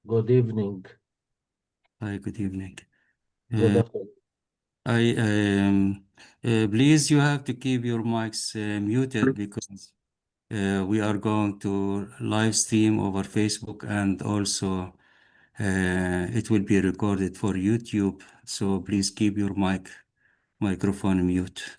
Good evening. Hi, good evening. Good Uh, afternoon. I please you have to keep your mics muted because we are going to live stream over Facebook and also it will be recorded for YouTube. So please keep your microphone mute.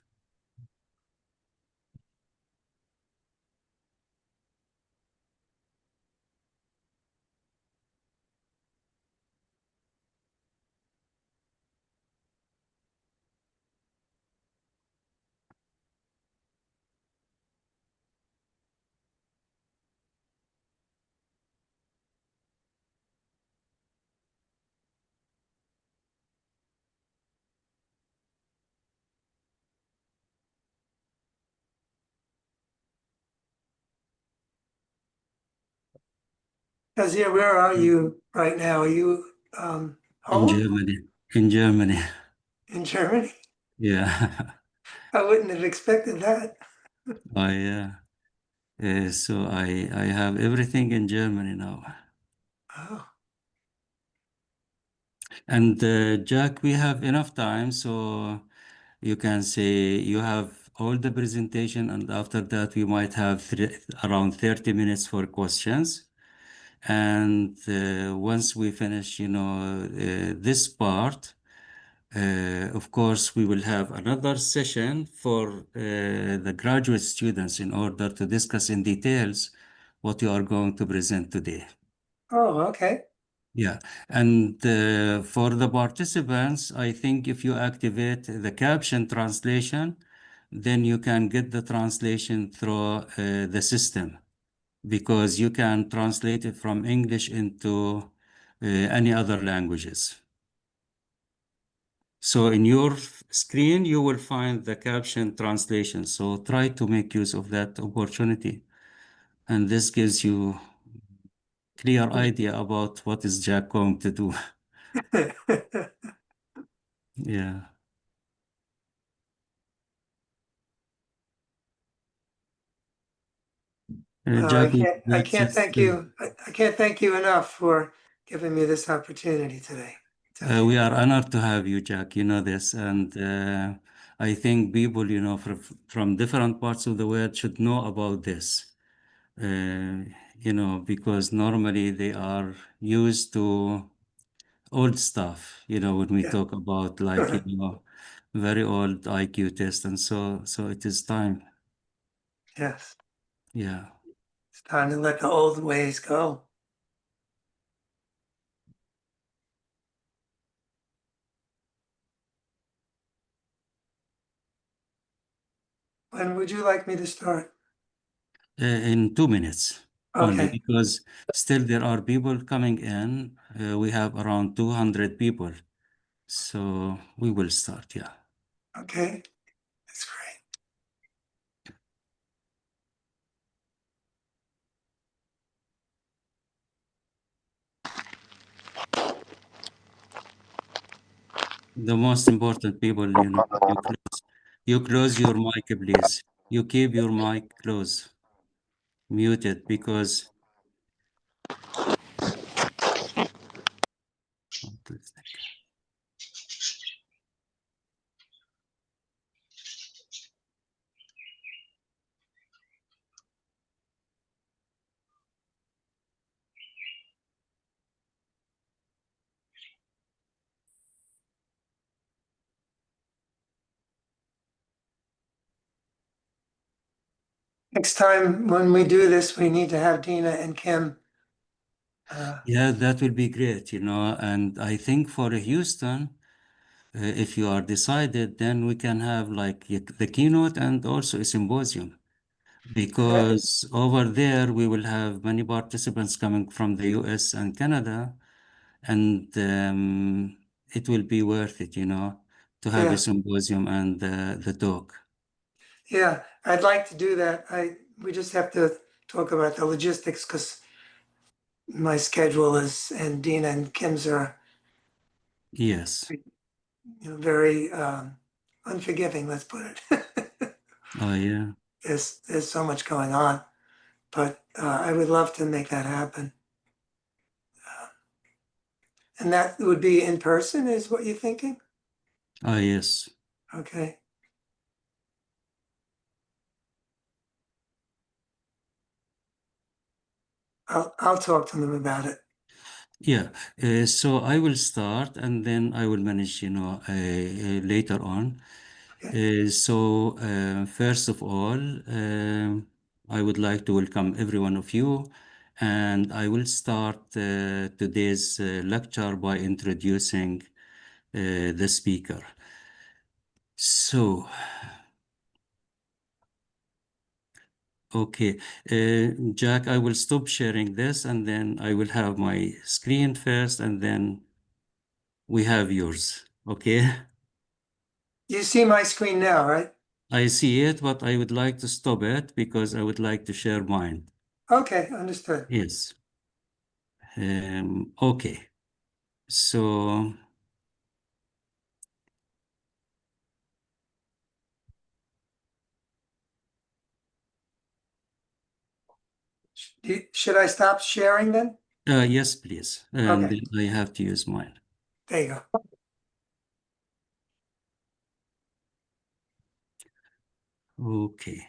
Kazia, where are you right now? Are you In home Germany. In Germany. in Germany? Yeah. I wouldn't have expected that. I so I have everything in Germany now. Oh, And Jack, we have enough time, so you can say you have all the presentation, and after that we might have around 30 minutes for questions. And once we finish, this part, of course, we will have another session for the graduate students in order to discuss in details what you are going to present today. oh, okay. Yeah, and for the participants, I think if you activate the caption translation, then you can get the translation through the system because you can translate it from English into any other languages. So in your screen, you will find the caption translation. So try to make use of that opportunity. And this gives you clear idea about what is Jack going to do. Yeah. Well, Jack, I let's can't just, thank you. I can't thank you enough for giving me this opportunity today. Tell you. we are honored to have you, Jack. You know this. And I think people, from different parts of the world should know about this. Because normally they are used to old stuff, when we Yeah. talk about like, very old IQ test. And so it is time. Yes. Yeah. It's time to let the old ways go. When would you like me to start? In 2 minutes only, Okay. because still there are people coming in. We have around 200 people. So we will start, yeah. Okay. That's great. The most important people, you close your mic, please. You keep your mic closed, muted, because Next time when we do this, we need to have Dina and Kim. yeah, that will be great, and I think for Houston, if you are decided, then we can have like the keynote and also a symposium. that- Because over there we will have many participants coming from the US and Canada, and it will be worth it, to have a yeah, symposium and the talk. yeah, I'd like to do that. We just have to talk about the logistics because my schedule is, and Dina and Kim's are, Yes. very unforgiving, let's put it. Oh, yeah. There's so much going on, but I would love to make that happen. And that would be in person, is what you're thinking? Ah, yes. Okay. I'll talk to them about it. Yeah. So I will start and then I will manage, later on. Okay. First of all, I would like to welcome every one of you, and I will start today's lecture by introducing the speaker. So, okay, Jack, I will stop sharing this and then I will have my screen first and then we have yours. Okay, You see my screen now, right? I see it, but I would like to stop it because I would like to share mine. Okay, understood. Yes. Okay. So, Should I stop sharing then? yes, please. And Okay, then I have to use mine. there you go. Okay.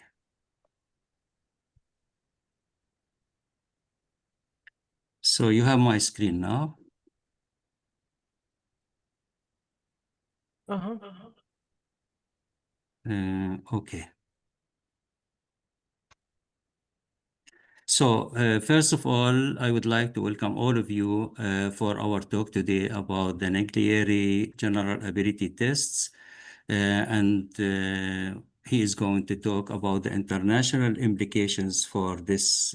So you have my screen now. Uh-huh. Okay. So, first of all, I would like to welcome all of you for our talk today about the Naglieri General Ability Tests. And he is going to talk about the international implications for this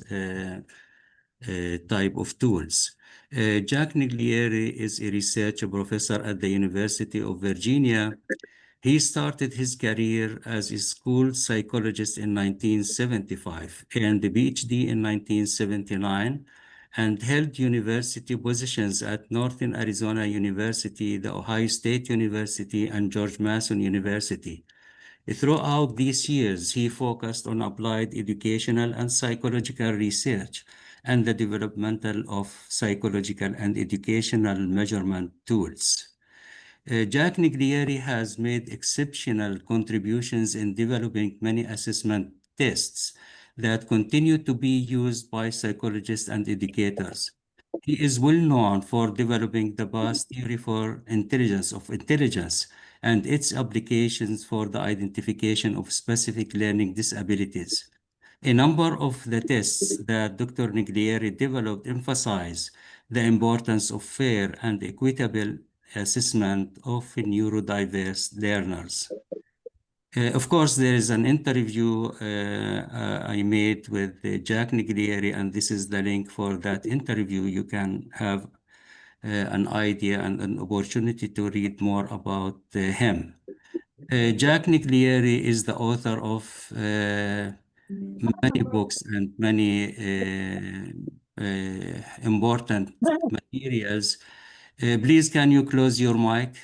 type of tools. Jack Naglieri is a research professor at the University of Virginia. He started his career as a school psychologist in 1975, earned a Ph.D. in 1979, and held university positions at Northern Arizona University, the Ohio State University, and George Mason University. Throughout these years, he focused on applied educational and psychological research and the developmental of psychological and educational measurement tools. Jack Niglieri has made exceptional contributions in developing many assessment tests that continue to be used by psychologists and educators. He is well known for developing the BAS theory for intelligence and its applications for the identification of specific learning disabilities. A number of the tests that Dr. Niglieri developed emphasize the importance of fair and equitable assessment of neurodiverse learners. Of course, there is an interview I made with Jack Niglieri, and this is the link for that interview. You can have an idea and an opportunity to read more about him. Jack Niglieri is the author of many books and many important materials. Please, can you close your mic?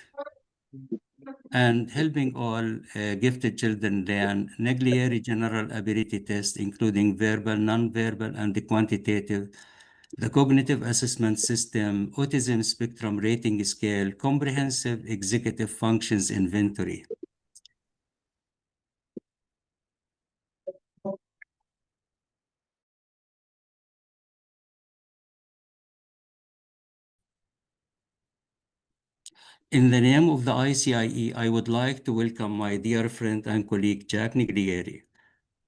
And helping all gifted children learn Naglieri General Ability Test, including verbal, nonverbal, and the quantitative, the Cognitive Assessment System, Autism Spectrum Rating Scale, Comprehensive Executive Functions Inventory. In the name of the ICIE, I would like to welcome my dear friend and colleague, Jack Niglieri.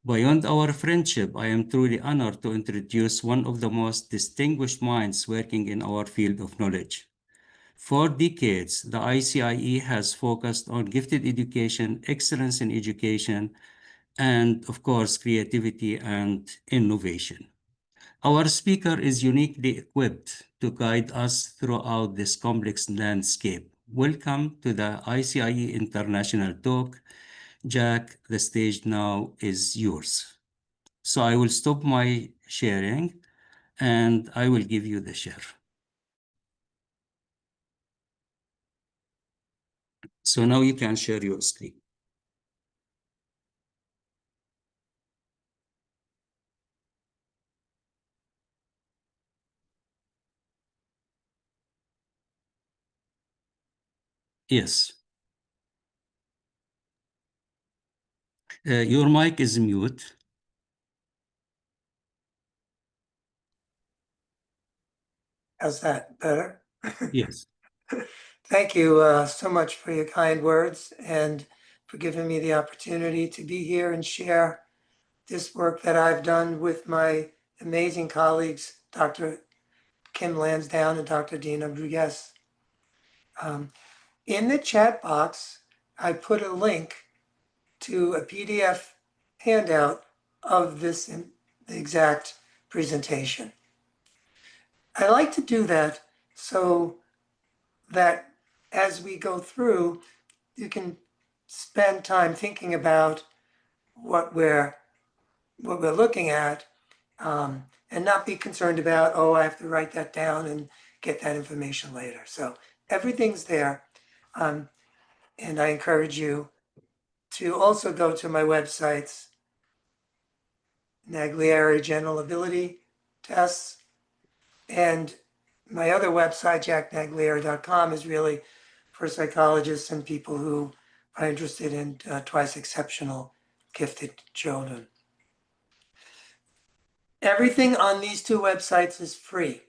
Beyond our friendship, I am truly honored to introduce one of the most distinguished minds working in our field of knowledge. For decades, the ICIE has focused on gifted education, excellence in education, and of course, creativity and innovation. Our speaker is uniquely equipped to guide us throughout this complex landscape. Welcome to the ICIE International Talk. Jack, the stage now is yours. So I will stop my sharing and I will give you the share. So now you can share your screen. Yes. Your mic is mute. How's that? Better? Yes. Thank you so much for your kind words and for giving me the opportunity to be here and share this work that I've done with my amazing colleagues, Dr. Kim Lansdowne and Dr. Dina Brugues. In the chat box, I put a link to a PDF handout of this exact presentation. I like to do that so that as we go through, you can spend time thinking about what we're looking at, and not be concerned about, oh, I have to write that down and get that information later. So everything's there, and I encourage you to also go to my websites, Naglieri General Ability Tests, and my other website, jacknaglieri.com, is really for psychologists and people who are interested in twice exceptional gifted children. Everything on these two websites is free.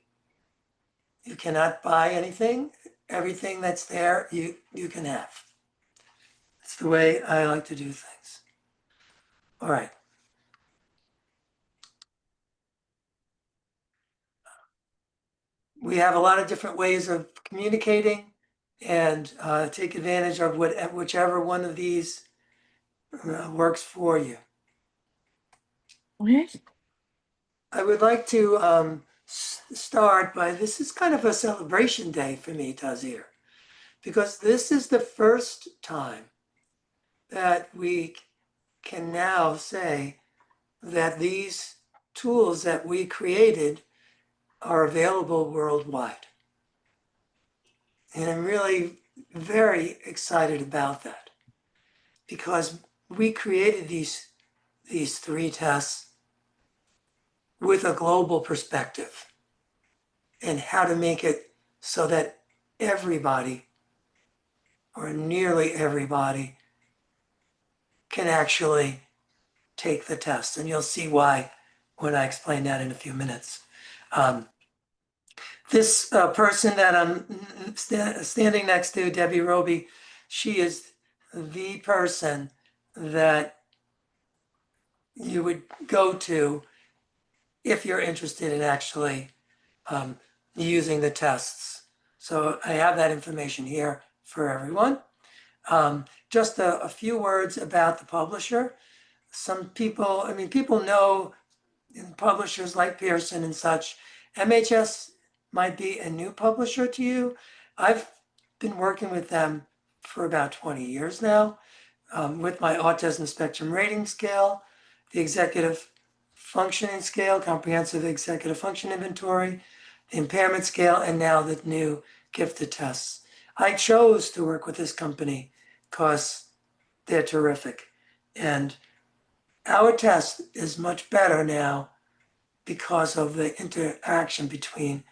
You cannot buy anything. Everything that's there, you can have. It's the way I like to do things. All right. We have a lot of different ways of communicating, and take advantage of whichever one of these works for you. What? I would like to start by, this is kind of a celebration day for me, Tazir, because this is the first time that we can now say that these tools that we created are available worldwide. And I'm really very excited about that, because we created these three tests with a global perspective and how to make it so that everybody, or nearly everybody, can actually take the test. And you'll see why when I explain that in a few minutes. This person that I'm standing next to, Debbie Roby, she is the person that you would go to if you're interested in actually using the tests. So I have that information here for everyone. Just a few words about the publisher. Some people, people know publishers like Pearson and such. MHS might be a new publisher to you. I've been working with them for about 20 years now, with my autism spectrum rating scale, the executive functioning scale, comprehensive executive function inventory, the impairment scale, and now the new gifted tests. I chose to work with this company because they're terrific. And our test is much better now because of the interaction between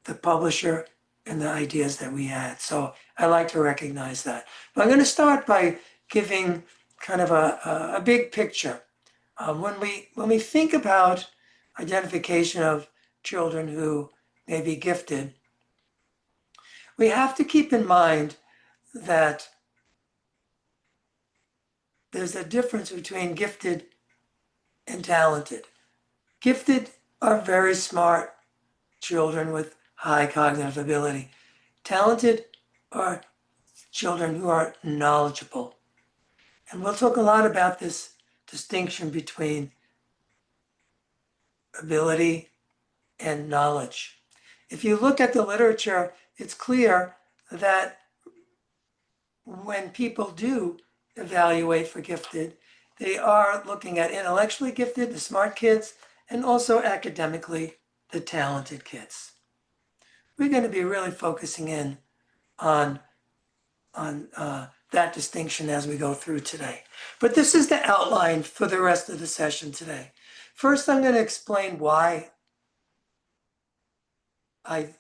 the publisher and the ideas that we had. So I like to recognize that. But I'm going to start by giving kind of a big picture. When we think about identification of children who may be gifted, we have to keep in mind that there's a difference between gifted and talented. Gifted are very smart children with high cognitive ability. Talented are children who are knowledgeable. And we'll talk a lot about this distinction between ability and knowledge. If you look at the literature, it's clear that when people do evaluate for gifted, they are looking at intellectually gifted, the smart kids, and also academically, the talented kids. We're going to be really focusing in on that distinction as we go through today. But this is the outline for the rest of the session today. First, I'm going to explain why I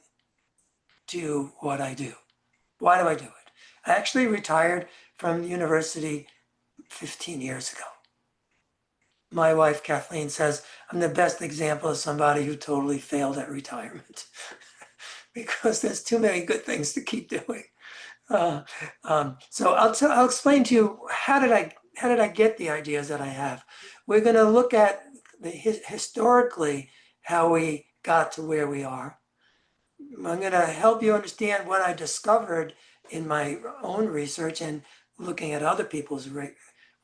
do what I do. Why do I do it? I actually retired from university 15 years ago. My wife, Kathleen, says I'm the best example of somebody who totally failed at retirement because there's too many good things to keep doing. So I'll explain to you how did I get the ideas that I have. We're going to look at historically how we got to where we are. I'm going to help you understand what I discovered in my own research and looking at other people's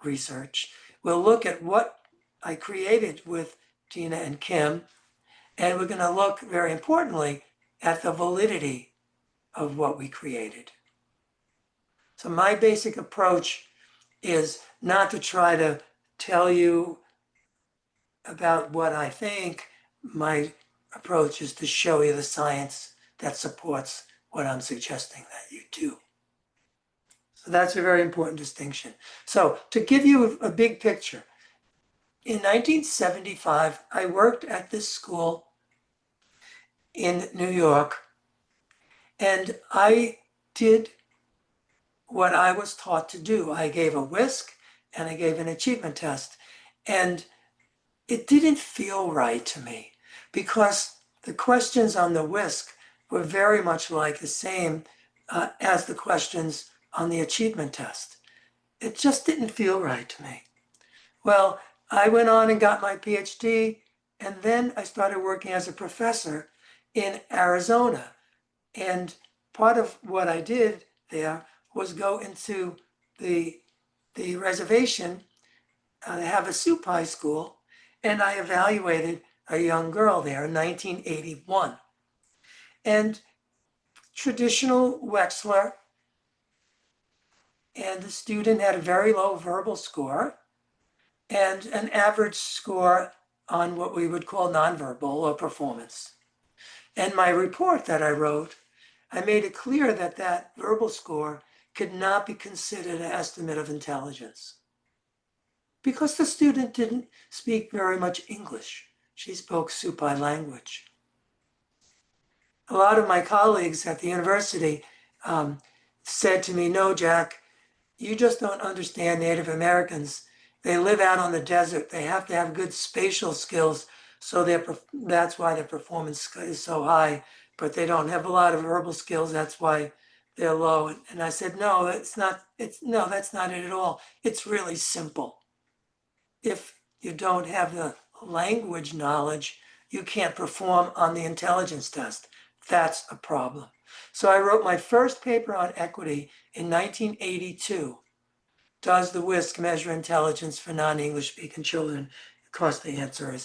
research. We'll look at what I created with Gina and Kim, and we're going to look very importantly at the validity of what we created. So my basic approach is not to try to tell you about what I think. My approach is to show you the science that supports what I'm suggesting that you do. So that's a very important distinction. So to give you a big picture, in 1975, I worked at this school in New York, and I did what I was taught to do. I gave a whisk and I gave an achievement test. And it didn't feel right to me because the questions on the whisk were very much like the same as the questions on the achievement test. It just didn't feel right to me. Well, I went on and got my PhD, and then I started working as a professor in Arizona. And part of what I did there was go into the reservation, have a soup high school, and I evaluated a young girl there in 1981. And traditional Wechsler, and the student had a very low verbal score and an average score on what we would call nonverbal or performance. And my report that I wrote, I made it clear that that verbal score could not be considered an estimate of intelligence because the student didn't speak very much English. She spoke Supai language. A lot of my colleagues at the university said to me, no, Jack, you just don't understand Native Americans. They live out on the desert. They have to have good spatial skills. So that's why their performance is so high, but they don't have a lot of verbal skills. That's why they're low. And I said, no, that's not it at all. It's really simple. If you don't have the language knowledge, you can't perform on the intelligence test. That's a problem. So I wrote my first paper on equity in 1982. Does the WISC measure intelligence for non-English speaking children? Of course, the answer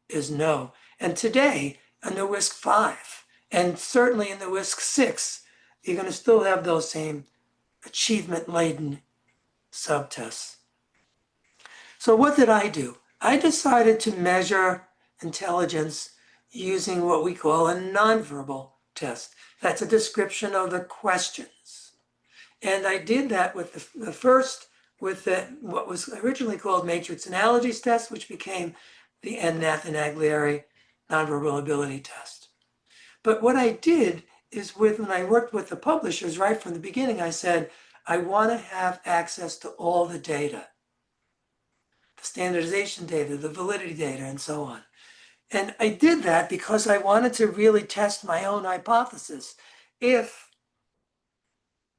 is no. And today, in the WISC 5, and certainly in the WISC 6, you're going to still have those same achievement-laden subtests. So what did I do? I decided to measure intelligence using what we call a nonverbal test. That's a description of the questions. And I did that with the first, with what was originally called matrix analogies test, which became the A Naglieri nonverbal ability test. But what I did is when I worked with the publishers right from the beginning, I said, I want to have access to all the data, the standardization data, the validity data, and so on. And I did that because I wanted to really test my own hypothesis. If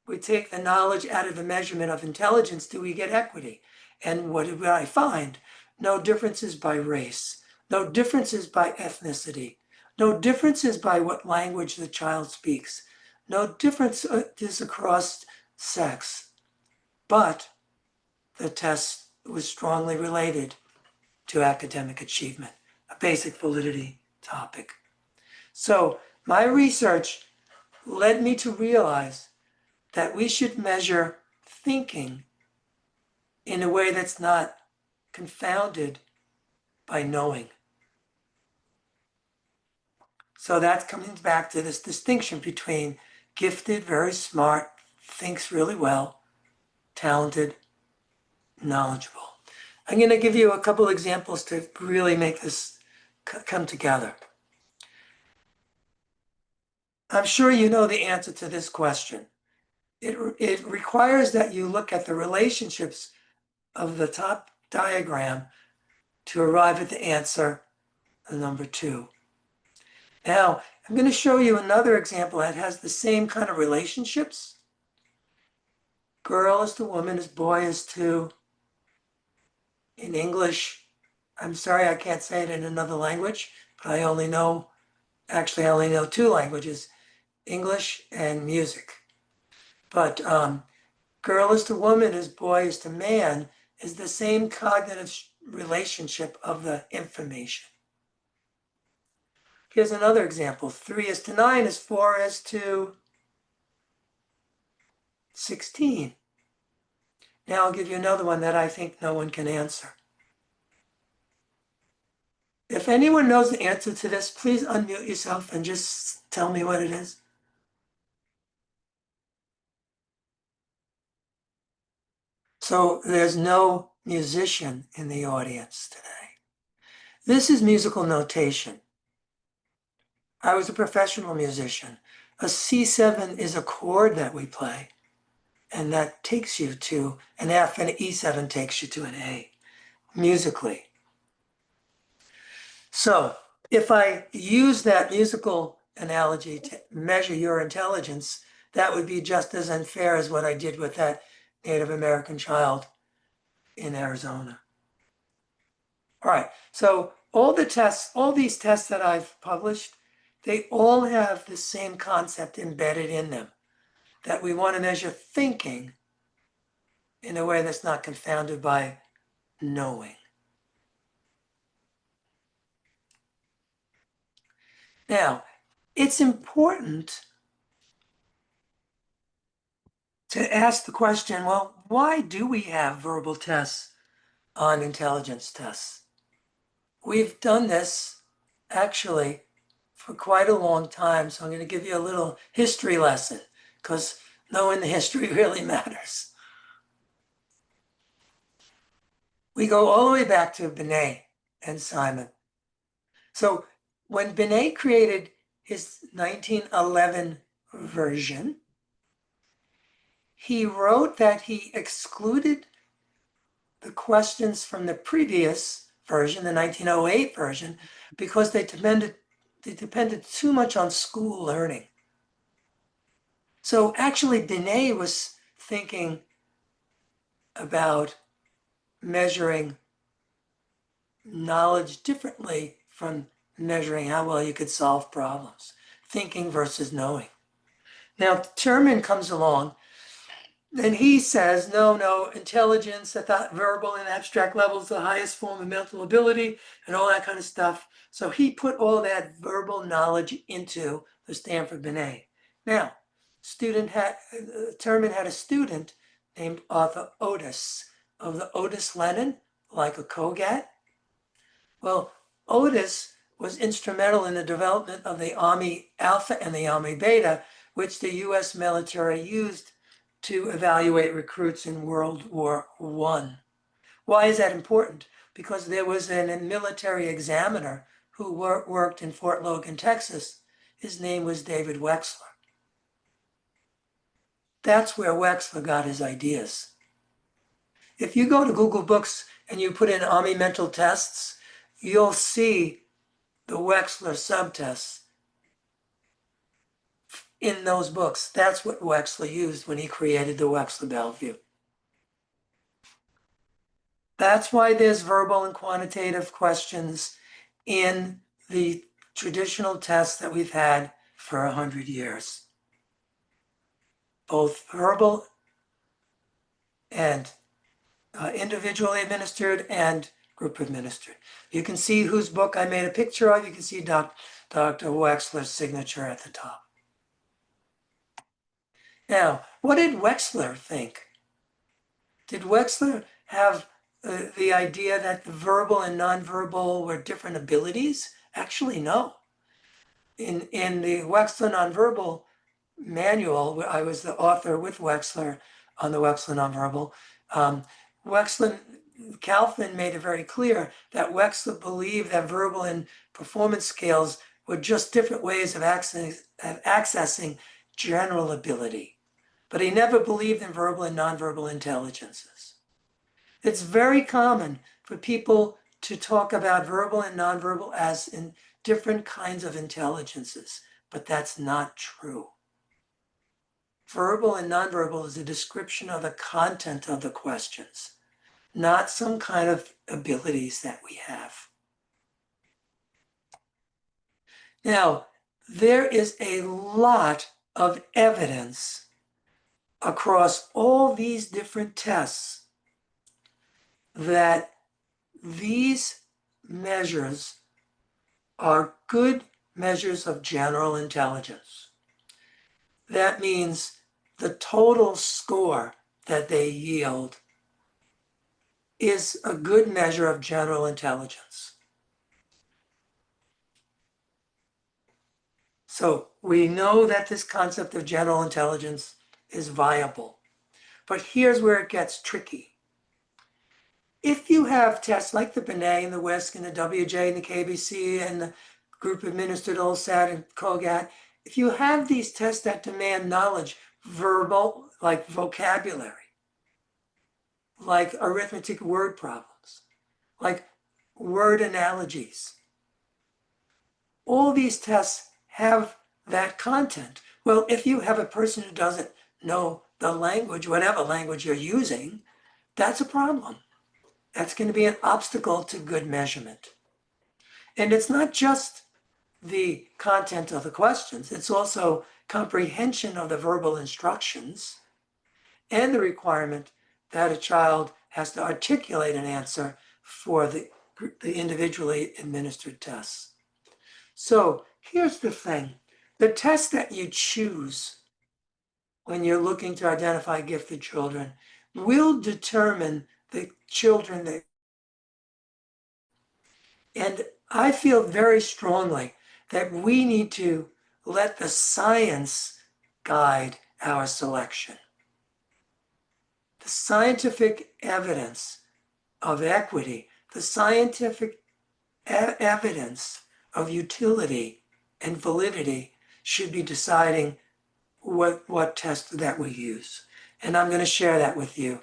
we take the knowledge out of the measurement of intelligence, do we get equity? And what did I find? No differences by race, no differences by ethnicity, no differences by what language the child speaks, no differences across sex. But the test was strongly related to academic achievement, a basic validity topic. So my research led me to realize that we should measure thinking in a way that's not confounded by knowing. So that's coming back to this distinction between gifted, very smart, thinks really well, talented, knowledgeable. I'm going to give you a couple examples to really make this come together. I'm sure you know the answer to this question. it requires that you look at the relationships of the top diagram to arrive at the answer, number 2. Now, I'm going to show you another example that has the same kind of relationships. Girl is to woman, is boy is to, in English, I'm sorry, I can't say it in another language, but I only know 2 languages, English and music. But girl is to woman, is boy is to man, is the same cognitive relationship of the information. Here's another example. 3 is to 9 is 4 is to 16. Now I'll give you another one that I think no one can answer. If anyone knows the answer to this, please unmute yourself and just tell me what it is. So there's no musician in the audience today. This is musical notation. I was a professional musician. A C7 is a chord that we play, and that takes you to an F, and an E7 takes you to an A, musically. So if I use that musical analogy to measure your intelligence, that would be just as unfair as what I did with that Native American child in Arizona. All right, so all these tests that I've published, they all have the same concept embedded in them, that we want to measure thinking in a way that's not confounded by knowing. Now, it's important to ask the question, well, why do we have verbal tests on intelligence tests? We've done this actually for quite a long time, so I'm going to give you a little history lesson because knowing the history really matters. We go all the way back to Binet and Simon. So when Binet created his 1911 version, he wrote that he excluded the questions from the previous version, the 1908 version, because they depended too much on school learning. So actually, Binet was thinking about measuring knowledge differently from measuring how well you could solve problems, thinking versus knowing. Now, Terman comes along and he says, no, intelligence at that verbal and abstract level is the highest form of mental ability and all that kind of stuff. So he put all that verbal knowledge into the Stanford Binet. Now, Terman had a student named Arthur Otis of the Otis Lenin, like a Kogat. Well, Otis was instrumental in the development of the Army Alpha and the Army Beta, which the US military used to evaluate recruits in World War I. Why is that important? Because there was a military examiner who worked in Fort Logan, Texas. His name was David Wexler. That's where Wexler got his ideas. If you go to Google Books and you put in Army mental tests, you'll see the Wexler subtests in those books. That's what Wexler used when he created the Wexler Bellevue. That's why there's verbal and quantitative questions in the traditional tests that we've had for 100 years. Both verbal and individually administered and group administered. You can see whose book I made a picture of. You can see Dr. Wexler's signature at the top. Now, what did Wexler think? Did Wexler have the idea that the verbal and nonverbal were different abilities? Actually, no. In the Wexler Nonverbal manual, I was the author with Wexler on the Wexler Nonverbal. Wexler, Kaufman made it very clear that Wexler believed that verbal and performance scales were just different ways of accessing general ability. but he never believed in verbal and nonverbal intelligences. It's very common for people to talk about verbal and nonverbal as in different kinds of intelligences, but that's not true. Verbal and nonverbal is a description of the content of the questions, not some kind of abilities that we have. Now, there is a lot of evidence across all these different tests that these measures are good measures of general intelligence. That means the total score that they yield is a good measure of general intelligence. So we know that this concept of general intelligence is viable. But here's where it gets tricky. If you have tests like the Binet and the WISC and the WJ and the KBC and the group administered OLSAT and COGAT, if you have these tests that demand knowledge, verbal, like vocabulary, like arithmetic word problems, like word analogies, all these tests have that content. Well, if you have a person who doesn't know the language, whatever language you're using, that's a problem. That's going to be an obstacle to good measurement. And it's not just the content of the questions, it's also comprehension of the verbal instructions and the requirement that a child has to articulate an answer for the individually administered tests. So here's the thing. The test that you choose when you're looking to identify gifted children will determine the children that. And I feel very strongly that we need to let the science guide our selection. The scientific evidence of equity, the scientific evidence of utility and validity should be deciding what test that we use. And I'm going to share that with you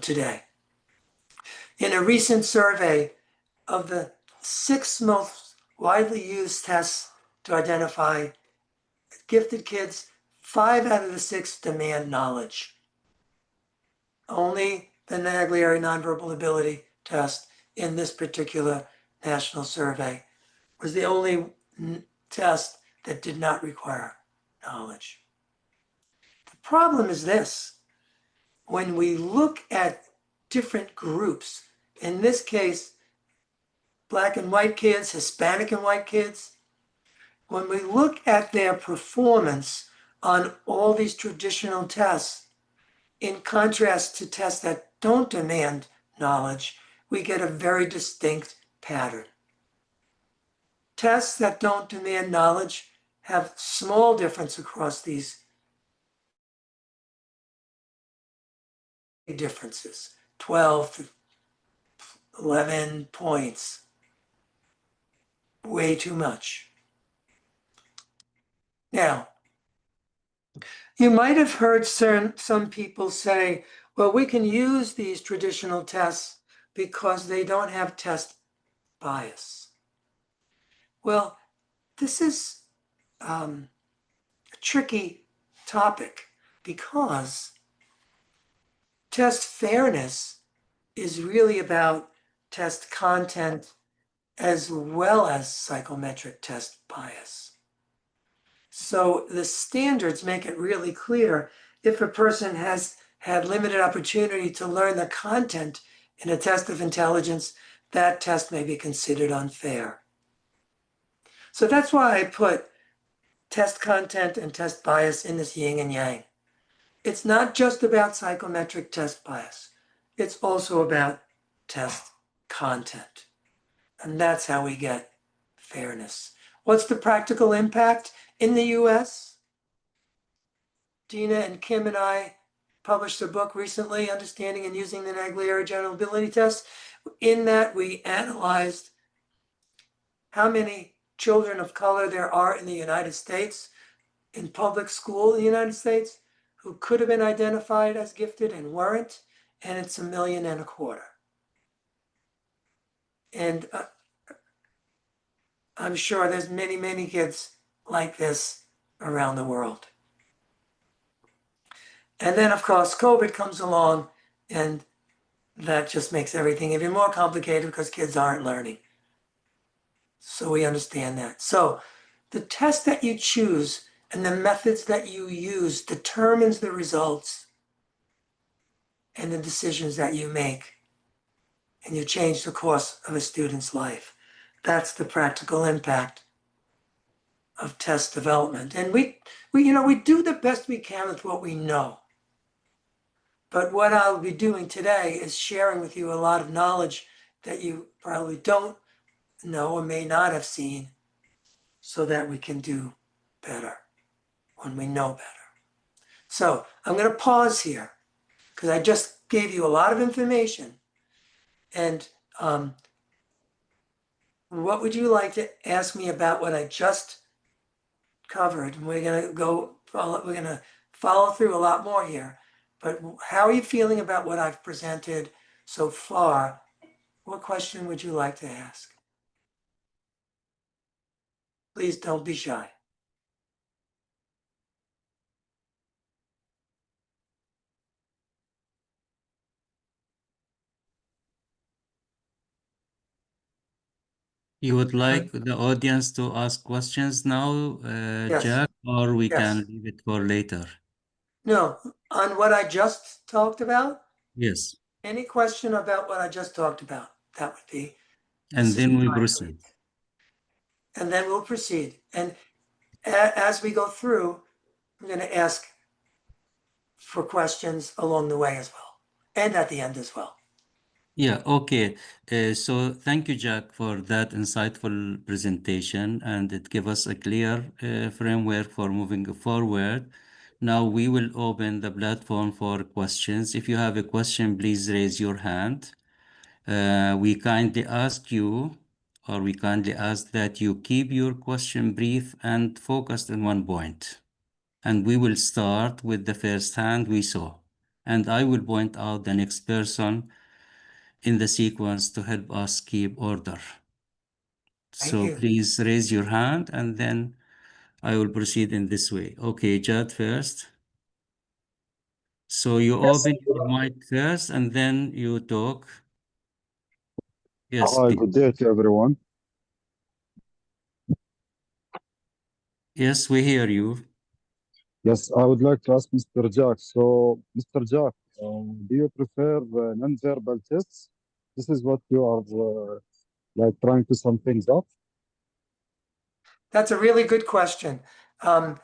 today. In a recent survey of the 6 most widely used tests to identify gifted kids, 5 out of the 6 demand knowledge. Only the Naglieri nonverbal ability test in this particular national survey was the only test that did not require knowledge. The problem is this. When we look at different groups, in this case, Black and white kids, Hispanic and white kids, when we look at their performance on all these traditional tests, in contrast to tests that don't demand knowledge, we get a very distinct pattern. Tests that don't demand knowledge have small difference across these differences, 12 to 11 points, way too much. Now, you might have heard some people say, well, we can use these traditional tests because they don't have test bias. Well, this is a tricky topic because test fairness is really about test content as well as psychometric test bias. So the standards make it really clear if a person has had limited opportunity to learn the content in a test of intelligence, that test may be considered unfair. So that's why I put test content and test bias in this yin and yang. It's not just about psychometric test bias. It's also about test content. And that's how we get fairness. What's the practical impact in the US? Dina and Kim and I published a book recently, Understanding and Using the Naglieri General Ability Test. In that, we analyzed how many children of color there are in the United States, in public school in the United States, who could have been identified as gifted and weren't, and it's 1.25 million. And I'm sure there's many, many kids like this around the world. And then, of course, COVID comes along, and that just makes everything even more complicated because kids aren't learning. So we understand that. So the test that you choose and the methods that you use determines the results and the decisions that you make. And you change the course of a student's life. That's the practical impact of test development. And we do the best we can with what we know. But what I'll be doing today is sharing with you a lot of knowledge that you probably don't know or may not have seen, so that we can do better when we know better. So I'm going to pause here because I just gave you a lot of information. And what would you like to ask me about what I just covered? And we're going to follow through a lot more here. But how are you feeling about what I've presented so far? What question would you like to ask? Please don't be shy. You would like the audience to ask questions now, Yes, Jack, or we can yes. leave it for later? No, on what I just talked about, Yes. any question about what I just talked about, that would be And super then we fine. proceed. And then we'll proceed. And as we go through, I'm going to ask for questions along the way as well, and at the end as well. Yeah, okay. So thank you, Jack, for that insightful presentation, and it gave us a clear framework for moving forward. Now we will open the platform for questions. If you have a question, please raise your hand. We kindly ask you, or we kindly ask that you keep your question brief and focused on one point. And we will start with the first hand we saw. And I will point out the next person in the sequence to help us keep order. Thank So you. please raise your hand and then I will proceed in this way. Okay, Jad first. So you Yes. open your mic first and then you talk. Yes, Hi, good day to everyone. yes, we hear you. Yes, I would like to ask Mr. Jack. So, Mr. Jack, do you prefer non-verbal tests? This is what you are like trying to sum things up. That's a really good question. I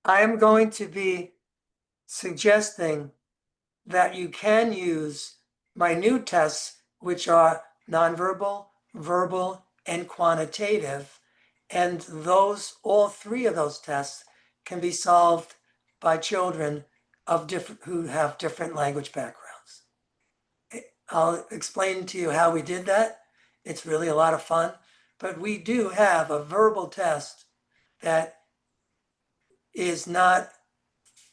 am going to be suggesting that you can use my new tests, which are nonverbal, verbal, and quantitative. And all three of those tests can be solved by children who have different language backgrounds. I'll explain to you how we did that. It's really a lot of fun, but we do have a verbal test that is not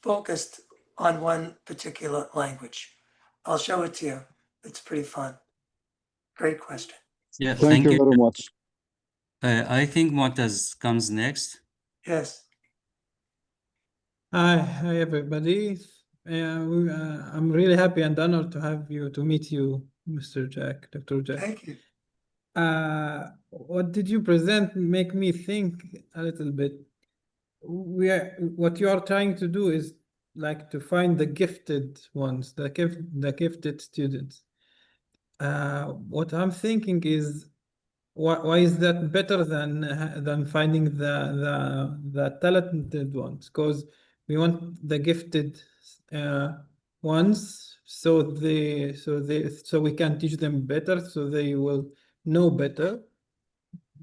focused on one particular language. I'll show it to you. It's pretty fun. Great question. Yeah, Thank thank you you. very much. I think Montaz comes next. Yes. Hi, everybody. I'm really happy and honored to meet you, Mr. Jack, Dr. Jack. Thank you. What did you present make me think a little bit. What you are trying to do is like to find the gifted ones, the gifted students. What I'm thinking is, why is that better than finding the talented ones? Because we want the gifted ones, so we can teach them better, so they will know better,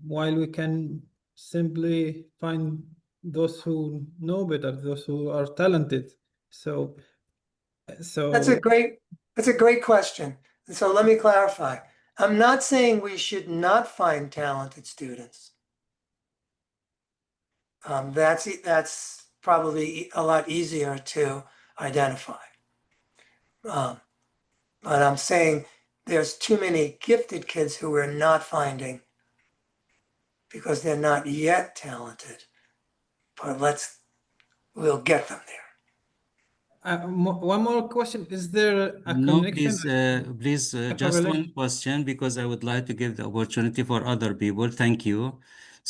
while we can simply find those who know better, those who are talented. So That's a great question. So let me clarify. I'm not saying we should not find talented students. That's probably a lot easier to identify. But I'm saying there's too many gifted kids who we're not finding because they're not yet talented. But we'll get them there. One more question. Is there a No, connection? please, just one question, because I would like to give the opportunity for other people. Thank you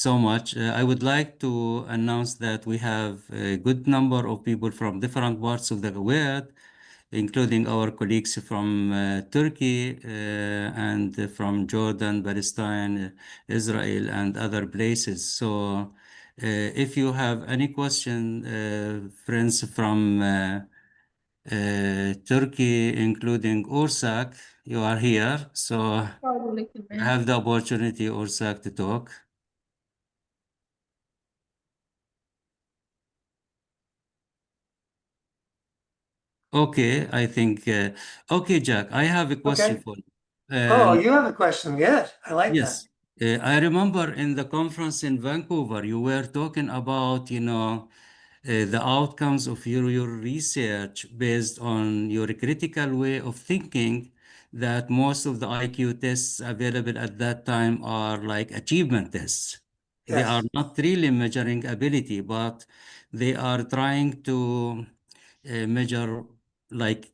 so much. I would like to announce that we have a good number of people from different parts of the world, including our colleagues from Turkey and from Jordan, Palestine, Israel, and other places. So if you have any question, friends from Turkey, including Ursak, you are here. So you have the opportunity, Ursak, to talk. Okay, I think, okay, Jack, I have a question Okay. for you. Oh, you have a question. Good. I like that. Yes, I remember in the conference in Vancouver, you were talking about, the outcomes of your research based on your critical way of thinking, that most of the IQ tests available at that time are like achievement tests. They are Yes. not really measuring ability, but they are trying to measure like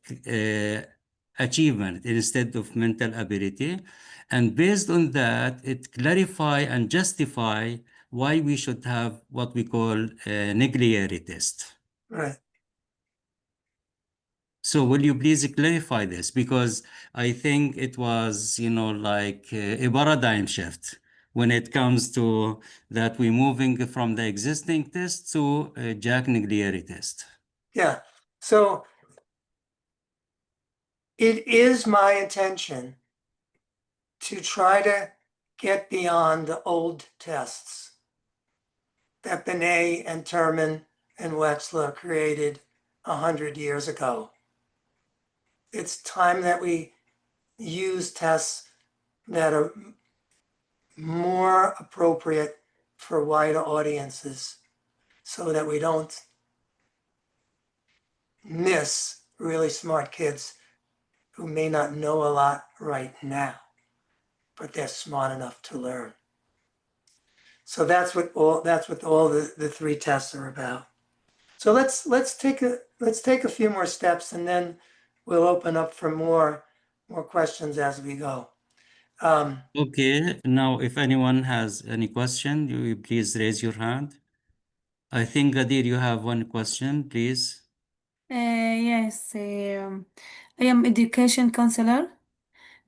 achievement instead of mental ability. And based on that, it clarify and justify why we should have what we call a Naglieri test. Right. So will you please clarify this? Because I think it was, like a paradigm shift when it comes to that we're moving from the existing test to a Jack Naglieri test. Yeah. So it is my intention to try to get beyond the old tests that Binet and Terman and Wechsler created 100 years ago. It's time that we use tests that are more appropriate for wider audiences so that we don't miss really smart kids who may not know a lot right now, but they're smart enough to learn. So that's what all the three tests are about. So let's take a few more steps, and then we'll open up for more questions as we go. Okay, now if anyone has any question, you please raise your hand. I think, Gadir, you have one question, please. Yes, I am education counselor,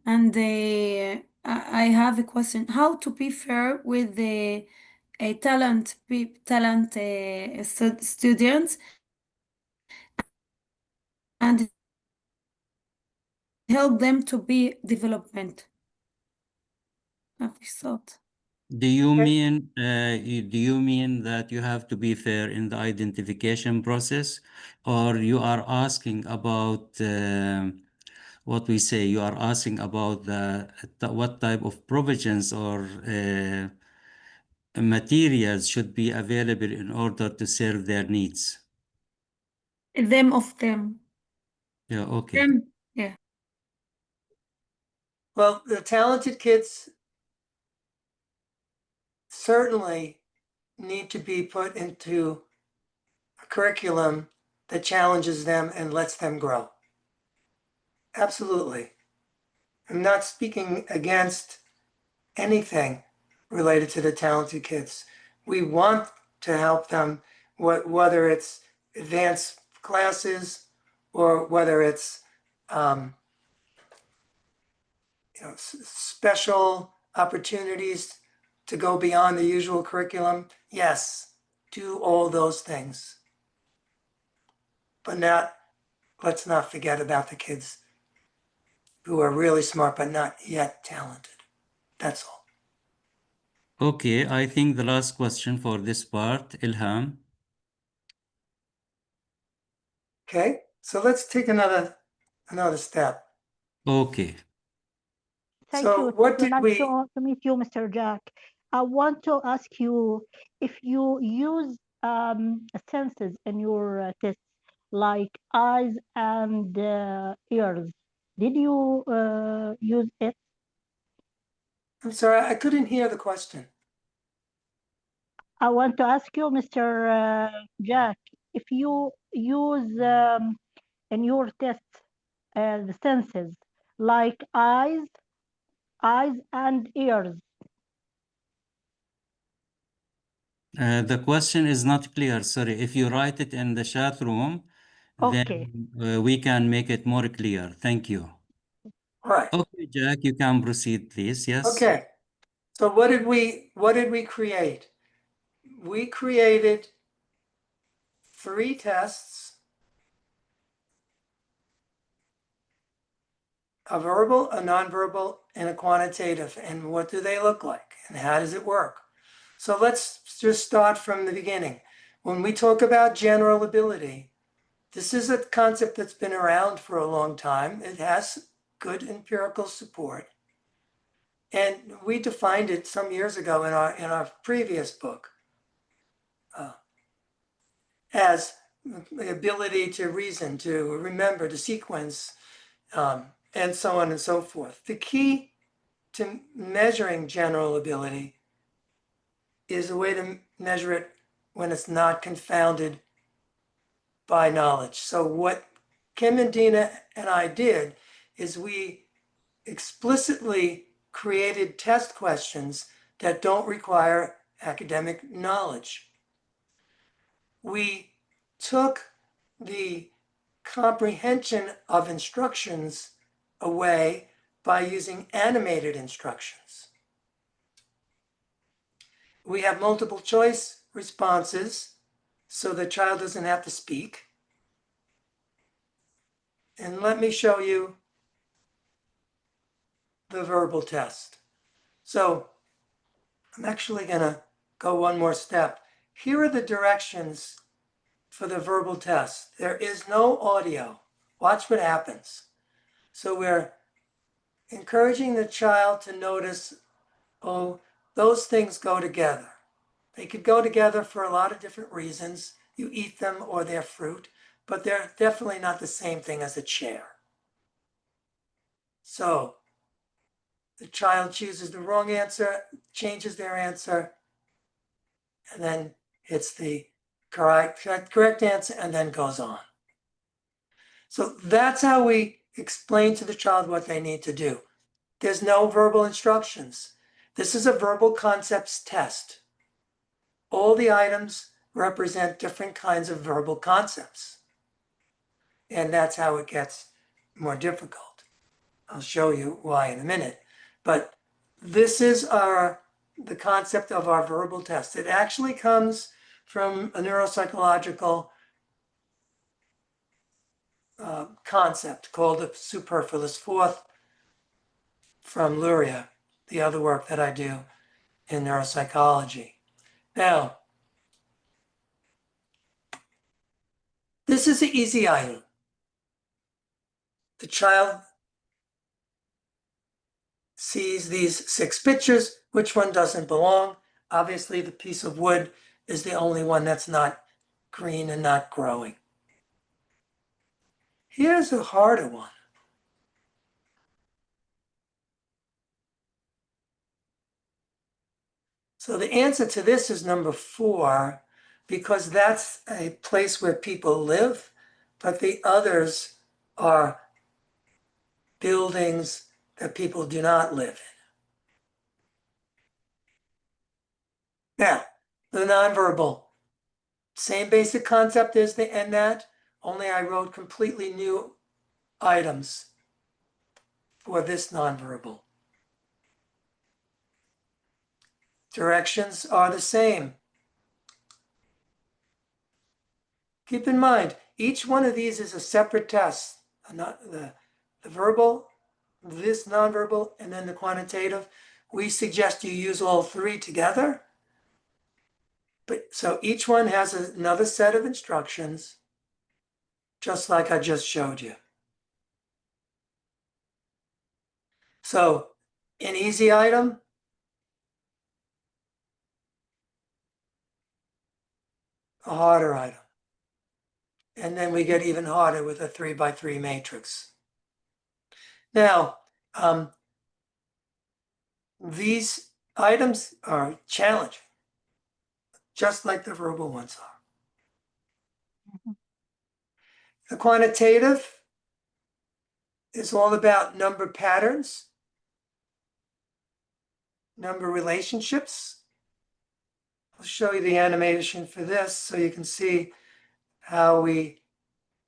and I have a question: how to be fair with the talent students and help them to be development. Have you thought? Do you mean that you have to be fair in the identification process, or you are asking about what we say? You are asking about what type of provisions or materials should be available in order to serve their needs? Them of them. Yeah, okay. Them. Yeah. Well, the talented kids certainly need to be put into a curriculum that challenges them and lets them grow. Absolutely. I'm not speaking against anything related to the talented kids. We want to help them, whether it's advanced classes or whether it's special opportunities to go beyond the usual curriculum. Yes, do all those things. But let's not forget about the kids who are really smart but not yet talented. That's all. Okay, I think the last question for this part, Ilham. Okay, so let's take another step. Okay. Thank So you. what did Nice we? to meet you, Mr. Jack. I want to ask you if you use senses in your tests, like eyes and ears. Did you use it? I'm sorry, I couldn't hear the question. I want to ask you, Mr. Jack, if you use in your tests the senses like eyes and ears. The question is not clear. Sorry. If you write it in the chat room, Okay. then we can make it more clear. Thank you. All right. Okay, Jack, you can proceed, please. Yes. Okay. So what did we create? We created 3 tests: a verbal, a nonverbal, and a quantitative. And what do they look like? And how does it work? So let's just start from the beginning. When we talk about general ability, this is a concept that's been around for a long time. It has good empirical support. And we defined it some years ago in our previous book as the ability to reason, to remember, to sequence, and so on and so forth. The key to measuring general ability is a way to measure it when it's not confounded by knowledge. So what Kim and Dina and I did is we explicitly created test questions that don't require academic knowledge. We took the comprehension of instructions away by using animated instructions. We have multiple choice responses so the child doesn't have to speak. And let me show you the verbal test. So I'm actually going to go one more step. Here are the directions for the verbal test. There is no audio. Watch what happens. So we're encouraging the child to notice, oh, those things go together. They could go together for a lot of different reasons. You eat them or they're fruit, but they're definitely not the same thing as a chair. So the child chooses the wrong answer, changes their answer, and then hits the correct answer and then goes on. So that's how we explain to the child what they need to do. There's no verbal instructions. This is a verbal concepts test. All the items represent different kinds of verbal concepts. And that's how it gets more difficult. I'll show you why in a minute. But this is the concept of our verbal test. It actually comes from a neuropsychological concept called the superfluous fourth from Luria, the other work that I do in neuropsychology. Now, this is an easy item. The child sees these 6 pictures. Which one doesn't belong? Obviously, the piece of wood is the only one that's not green and not growing. Here's a harder one. So the answer to this is number 4, because that's a place where people live, but the others are buildings that people do not live in. Now, the nonverbal, same basic concept as the and that, only I wrote completely new items for this nonverbal. Directions are the same. Keep in mind, each one of these is a separate test. The verbal, this nonverbal, and then the quantitative. We suggest you use all 3 together. But so each one has another set of instructions, just like I just showed you. So an easy item, a harder item. And then we get even harder with a 3x3 matrix. Now, these items are challenging, just like the verbal ones are. The quantitative is all about number patterns, number relationships. I'll show you the animation for this so you can see how we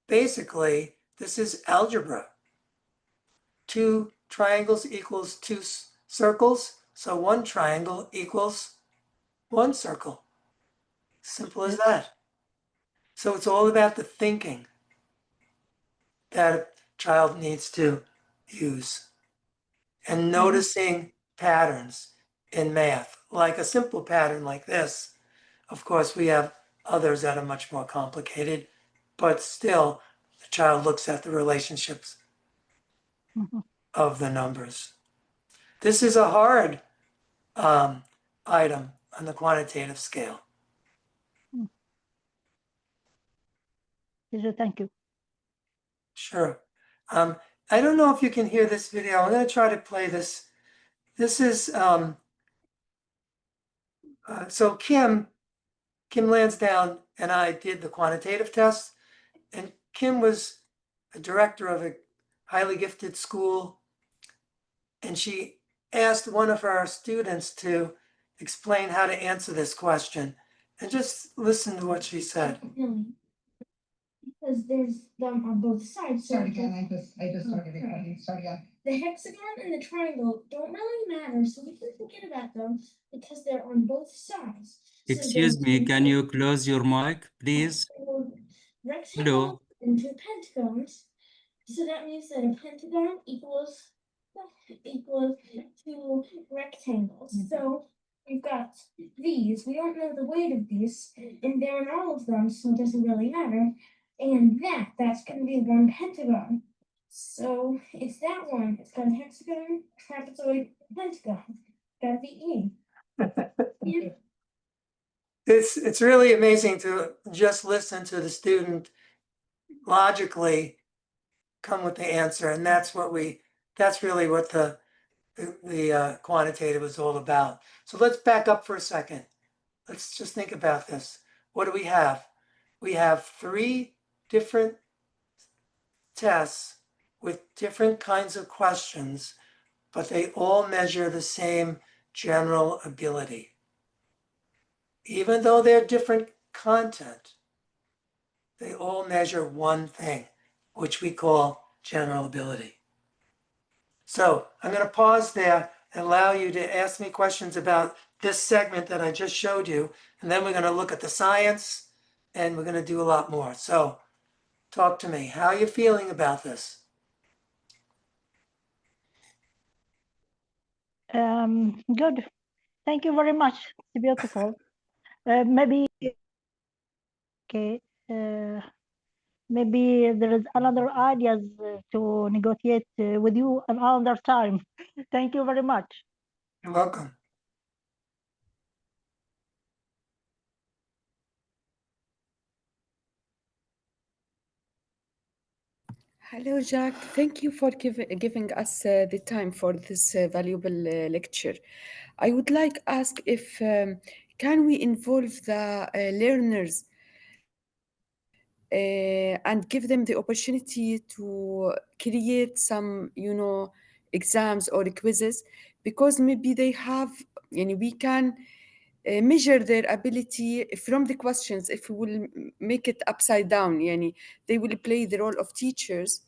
basically, this is algebra. 2 triangles equals 2 circles, so 1 triangle equals 1 circle. Simple as that. So it's all about the thinking that a child needs to use and noticing patterns in math, like a simple pattern like this. Of course, we have others that are much more complicated, but still, the child looks at the relationships of the numbers. This is a hard item on the quantitative scale. Thank you. Sure. I don't know if you can hear this video. I'm going to try to play this. This is, so Kim Lansdowne and I did the quantitative test, and Kim was a director of a highly gifted school, and she asked one of our students to explain how to answer this question. And just listen to what she said. Because there's them on both sides. Start again. I just started recording. Start again. The hexagon and the triangle don't really matter, so we can forget about them because they're on both sides. Excuse me, can you close your mic, please? Rectangle Hello. into pentagons. So that means that a pentagon equals two rectangles. So we've got these. We don't know the weight of these, and they're in all of them, so it doesn't really matter. And that's going to be one pentagon. So it's that one. It's got a hexagon, trapezoid, pentagon. Gotta be E. Yeah. It's really amazing to just listen to the student logically come with the answer, and that's really what the quantitative is all about. So let's back up for a second. Let's just think about this. What do we have? We have 3 different tests with different kinds of questions, but they all measure the same general ability. Even though they're different content, they all measure one thing, which we call general ability. So I'm going to pause there and allow you to ask me questions about this segment that I just showed you, and then we're going to look at the science, and we're going to do a lot more. So talk to me. How are you feeling about this? Good. Thank you very much. It's beautiful. Maybe okay. Maybe there is another ideas to negotiate with you another time. Thank you very much. You're welcome. Hello, Jack. Thank you for giving us the time for this valuable lecture. I would like ask if can we involve the learners and give them the opportunity to create some, exams or quizzes, because maybe they have, we can measure their ability from the questions. If we will make it upside down, they will play the role of teachers.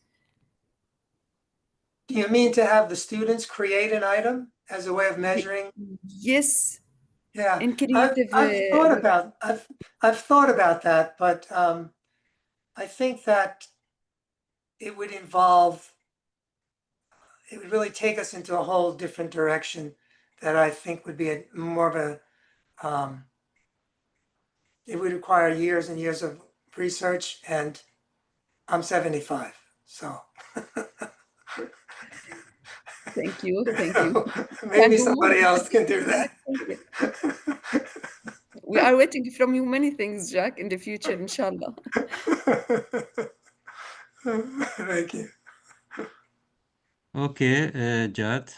Do you mean to have the students create an item as a way of measuring? Yes, Yeah, in creative. I've thought about that, but I think that it would really take us into a whole different direction that I think would be more of a, it would require years and years of research, and I'm 75, so. Thank you. Maybe somebody else can do that. We are waiting from you many things, Jack, in the future, inshallah. Thank you. Okay, Jad.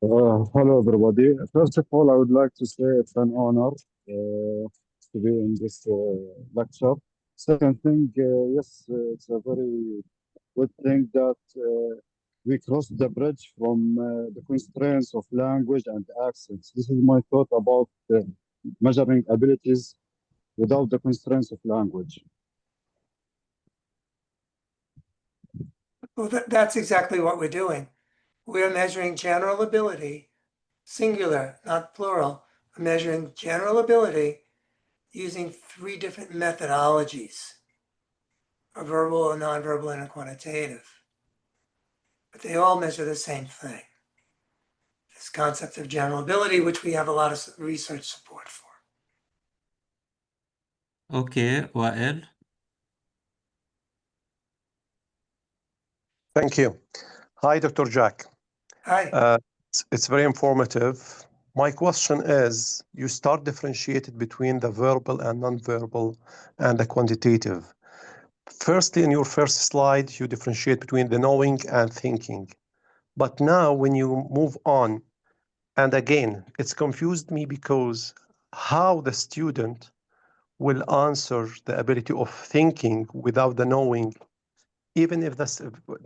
Hello, everybody. First of all, I would like to say it's an honor to be in this lecture. Second thing, yes, it's a very good thing that we crossed the bridge from the constraints of language and accents. This is my thought about measuring abilities without the constraints of language. Well, that's exactly what we're doing. We're measuring general ability, singular, not plural. We're measuring general ability using 3 different methodologies, a verbal, a nonverbal, and a quantitative. But they all measure the same thing. This concept of general ability, which we have a lot of research support for. Okay, Wael. Thank you. Hi, Dr. Jack. Hi. It's very informative. My question is, you start differentiated between the verbal and nonverbal and the quantitative. Firstly, in your first slide, you differentiate between the knowing and thinking. But now when you move on, and again, it's confused me because how the student will answer the ability of thinking without the knowing, even if the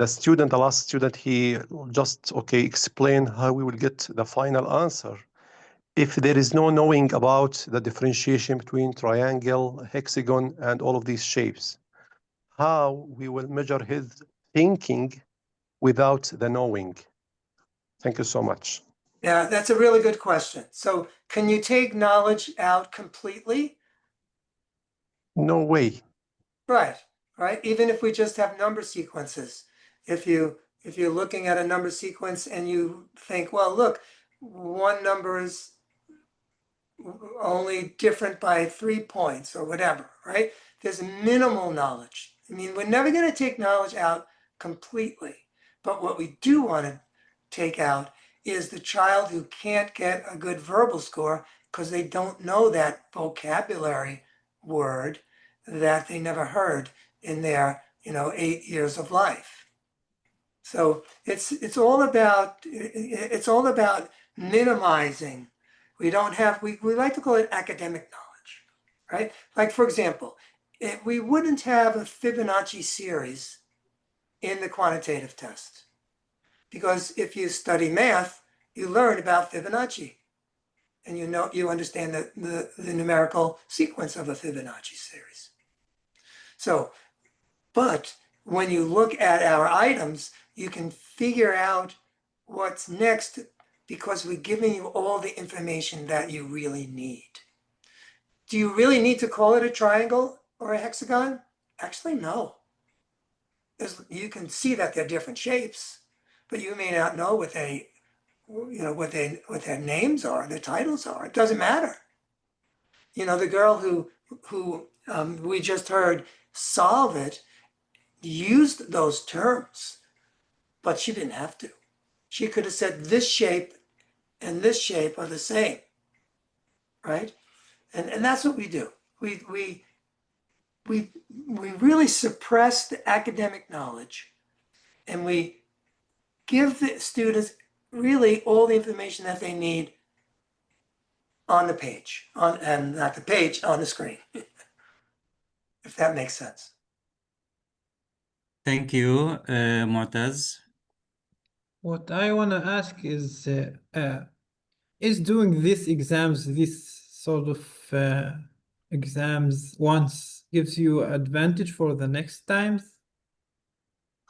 student, the last student, he just, okay, explain how we will get the final answer. If there is no knowing about the differentiation between triangle, hexagon, and all of these shapes, how we will measure his thinking without the knowing? Thank you so much. Yeah, that's a really good question. So can you take knowledge out completely? No way. Right, right. Even if we just have number sequences, if you're looking at a number sequence and you think, well, look, one number is only different by 3 points or whatever, right? There's minimal knowledge. I mean, we're never going to take knowledge out completely, but what we do want to take out is the child who can't get a good verbal score because they don't know that vocabulary word that they never heard in their 8 years of life. So it's all about minimizing. We don't have we like to call it academic knowledge, right? Like for example, we wouldn't have a Fibonacci series in the quantitative test because if you study math, you learn about Fibonacci and you understand the numerical sequence of a Fibonacci series. So, but when you look at our items, you can figure out what's next because we're giving you all the information that you really need. Do you really need to call it a triangle or a hexagon? Actually, no. You can see that they're different shapes, but you may not know what their names are, their titles are. It doesn't matter. The girl who we just heard solve it used those terms, but she didn't have to. She could have said this shape and this shape are the same, right? And that's what we do. We really suppress the academic knowledge, and we give the students really all the information that they need on the page, and not the page, on the screen, if that makes sense. Thank you, Mu'taz. What I want to ask is doing these exams, this sort of exams once gives you advantage for the next times?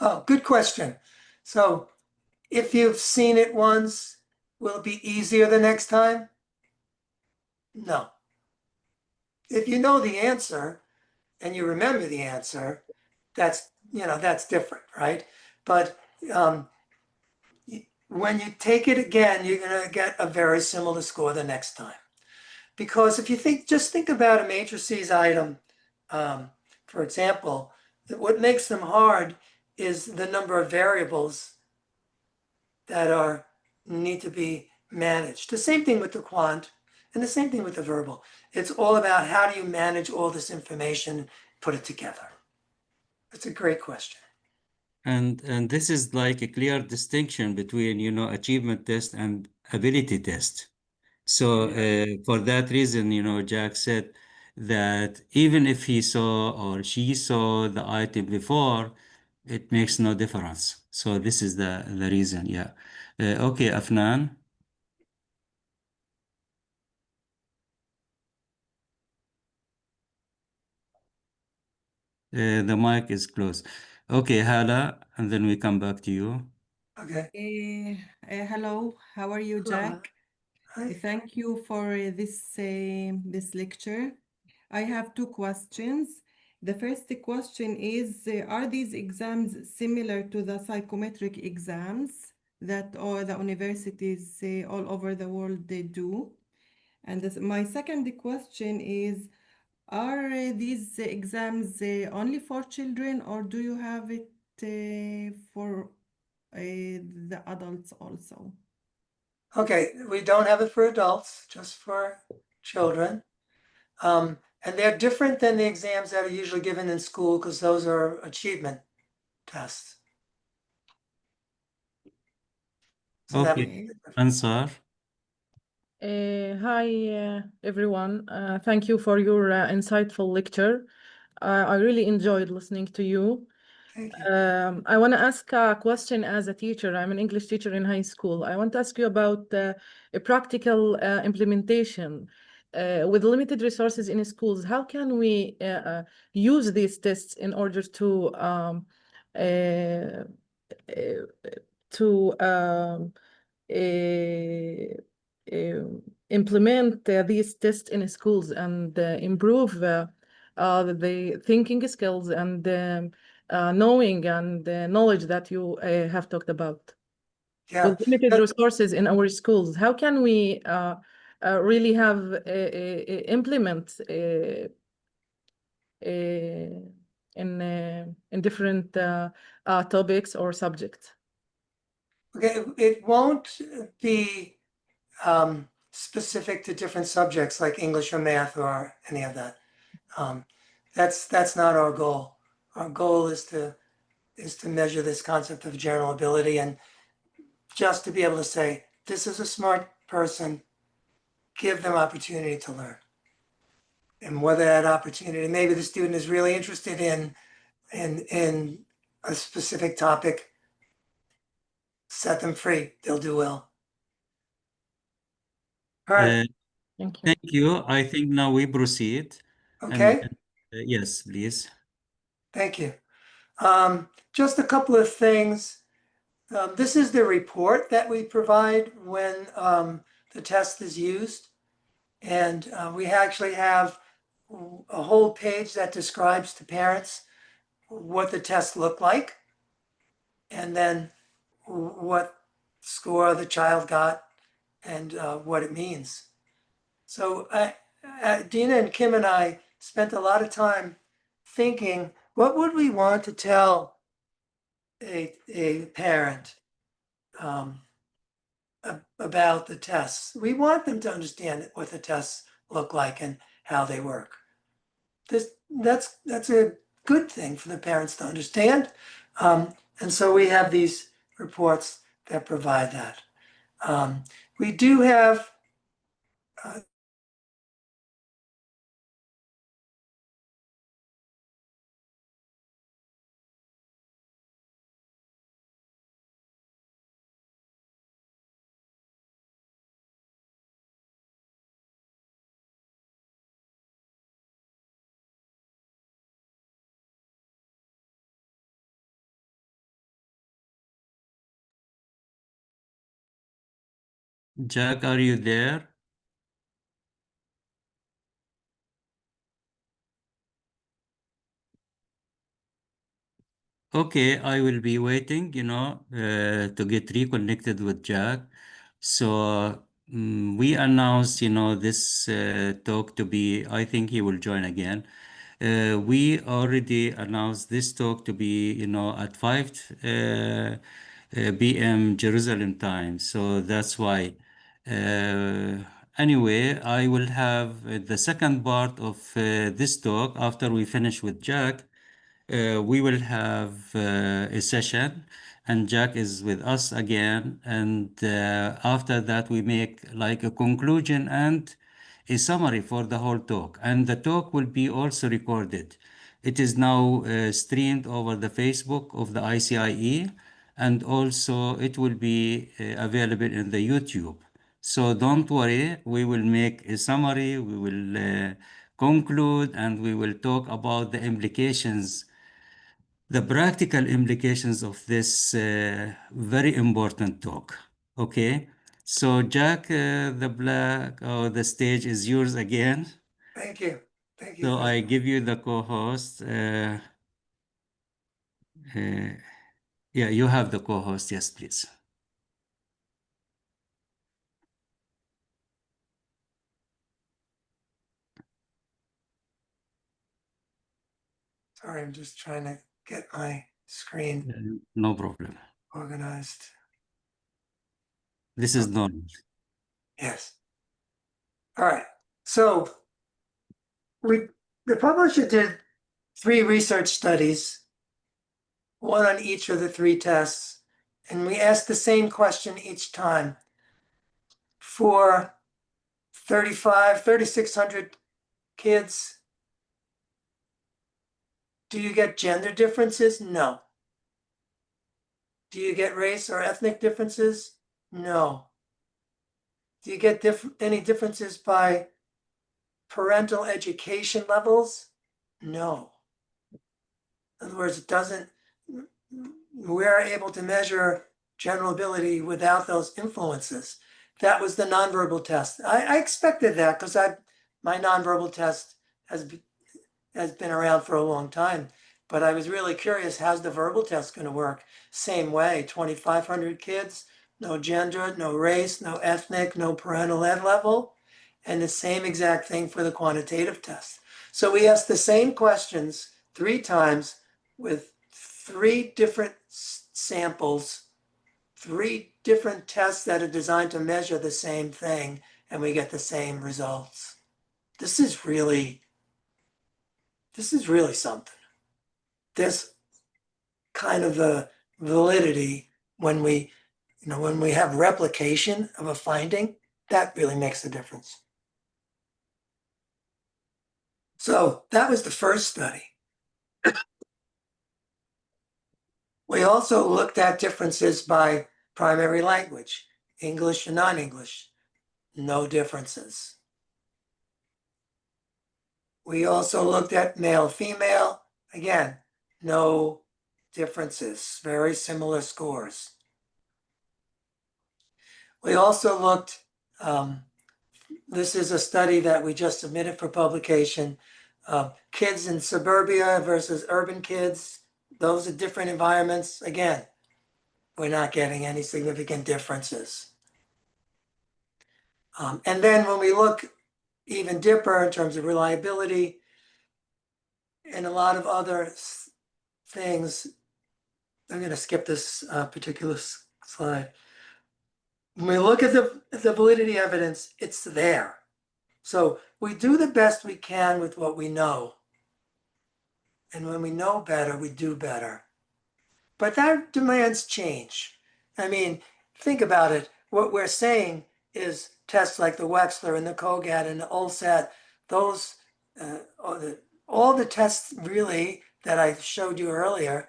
Oh, good question. So if you've seen it once, will it be easier the next time? No. If you know the answer and you remember the answer, that's different, right? But when you take it again, you're going to get a very similar score the next time. Because if you just think about a matrices item, for example, what makes them hard is the number of variables that need to be managed. The same thing with the quant And the same thing with the verbal. It's all about how do you manage all this information, put it together. It's a great question. And this is like a clear distinction between, achievement test and ability test. So for that reason, Jack said that even if he saw or she saw the item before, it makes no difference. So this is the reason, yeah. Okay, Afnan. The mic is closed. Okay, Hala, and then we come back to you. Okay. Hello, how are you, Jack? Hi. Thank you for this lecture. I have two questions. The first question is, are these exams similar to the psychometric exams that all the universities all over the world they do? And my second question is, are these exams only for children, or do you have it for the adults also? Okay, we don't have it for adults, just for children. And they're different than the exams that are usually given in school because those are achievement tests. So that would Okay, be the difference. Ansar. Hi, everyone. Thank you for your insightful lecture. I really enjoyed listening to you. Thank you. I want to ask a question as a teacher. I'm an English teacher in high school. I want to ask you about a practical implementation. With limited resources in schools, how can we use these tests in order uh, to implement these tests in schools and improve the thinking skills and knowing and knowledge that you have talked about. Yeah. With limited resources in our schools, how can we really have implement in different topics or subjects? Okay, it won't be specific to different subjects like English or math or any of that. That's not our goal. Our goal is to measure this concept of general ability and just to be able to say, this is a smart person, give them opportunity to learn. And whether that opportunity, maybe the student is really interested in a specific topic, set them free, they'll do well. All right, Thank you. Thank you. I think now we proceed. okay, Yes, please. thank you. Just a couple of things. This is the report that we provide when the test is used. And we actually have a whole page that describes to parents what the test looked like and then what score the child got and what it means. So Dina and Kim and I spent a lot of time thinking, what would we want to tell a parent about the tests? We want them to understand what the tests look like and how they work. That's a good thing for the parents to understand. And so we have these reports that provide that. We do have Jack, are you there? Okay, I will be waiting, to get reconnected with Jack. So we announced, this talk to be, I think he will join again. We already announced this talk to be, at 5 p.m. Jerusalem time. So that's why. Anyway, I will have the second part of this talk after we finish with Jack. We will have a session, and Jack is with us again. And after that, we make like a conclusion and a summary for the whole talk. And the talk will be also recorded. It is now streamed over the Facebook of the ICIE, and also it will be available in the YouTube. So don't worry, we will make a summary, we will conclude, and we will talk about the implications, the practical implications of this very important talk. Okay, so Jack, the stage is yours again. Thank you. Thank you. So I give you the co-host. Yeah, you have the co-host. Yes, please. Sorry, I'm just trying to get my screen No problem. organized. This is normal. Yes. All right. So the publisher did 3 research studies, one on each of the 3 tests, and we asked the same question each time. For 3,600 kids, do you get gender differences? No. Do you get race or ethnic differences? No. Do you get any differences by parental education levels? No. In other words, we're able to measure general ability without those influences. That was the nonverbal test. I expected that because my nonverbal test has been around for a long time, but I was really curious, how's the verbal test going to work? Same way, 2,500 kids, no gender, no race, no ethnic, no parental ed level, and the same exact thing for the quantitative test. So we asked the same questions 3 times with 3 different samples, 3 different tests that are designed to measure the same thing, and we get the same results. This is really something. This kind of a validity when we have replication of a finding, that really makes a difference. So that was the first study. We also looked at differences by primary language, English and non-English, no differences. We also looked at male, female, again, no differences, very similar scores. We also looked, this is a study that we just submitted for publication, kids in suburbia versus urban kids. Those are different environments. Again, we're not getting any significant differences. And then when we look even deeper in terms of reliability and a lot of other things, I'm going to skip this particular slide. When we look at the validity evidence, it's there. So we do the best we can with what we know. And when we know better, we do better. But that demands change. I mean, think about it. What we're saying is tests like the Wechsler and the COGAT and the OLSAT, those, all the tests really that I showed you earlier,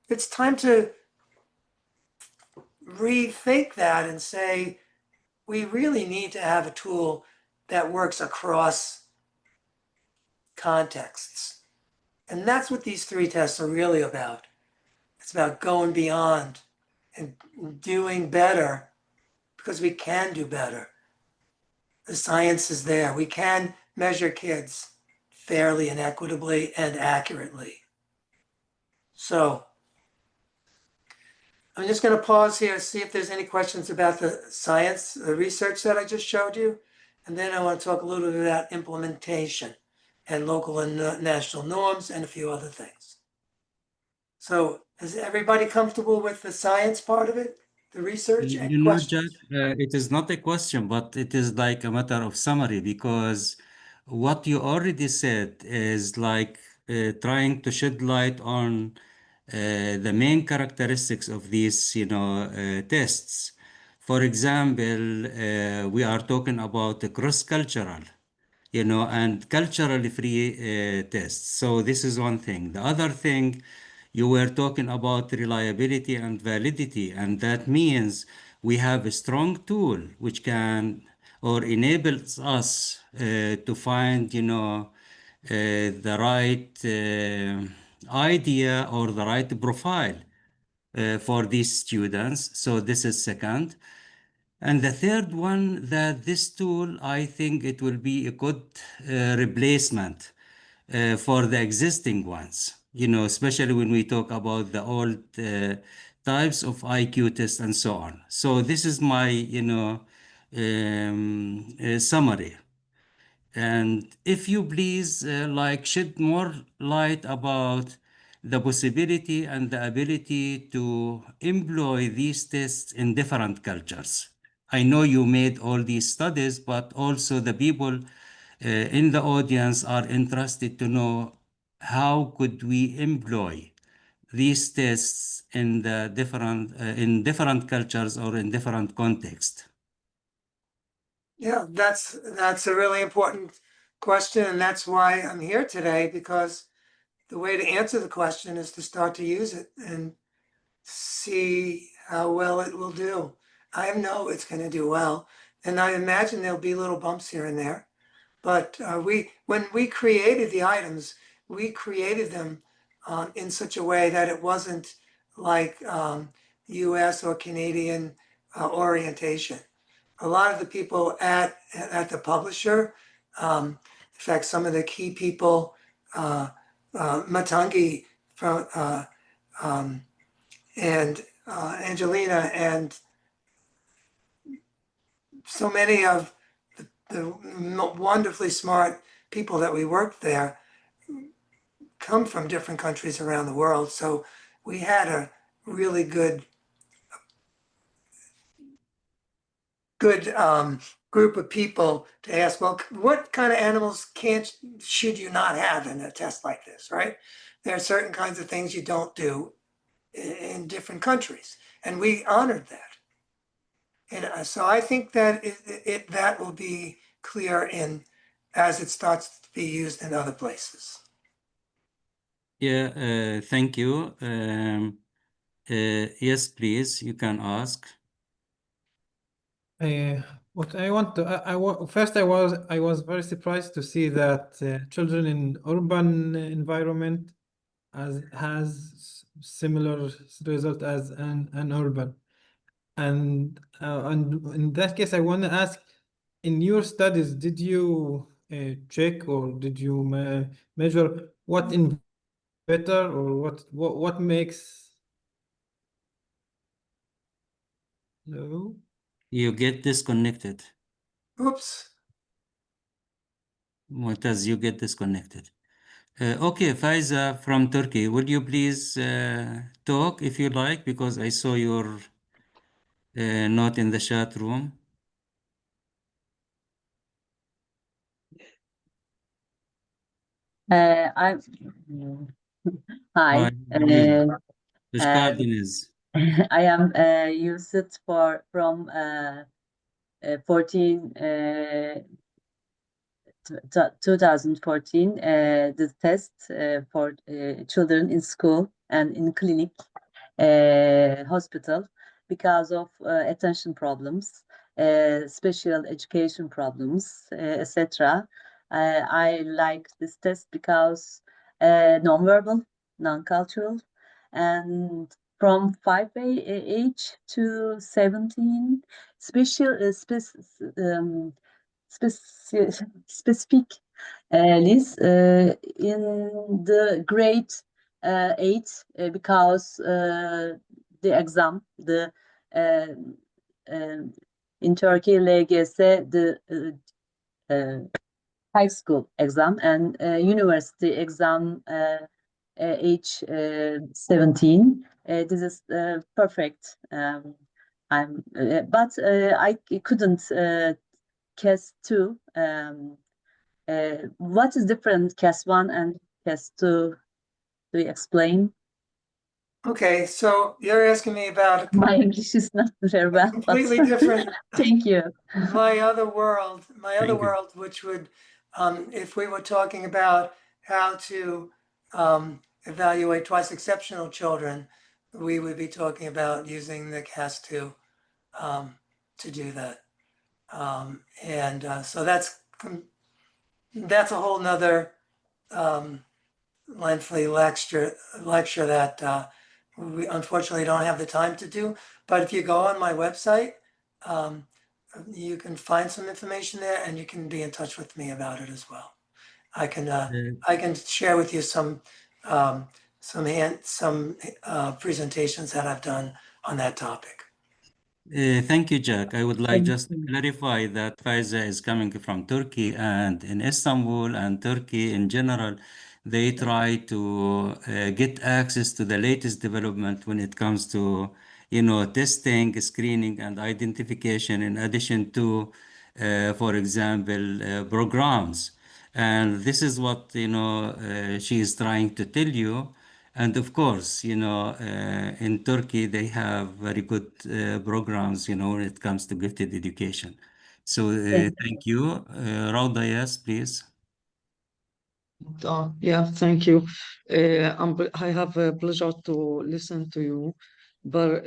it's time to rethink that and say, we really need to have a tool that works across contexts. And that's what these 3 tests are really about. It's about going beyond and doing better because we can do better. The science is there. We can measure kids fairly and equitably and accurately. So I'm just going to pause here and see if there's any questions about the science, the research that I just showed you. And then I want to talk a little bit about implementation and local and national norms and a few other things. So is everybody comfortable with the science part of it? the research and You know, Jack, questions. it is not a question, but it is like a matter of summary because what you already said is like trying to shed light on the main characteristics of these, tests. For example, we are talking about the cross-cultural, and culturally free tests. So this is one thing. The other thing, you were talking about reliability and validity, and that means we have a strong tool which can or enables us to find, the right idea or the right profile for these students. So this is second. And the third one, that this tool, I think it will be a good replacement for the existing ones, especially when we talk about the old types of IQ tests and so on. So this is my, summary. And if you please, like shed more light about the possibility and the ability to employ these tests in different cultures. I know you made all these studies, but also the people in the audience are interested to know how could we employ these tests in the in different cultures or in different contexts. Yeah, that's a really important question, and that's why I'm here today, because the way to answer the question is to start to use it and see how well it will do. I know it's going to do well, and I imagine there'll be little bumps here and there. But when we created the items, we created them in such a way that it wasn't like U.S. or Canadian orientation. A lot of the people at the publisher, in fact, some of the key people, Matangi from and Angelina, and so many of the wonderfully smart people that we worked there come from different countries around the world. So we had a really good group of people to ask, well, what kind of animals should you not have in a test like this, right? There are certain kinds of things you don't do in different countries, and we honored that. And so I think that that will be clear as it starts to be used in other places. Yeah, thank you. Yes, please, you can ask. What I want to, first I was very surprised to see that children in urban environment has similar result as an urban, and in that case I want to ask, in your studies, did you check or did you measure what in better or what makes no? You get disconnected. Oops. Mu'taz, you get disconnected. Okay, Faiza from Turkey, would you please talk if you like, because I saw your note in the chat room. I'm Hi, hi. how are you? Uh, Geldiniz. I am used from 14 2014 the test for children in school and in clinic hospital because of attention problems, special education problems, etc. I like this test because non-verbal, non-cultural, and from 5 age to 17, special specific list in the grade 8 because the exam, the in Turkey LGS, the high school exam and university exam age 17. This is perfect I couldn't CAS 2. What is different CAS 1 and CAS 2? Do you explain? Okay, so you're asking me about My English is not very a well, but completely different, thank you. my other world, Thank you. which would, if we were talking about how to evaluate twice exceptional children, we would be talking about using the CAS2 to do that. So that's a whole nother lengthy lecture that we unfortunately don't have the time to do. But if you go on my website, you can find some information there, and you can be in touch with me about it as well. I can share with you some presentations that I've done on that topic. Thank you, Jack. I would like Thank just to you. clarify that Faiza is coming from Turkey, and in Istanbul and Turkey in general, they try to get access to the latest development when it comes to, testing, screening, and identification, in addition to, for example, programs. And this is what, she is trying to tell you. And of course, in Turkey, they have very good programs, when it comes to gifted education. So Thank thank you. Rauda, yes, please. Yeah, thank you. I have a pleasure to listen to you, but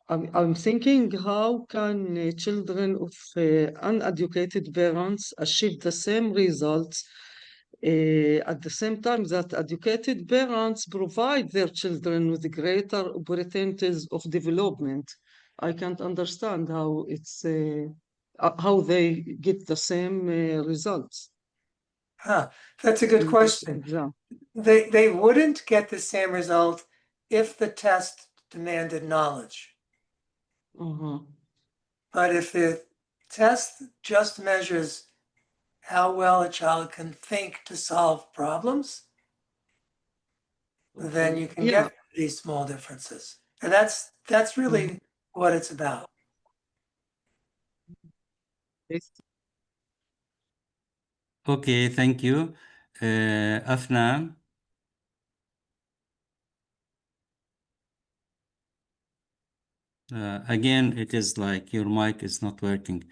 I'm thinking, how can children of uneducated parents achieve the same results at the same time that educated parents provide their children with greater opportunities of development? I can't understand how they get the same results That's a good in this question. exam. They wouldn't get the same result if the test demanded knowledge. But if the test just measures how well a child can think to solve problems, then you can Yeah. get these small differences. And that's really what it's about. Okay, thank you. Afnan. Again, it is like your mic is not working.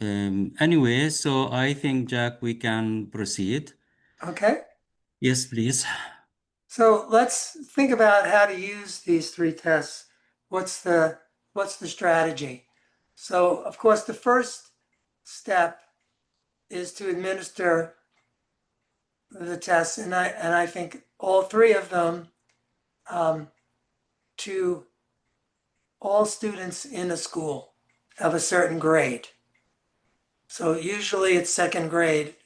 Anyway, so I think, Jack, we can proceed. Okay. Yes, please. So let's think about how to use these three tests. What's the strategy? So of course, the first step is to administer the tests, and I think all three of them to all students in a school of a certain grade. So usually it's second grade.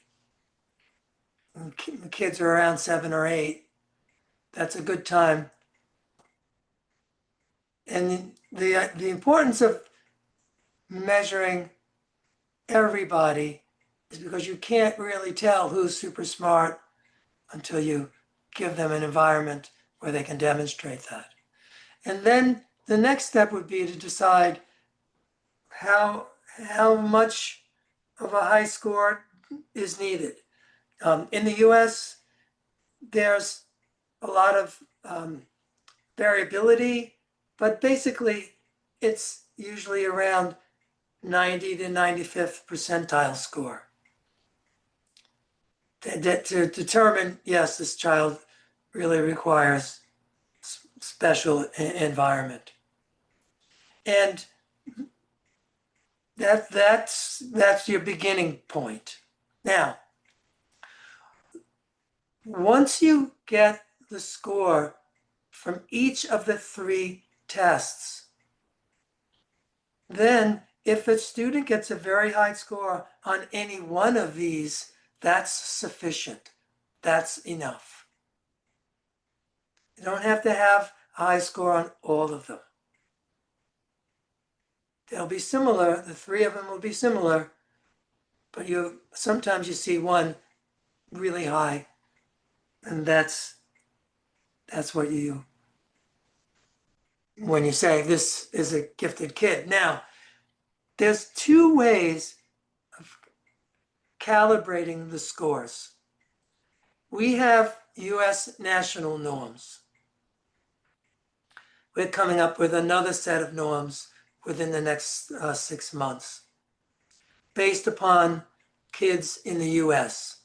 Kids are around 7 or 8. That's a good time. And the importance of measuring everybody is because you can't really tell who's super smart until you give them an environment where they can demonstrate that. And then the next step would be to decide how much of a high score is needed. In the US, there's a lot of variability, but basically it's usually around 90 to 95th percentile score to determine, yes, this child really requires special environment. And that's your beginning point. Now, once you get the score from each of the three tests, then if a student gets a very high score on any one of these, that's sufficient. That's enough. You don't have to have a high score on all of them. They'll be similar, the three of them will be similar, but sometimes you see one really high, and that's what you when you say this is a gifted kid. Now, there's two ways of calibrating the scores. We have US national norms. We're coming up with another set of norms within the next 6 months based upon kids in the US.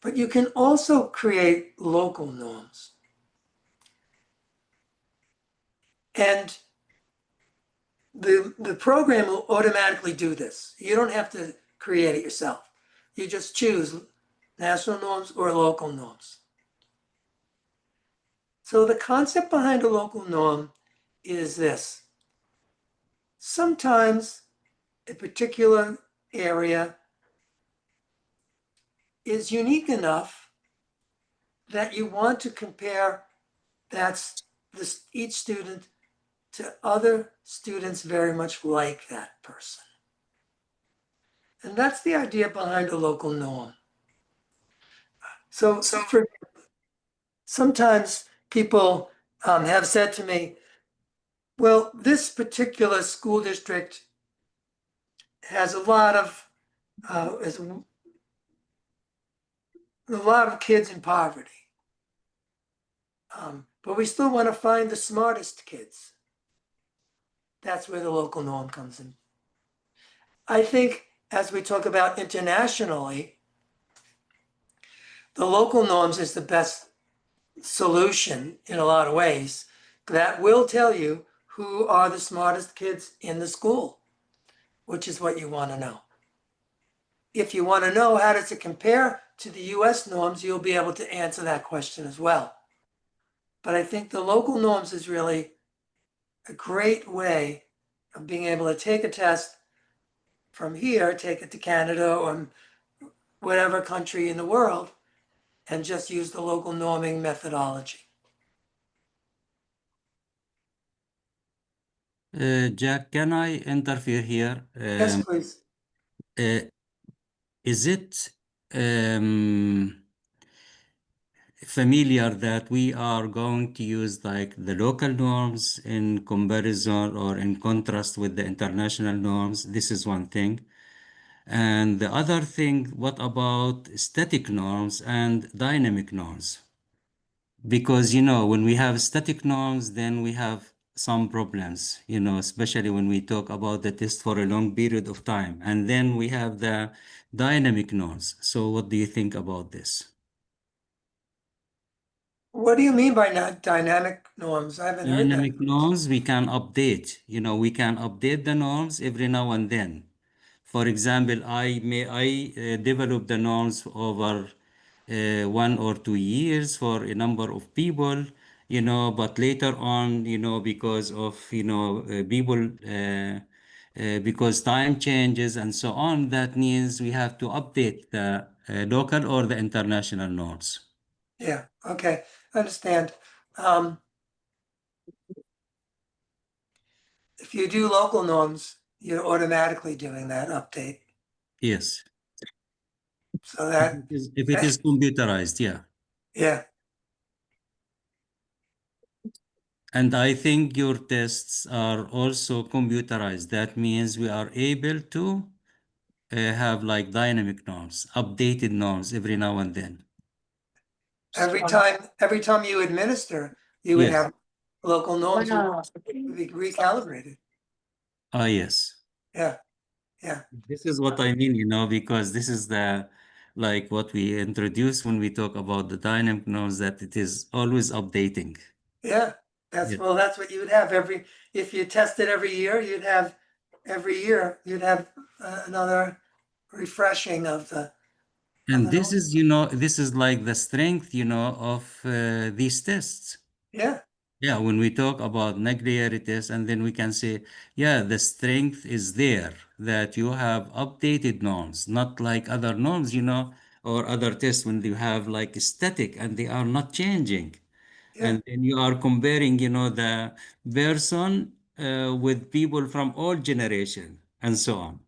But you can also create local norms. And the program will automatically do this. You don't have to create it yourself. You just choose national norms or local norms. So the concept behind a local norm is this. Sometimes a particular area is unique enough that you want to compare each student to other students very much like that person. And that's the idea behind a local norm. So sometimes people have said to me, well, this particular school district has a lot of kids in poverty. But we still want to find the smartest kids. That's where the local norm comes in. I think as we talk about internationally, the local norms is the best solution in a lot of ways. That will tell you who are the smartest kids in the school, which is what you want to know. If you want to know how does it compare to the US norms, you'll be able to answer that question as well. But I think the local norms is really a great way of being able to take a test from here, take it to Canada or whatever country in the world, and just use the local norming methodology. Jack, can I interfere here? Yes, please. Is it familiar that we are going to use like the local norms in comparison or in contrast with the international norms? This is one thing. And the other thing, what about static norms and dynamic norms? Because, when we have static norms, then we have some problems, especially when we talk about the test for a long period of time. And then we have the dynamic norms. So what do you think about this? What do you mean by not dynamic norms? I haven't heard that. Dynamic norms, we can update, we can update the norms every now and then. For example, I develop the norms over 1 or 2 years for a number of people, but later on, because of, people, because time changes and so on, that means we have to update the local or the international norms. Yeah, okay, I understand. If you do local norms, you're automatically doing that update. Yes. So that, If it is computerized, yeah. yeah, And I think your tests are also computerized. That means we are able to have like dynamic norms, updated norms every now and then. every time you administer, you would Yes. have local norms would be recalibrated. Yes. Yeah, yeah, This is what I mean, because this is like what we introduce when we talk about the dynamic norms, that it is always updating. yeah. Yeah. Well, that's what you would have if you tested every year, you'd have another refreshing of the. And this is, this is like the strength, of these tests. Yeah, Yeah, when we talk about Naglieri test, and then we can say, yeah, the strength is there, that you have updated norms, not like other norms, or other tests when you have like static and they are not changing. yeah, And then you are comparing, the person with people from all generation and so on.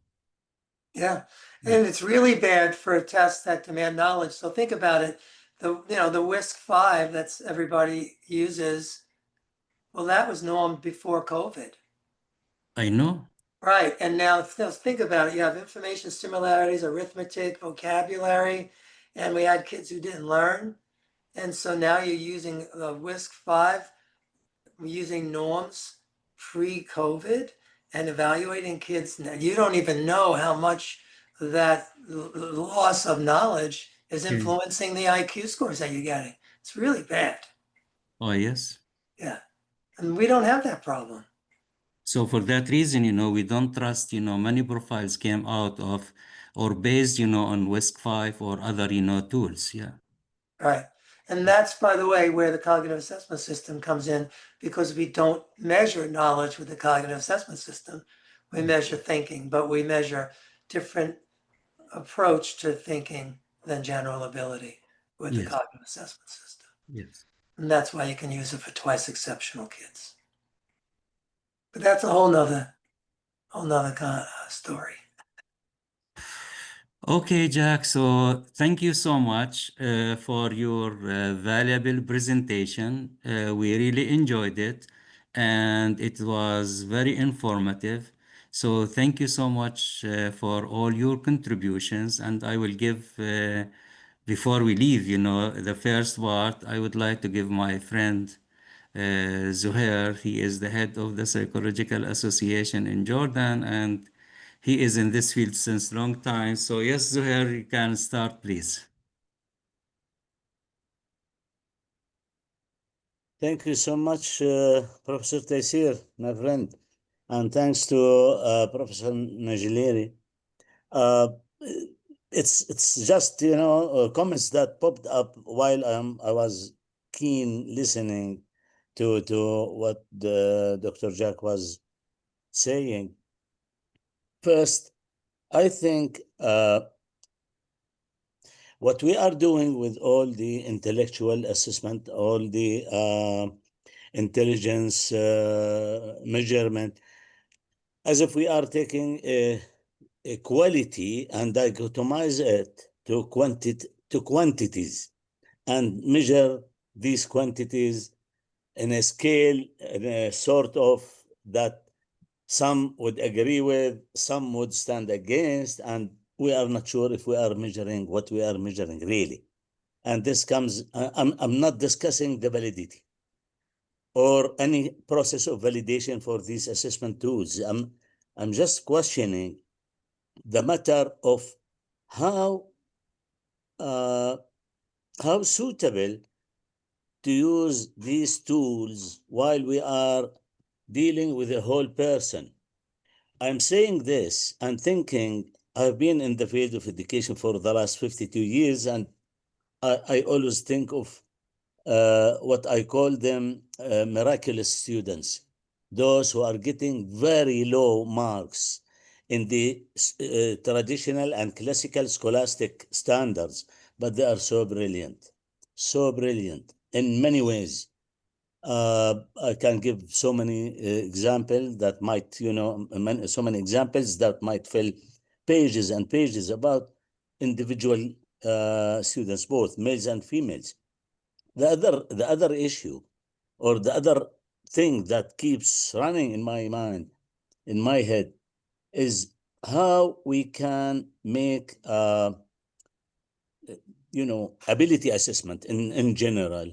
yeah. And it's really bad for tests that demand knowledge. So think about it. The WISC-5 that's everybody uses Well, that was norm before COVID. I know. Right. And now think about it. You have information similarities, arithmetic, vocabulary, and we had kids who didn't learn. And so now you're using the WISC-5, using norms pre-COVID and evaluating kids. Now, you don't even know how much that loss of knowledge is influencing the IQ scores that you're getting. It's really bad. Oh, yes. Yeah. And we don't have that problem. So for that reason, we don't trust, many profiles came out of or based, on WISC-5 or other, tools. Yeah. Right. And that's, by the way, where the cognitive assessment system comes in, because we don't measure knowledge with the cognitive assessment system. We measure thinking, but we measure different approach to thinking than general ability with the Yes. cognitive assessment system. Yes. And that's why you can use it for twice exceptional kids. But that's a whole nother story. Okay, Jack. So thank you so much for your valuable presentation. We really enjoyed it, and it was very informative. So thank you so much for all your contributions. And I will give, before we leave, the first part, I would like to give my friend Zuhair. He is the head of the Psychological Association in Jordan, and he is in this field since long time. So yes, Zuhair, you can start, please. Thank you so much, Professor Taysir, my friend. And thanks to Professor Naglieri. It's just, comments that popped up while I was keen listening to what Dr. Jack was saying. First, I think what we are doing with all the intellectual assessment, all the intelligence measurement, as if we are taking a quality and dichotomize it to quantities and measure these quantities in a scale, in a sort of that some would agree with, some would stand against, and we are not sure if we are measuring what we are measuring really. And this comes, I'm not discussing the validity or any process of validation for these assessment tools. I'm just questioning the matter of how suitable to use these tools while we are dealing with a whole person. I'm saying this and thinking I've been in the field of education for the last 52 years, and I always think of what I call them miraculous students, those who are getting very low marks in the traditional and classical scholastic standards, but they are so brilliant in many ways. I can give so many examples that might, so many examples that might fill pages and pages about individual students, both males and females. The other issue, or the other thing that keeps running in my mind, in my head, is how we can make ability assessment in general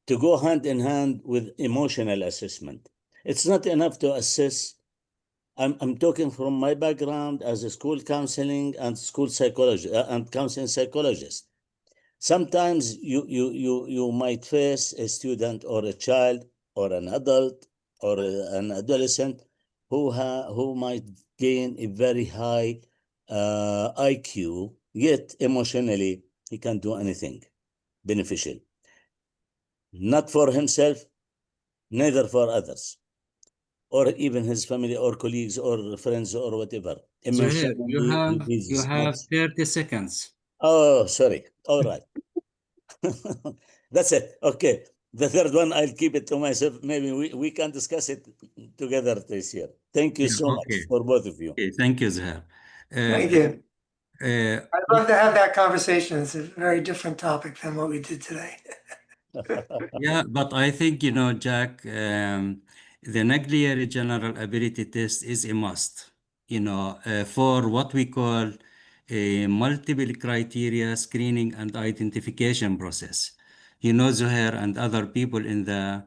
to go hand in hand with emotional assessment. It's not enough to assess. I'm talking from my background as a school counseling and school psychologist and counseling psychologist. Sometimes you might face a student or a child or an adult or an adolescent who might gain a very high IQ, yet emotionally he can't do anything beneficial. Not for himself, neither for others, or even his family or colleagues or friends or whatever. Zuhair, Emotionally, you have 30 seconds. Oh, sorry. All right. That's it. Okay. The third one, I'll keep it to myself. Maybe we can discuss it together this year. Thank you so much for both of you. Okay, thank you, Zuhair. Thank you. I'd love to have that conversation. It's a very different topic than what we did today. Yeah, but I think, you know, Jack, the Naglieri General Ability Test is a must, you know, for what we call a multiple criteria screening and identification process. You know, Zuhair and other people in the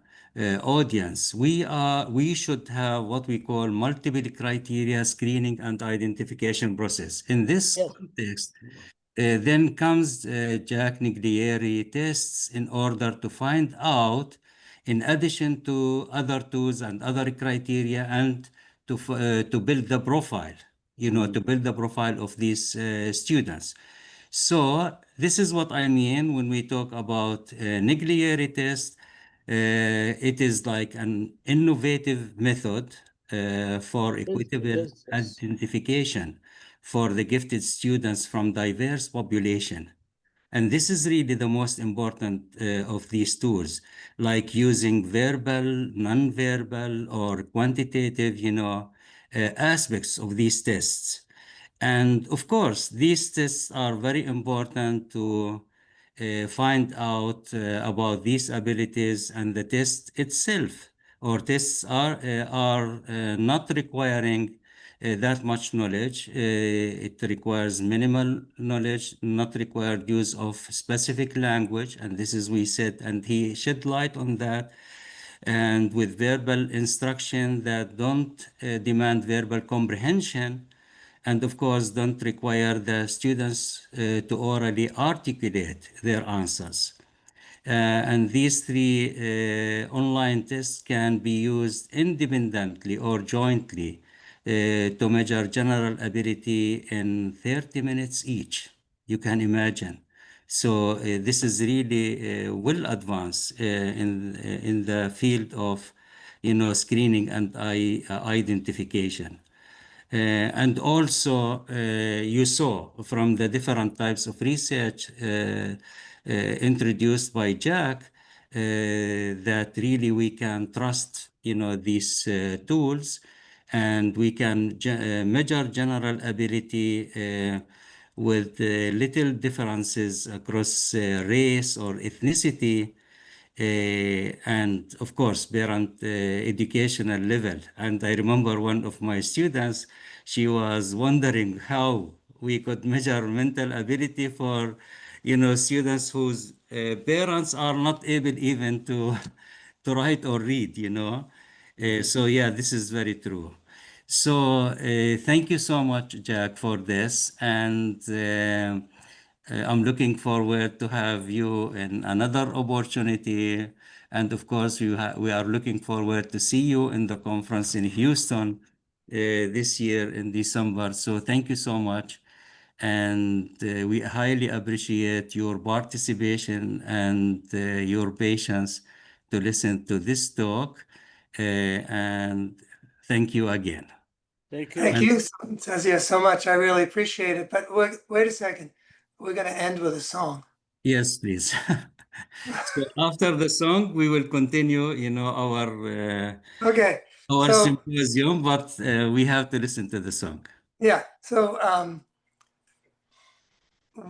audience, we should have what we call multiple criteria screening and identification process. In this Yes. context, then comes Jack Naglieri tests in order to find out, in addition to other tools and other criteria, and to build the profile, you know, to build the profile of these students. So this is what I mean when we talk about Naglieri test. It is like an innovative method for equitable Yes. identification for the gifted students from diverse population. And this is really the most important of these tools, like using verbal, non-verbal, or quantitative, you know, aspects of these tests. And of course, these tests are very important to find out about these abilities, and the test itself or tests are not requiring that much knowledge. It requires minimal knowledge, not required use of specific language, and this is we said, and he shed light on that. And with verbal instruction that don't demand verbal comprehension, and of course don't require the students to orally articulate their answers. And these three online tests can be used independently or jointly to measure general ability in 30 minutes each. You can imagine. So this is really well advanced in the field of, you know, screening and identification. And also, you saw from the different types of research introduced by Jack that really we can trust, you know, these tools, and we can measure general ability with little differences across race or ethnicity. And of course, parent educational level. And I remember one of my students, she was wondering how we could measure mental ability for, you know, students whose parents are not able even to to write or read, you know. So yeah, this is very true. So thank you so much, Jack, for this. And I'm looking forward to have you in another opportunity. And of course, we are looking forward to see you in the conference in Houston this year in December. So thank you so much. And we highly appreciate your participation and your patience to listen to this talk. And thank you again. Thank you. Thank you, Sazia, so much. I really appreciate it. But wait a second. We're going to end with a song. Yes, please. So after the song, we will continue, you know, Okay. our So, symposium, but we have to listen to the song. yeah. So,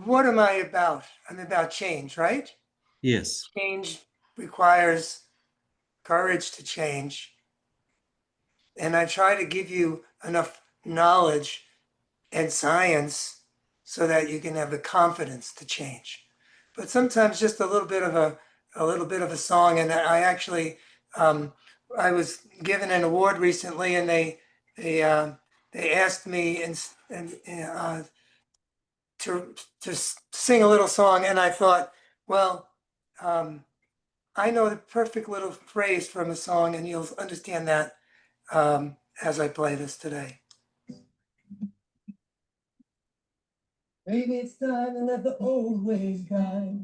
what am I about? I'm about change, right? Yes. Change requires courage to change. And I try to give you enough knowledge and science so that you can have the confidence to change. But sometimes just a little bit of a song. And I actually I was given an award recently, and they asked me to sing a little song, and I thought, well, I know the perfect little phrase from a song, and you'll understand that as I play this today. Maybe it's time to let the old ways die.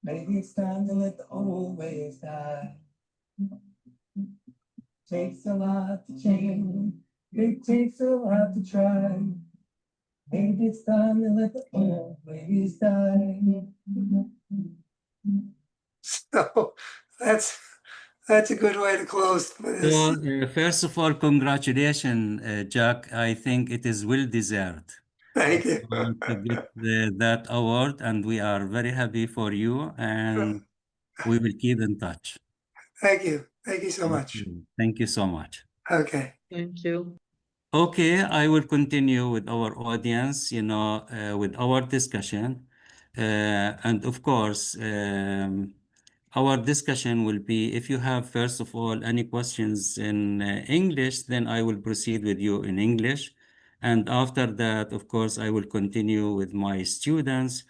Maybe it's time to let the old ways die. Takes a lot to change. It takes a lot to try. Maybe it's time to let the old ways die. So that's a good way to close this. So first of all, congratulations, Jack. I think it is well deserved. Thank you. to get that award, and we are very happy for you, and we will keep in touch. Thank you. Thank you so much. Okay. Thank you so much. Okay. Thank you. Okay, I will continue with our audience, with our discussion. And of course, our discussion will be, if you have, first of all, any questions in English, then I will proceed with you in English. And after that, of course, I will continue with my students.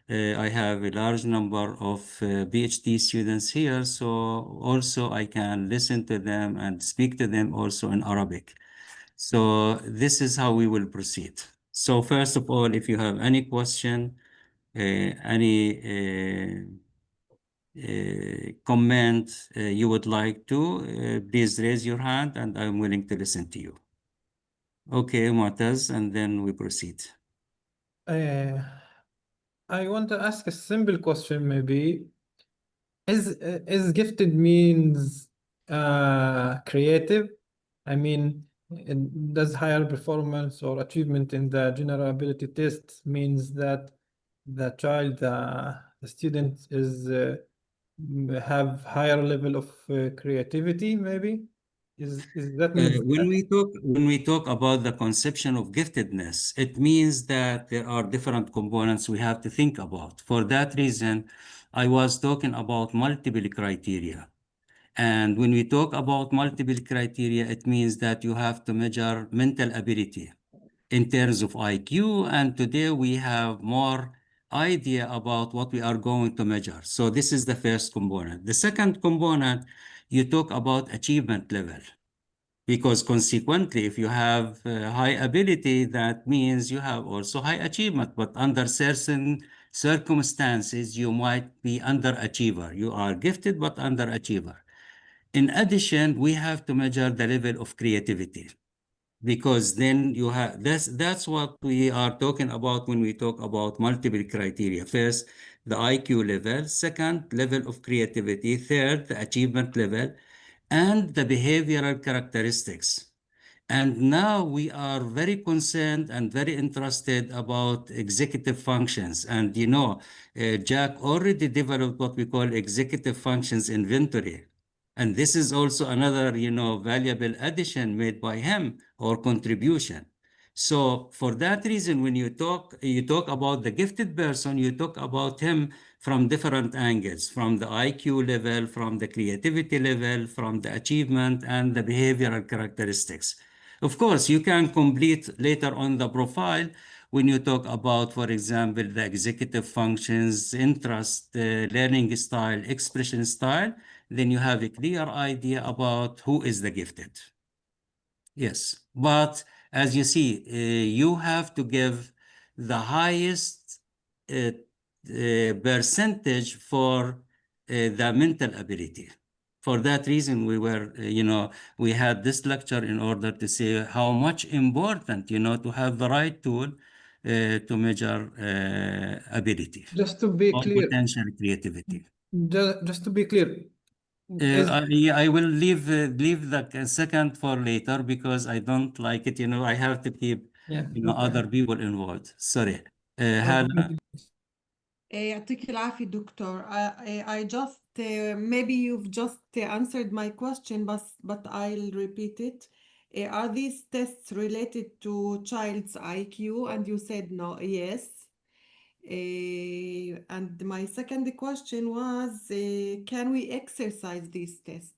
I have a large number of PhD students here, so also I can listen to them and speak to them also in Arabic. So this is how we will proceed. So first of all, if you have any question, any comment you would like to, please raise your hand and I'm willing to listen to you. Okay, Mu'taz, and then we proceed. I want to ask a simple question, maybe. Is gifted means creative? I mean, does higher performance or achievement in the general ability test means that the child, the student is have higher level of creativity, maybe? Is that means When we talk about the conception of giftedness, it means that there are different components we have to think about. For that reason, I was talking about multiple criteria. And when we talk about multiple criteria, it means that you have to measure mental ability in terms of IQ. And today we have more idea about what we are going to measure. So this is the first component. The second component, you talk about achievement level. Because consequently, if you have high ability, that means you have also high achievement. But under certain circumstances, you might be underachiever. You are gifted, but underachiever. In addition, we have to measure the level of creativity. Because then you have, that's what we are talking about when we talk about multiple criteria. First, the IQ level. Second, level of creativity. Third, the achievement level. And the behavioral characteristics. And now we are very concerned and very interested about executive functions. And Jack already developed what we call executive functions inventory. And this is also another, valuable addition made by him or contribution. So for that reason, when you talk about the gifted person, you talk about him from different angles, from the IQ level, from the creativity level, from the achievement and the behavioral characteristics. Of course, you can complete later on the profile when you talk about, for example, the executive functions, interest, learning style, expression style, then you have a clear idea about who is the gifted. Yes, but as you see, you have to give the highest percentage for the mental ability. For that reason, we had this lecture in order to say how much important, to have the right tool to measure ability just to be or clear? potential creativity. Just to be clear, I will leave the second for later because I don't like it. I have to keep other people involved. Sorry. Hala? يعطيك العافية دكتور. I just maybe you've just answered my question, but I'll repeat it. Are these tests related to child's IQ? And you said no, yes. And my second question was, can we exercise these tests?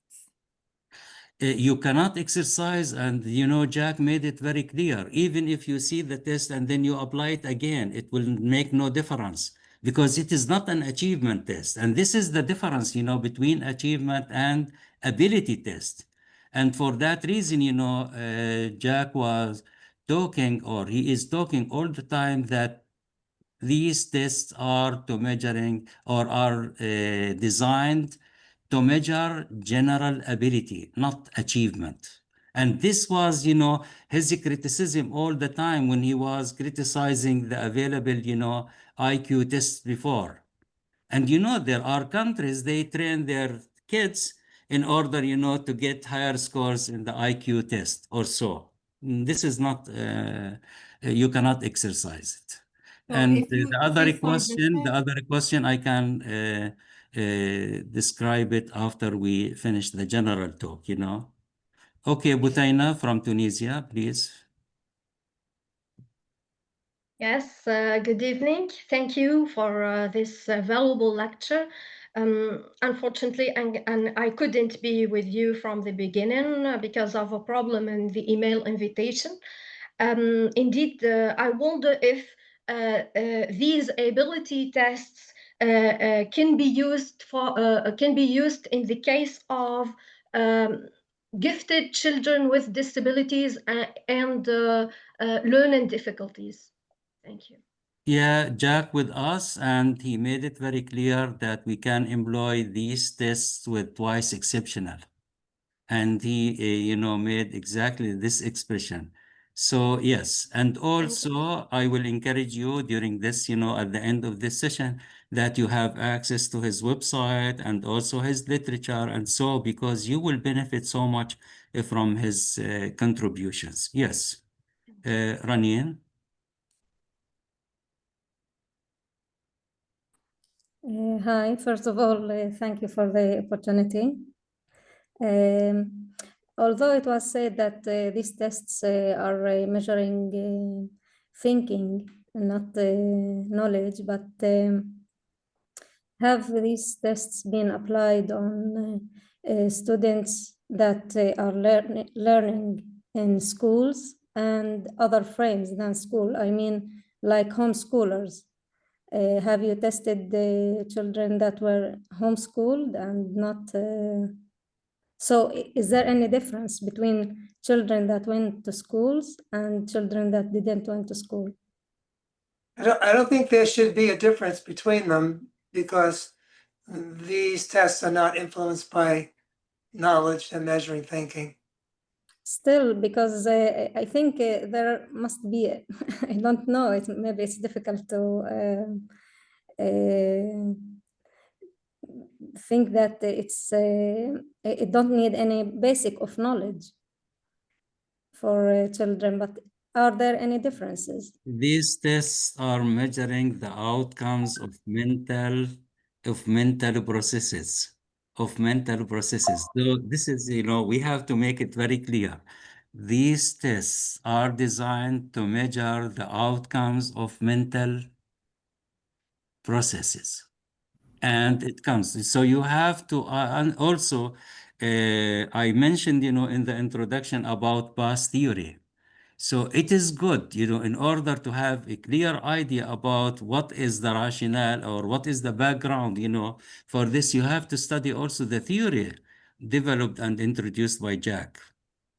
You cannot exercise, and Jack made it very clear. Even if you see the test and then you apply it again, it will make no difference because it is not an achievement test. And this is the difference, between achievement and ability test. And for that reason, Jack was talking, or he is talking all the time, that these tests are to measuring or are designed to measure general ability, not achievement. And this was, his criticism all the time when he was criticizing the available, IQ tests before. And there are countries, they train their kids in order, to get higher scores in the IQ test or so. This is not you cannot exercise it. So And if you the other decide question, I can describe it after we finish the general talk, you know. Okay, Butaina from Tunisia, please. Yes, good evening. Thank you for this valuable lecture. Unfortunately, and I couldn't be with you from the beginning because of a problem in the email invitation. Indeed, I wonder if these ability tests can be used in the case of gifted children with disabilities and learning difficulties. Thank you. Yeah, Jack with us, and he made it very clear that we can employ these tests with twice exceptional. And he, you know, made exactly this expression. So yes, and also I will encourage you during this, you know, at the end of this session, that you have access to his website and also his literature and so, because you will benefit so much from his contributions. Yes, Ranin. Hi, first of all, thank you for the opportunity. Although it was said that these tests are measuring thinking, not knowledge, but have these tests been applied on students that are learning in schools and other frames than school? I mean, like homeschoolers. Have you tested the children that were homeschooled and not? So is there any difference between children that went to schools and children that didn't went to school? I don't think there should be a difference between them because these tests are not influenced by knowledge and measuring thinking. Still, because I think there must be, I don't know, maybe it's difficult to think that it don't need any basic of knowledge for children, but are there any differences? These tests are measuring the outcomes of mental processes. So this is, you know, we have to make it very clear. These tests are designed to measure the outcomes of mental processes. And it comes. So you have to, and also, I mentioned, you know, in the introduction about past theory. So it is good, you know, in order to have a clear idea about what is the rationale or what is the background, you know, for this, you have to study also the theory developed and introduced by Jack.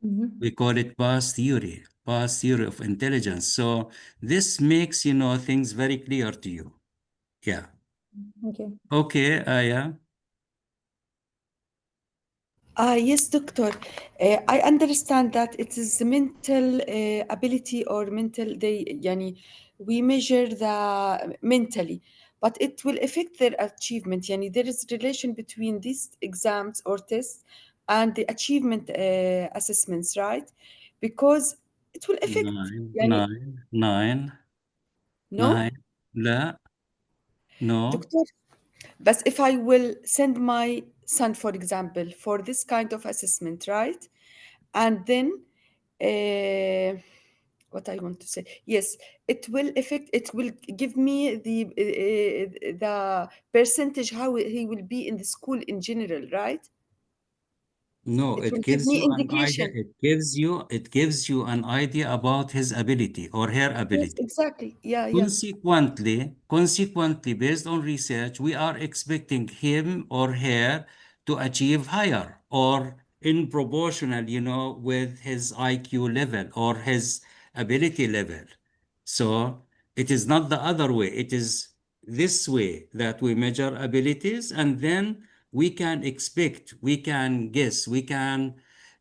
We call it past theory of intelligence. So this makes, you know, things very clear to you. Yeah. Okay. Okay, Aya. Yes, doctor. I understand that it is the mental ability or mental, we measure the mentally, but it will affect their achievement. Yani there is a relation between these exams or tests and the achievement assessments, right? Because it will affect. Yani, Nine. no, لا. No. doctor. But if I will send my son, for example, for this kind of assessment, right? And then what I want to say, yes, it will give me the percentage how he will be in the school in general, right? No, It it will give gives me you an idea. indication. It gives you an idea about his ability or her Yes, ability. exactly. Yeah. Consequently, based on research, we are expecting him or her to achieve higher or in proportional, you know, with his IQ level or his ability level. So it is not the other way. It is this way that we measure abilities, and then we can expect, we can guess, we can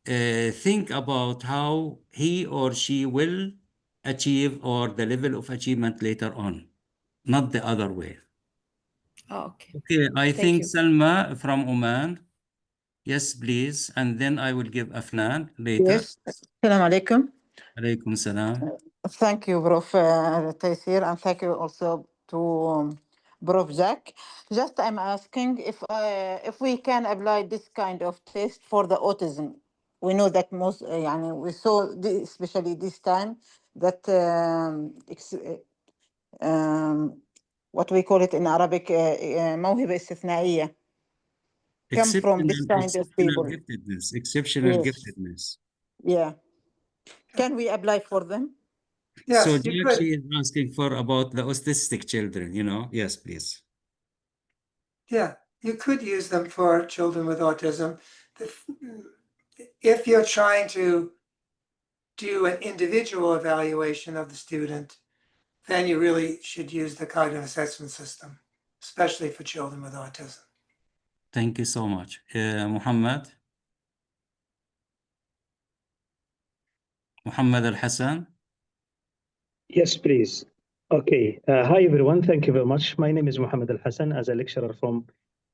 think about how he or she will achieve or the level of achievement later on, not the other way. Okay. Okay, I Thank think you. Salma from Oman. Yes, please. And then I will give Afnan later. Yes. Assalamu alaikum. Alaykum salam. Thank you, Prof. Taysir, and thank you also to Prof. Jack. Just I'm asking if we can apply this kind of test for the autism. We know that most, يعني we saw especially this time that what we call it in Arabic موهبة استثنائية come from this kind of people. Exceptional Yes. giftedness. Yeah. Can we apply for them? Yes, So you Jack, could. she is asking for about the autistic children, you know? Yes, please. Yeah, you could use them for children with autism. If you're trying to do an individual evaluation of the student, then you really should use the cognitive assessment system, especially for children with autism. Thank you so much. Muhammad Al-Hassan. Yes, please. Okay. Hi, everyone. Thank you very much. My name is Mohammed Al-Hassan as a lecturer from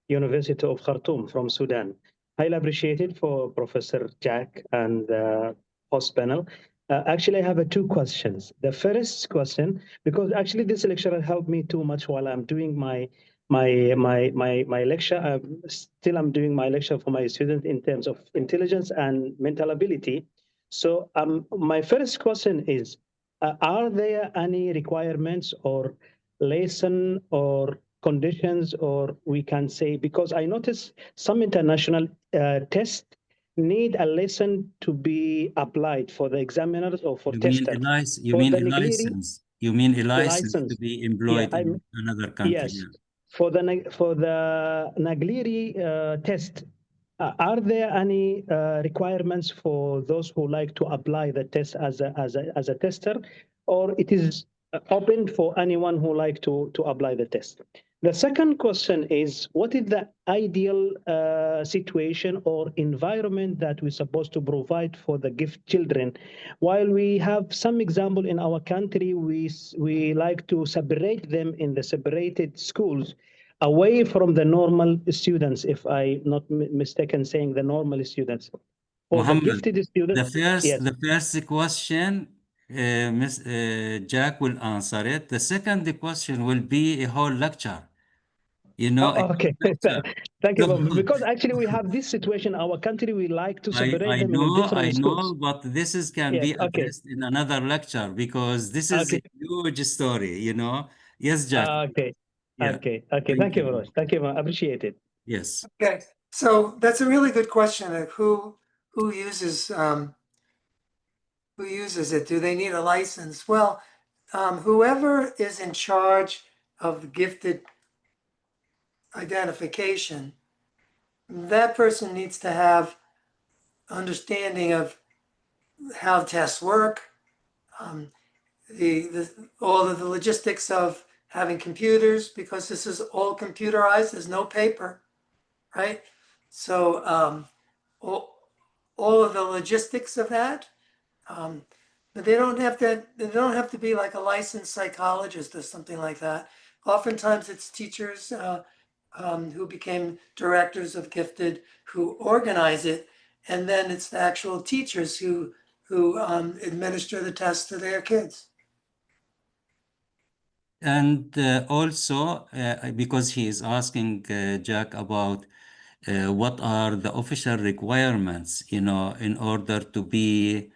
University of Khartoum from Sudan. Highly appreciated for Professor Jack and the host panel. Actually, I have two questions. The first question, because actually this lecturer helped me too much while I'm doing my lecture. I'm doing my lecture for my students in terms of intelligence and mental ability. So my first question is, are there any requirements or lesson or conditions, or we can say, because I noticed some international tests need a lesson to be applied for the examiners or for testers. You For mean the a Naglieri license? You mean a license to license, be employed in another country? yes. Yeah. For the Naglieri test, are there any requirements for those who like to apply the test as a tester, or it is open for anyone who like to apply the test? The second question is, what is the ideal situation or environment that we're supposed to provide for the gift children? While we have some example in our country, we like to separate them in the separated schools away from the normal students, if I'm not mistaken saying the normal students. For the Muhammad, gifted students, yes. the first question, Jack will answer it. The second question will be a whole lecture. You know, Okay. lecture. Thank you. Because actually we have this situation in our country, we like to separate them in different schools. But this can Yes, be addressed in another lecture because this is a huge story, you know. Yes, Jack. Okay. Yeah. Okay. Thank you very much. Thank you. Appreciate it. Yes. Okay, so that's a really good question of who uses it. Do they need a license? Well, whoever is in charge of gifted identification, that person needs to have understanding of how tests work, all of the logistics of having computers, because this is all computerized. There's no paper, right? So all of the logistics of that. But they don't have to be like a licensed psychologist or something like that. Oftentimes it's teachers who became directors of gifted who organize it, and then it's the actual teachers who administer the tests to their kids. And also, because he is asking Jack about what are the official requirements, you know, in order to be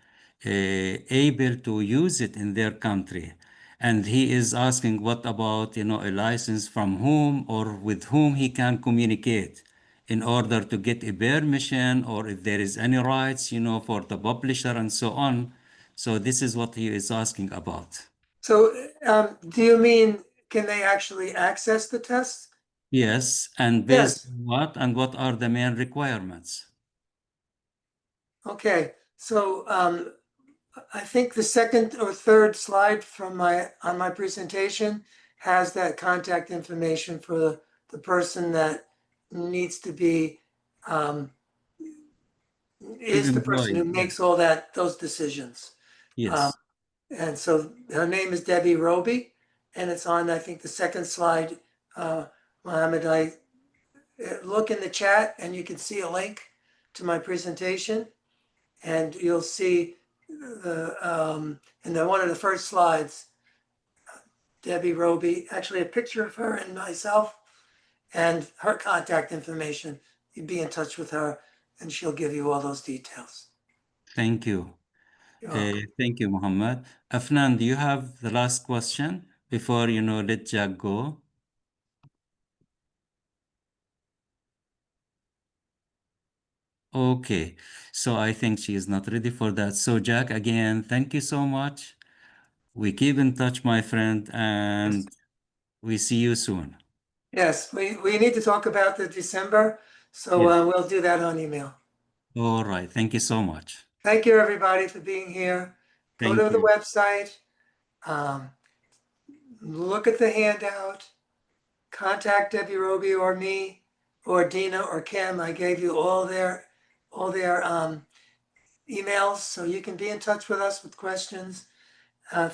able to use it in their country. And he is asking what about, you know, a license from whom or with whom he can communicate in order to get a permission, or if there is any rights, you know, for the publisher and so on. So this is what he is asking about. So do you mean, can they actually access the tests? Yes, and based on what, and what are the main requirements? Okay, so I think the second or third slide from on my presentation has that contact information for the person that needs to be is the person who makes all those decisions. Yes. And so her name is Debbie Roby, and it's on, I think, the second slide. Mohammed, I look in the chat and you can see a link to my presentation, and you'll see in one of the first slides, Debbie Roby, actually a picture of her and myself and her contact information. You'd be in touch with her and she'll give you all those details. Thank you. You're welcome. Thank you, Muhammad. Afnan, do you have the last question before, let Jack go? Okay, so I think she is not ready for that. So Jack, again, thank you so much. We keep in touch, my friend, and we see you soon. Yes, we need to talk about the December, so Yes. we'll do that on email. All right. Thank you so much. Thank you, everybody, for being here. Go Thank to the you. website, look at the handout, contact Debbie Roby or me or Dina or Kim. I gave you all their emails, so you can be in touch with us with questions.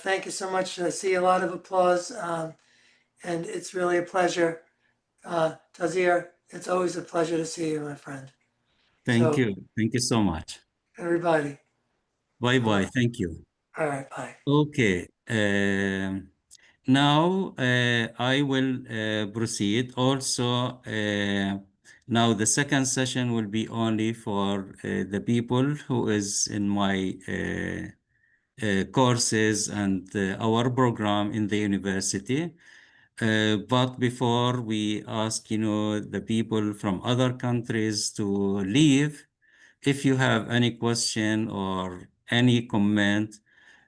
Thank you so much. I see a lot of applause, and it's really a pleasure. Tazir, it's always a pleasure to see you, my friend. Thank So, you. Thank you so much. everybody. Bye-bye. Thank you. All right, bye. Okay. Now I will proceed. Also, now the second session will be only for the people who is in my courses and our program in the university. But before we ask, the people from other countries to leave, if you have any question or any comment,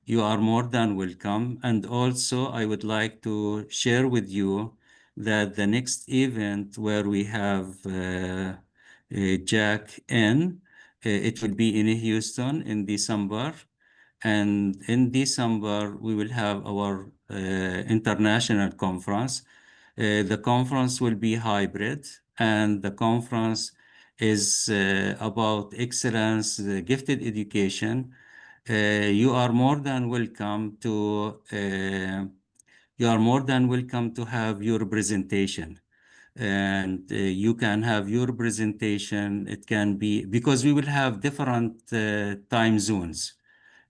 you are more than welcome. And also, I would like to share with you that the next event where we have Jack in, it will be in Houston in December. And in December, we will have our international conference. The conference will be hybrid, and the conference is about excellence, gifted education. You are more than welcome to have your presentation, and you can have your presentation. It can be because we will have different time zones.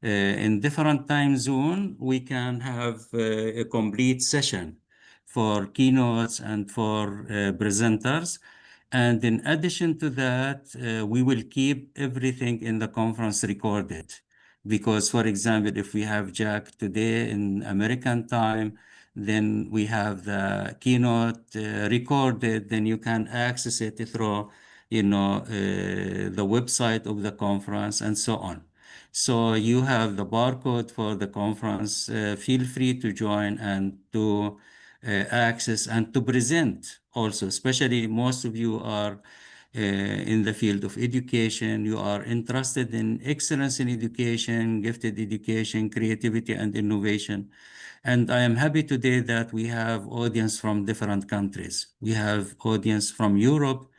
In different time zone, we can have a complete session for keynotes and for presenters. And in addition to that, we will keep everything in the conference recorded. Because, for example, if we have Jack today in American time, then we have the keynote recorded, then you can access it through, the website of the conference and so on. So you have the barcode for the conference. Feel free to join and to access and to present also, especially most of you are in the field of education. You are interested in excellence in education, gifted education, creativity, and innovation. And I am happy today that we have audience from different countries. We have audience from Europe,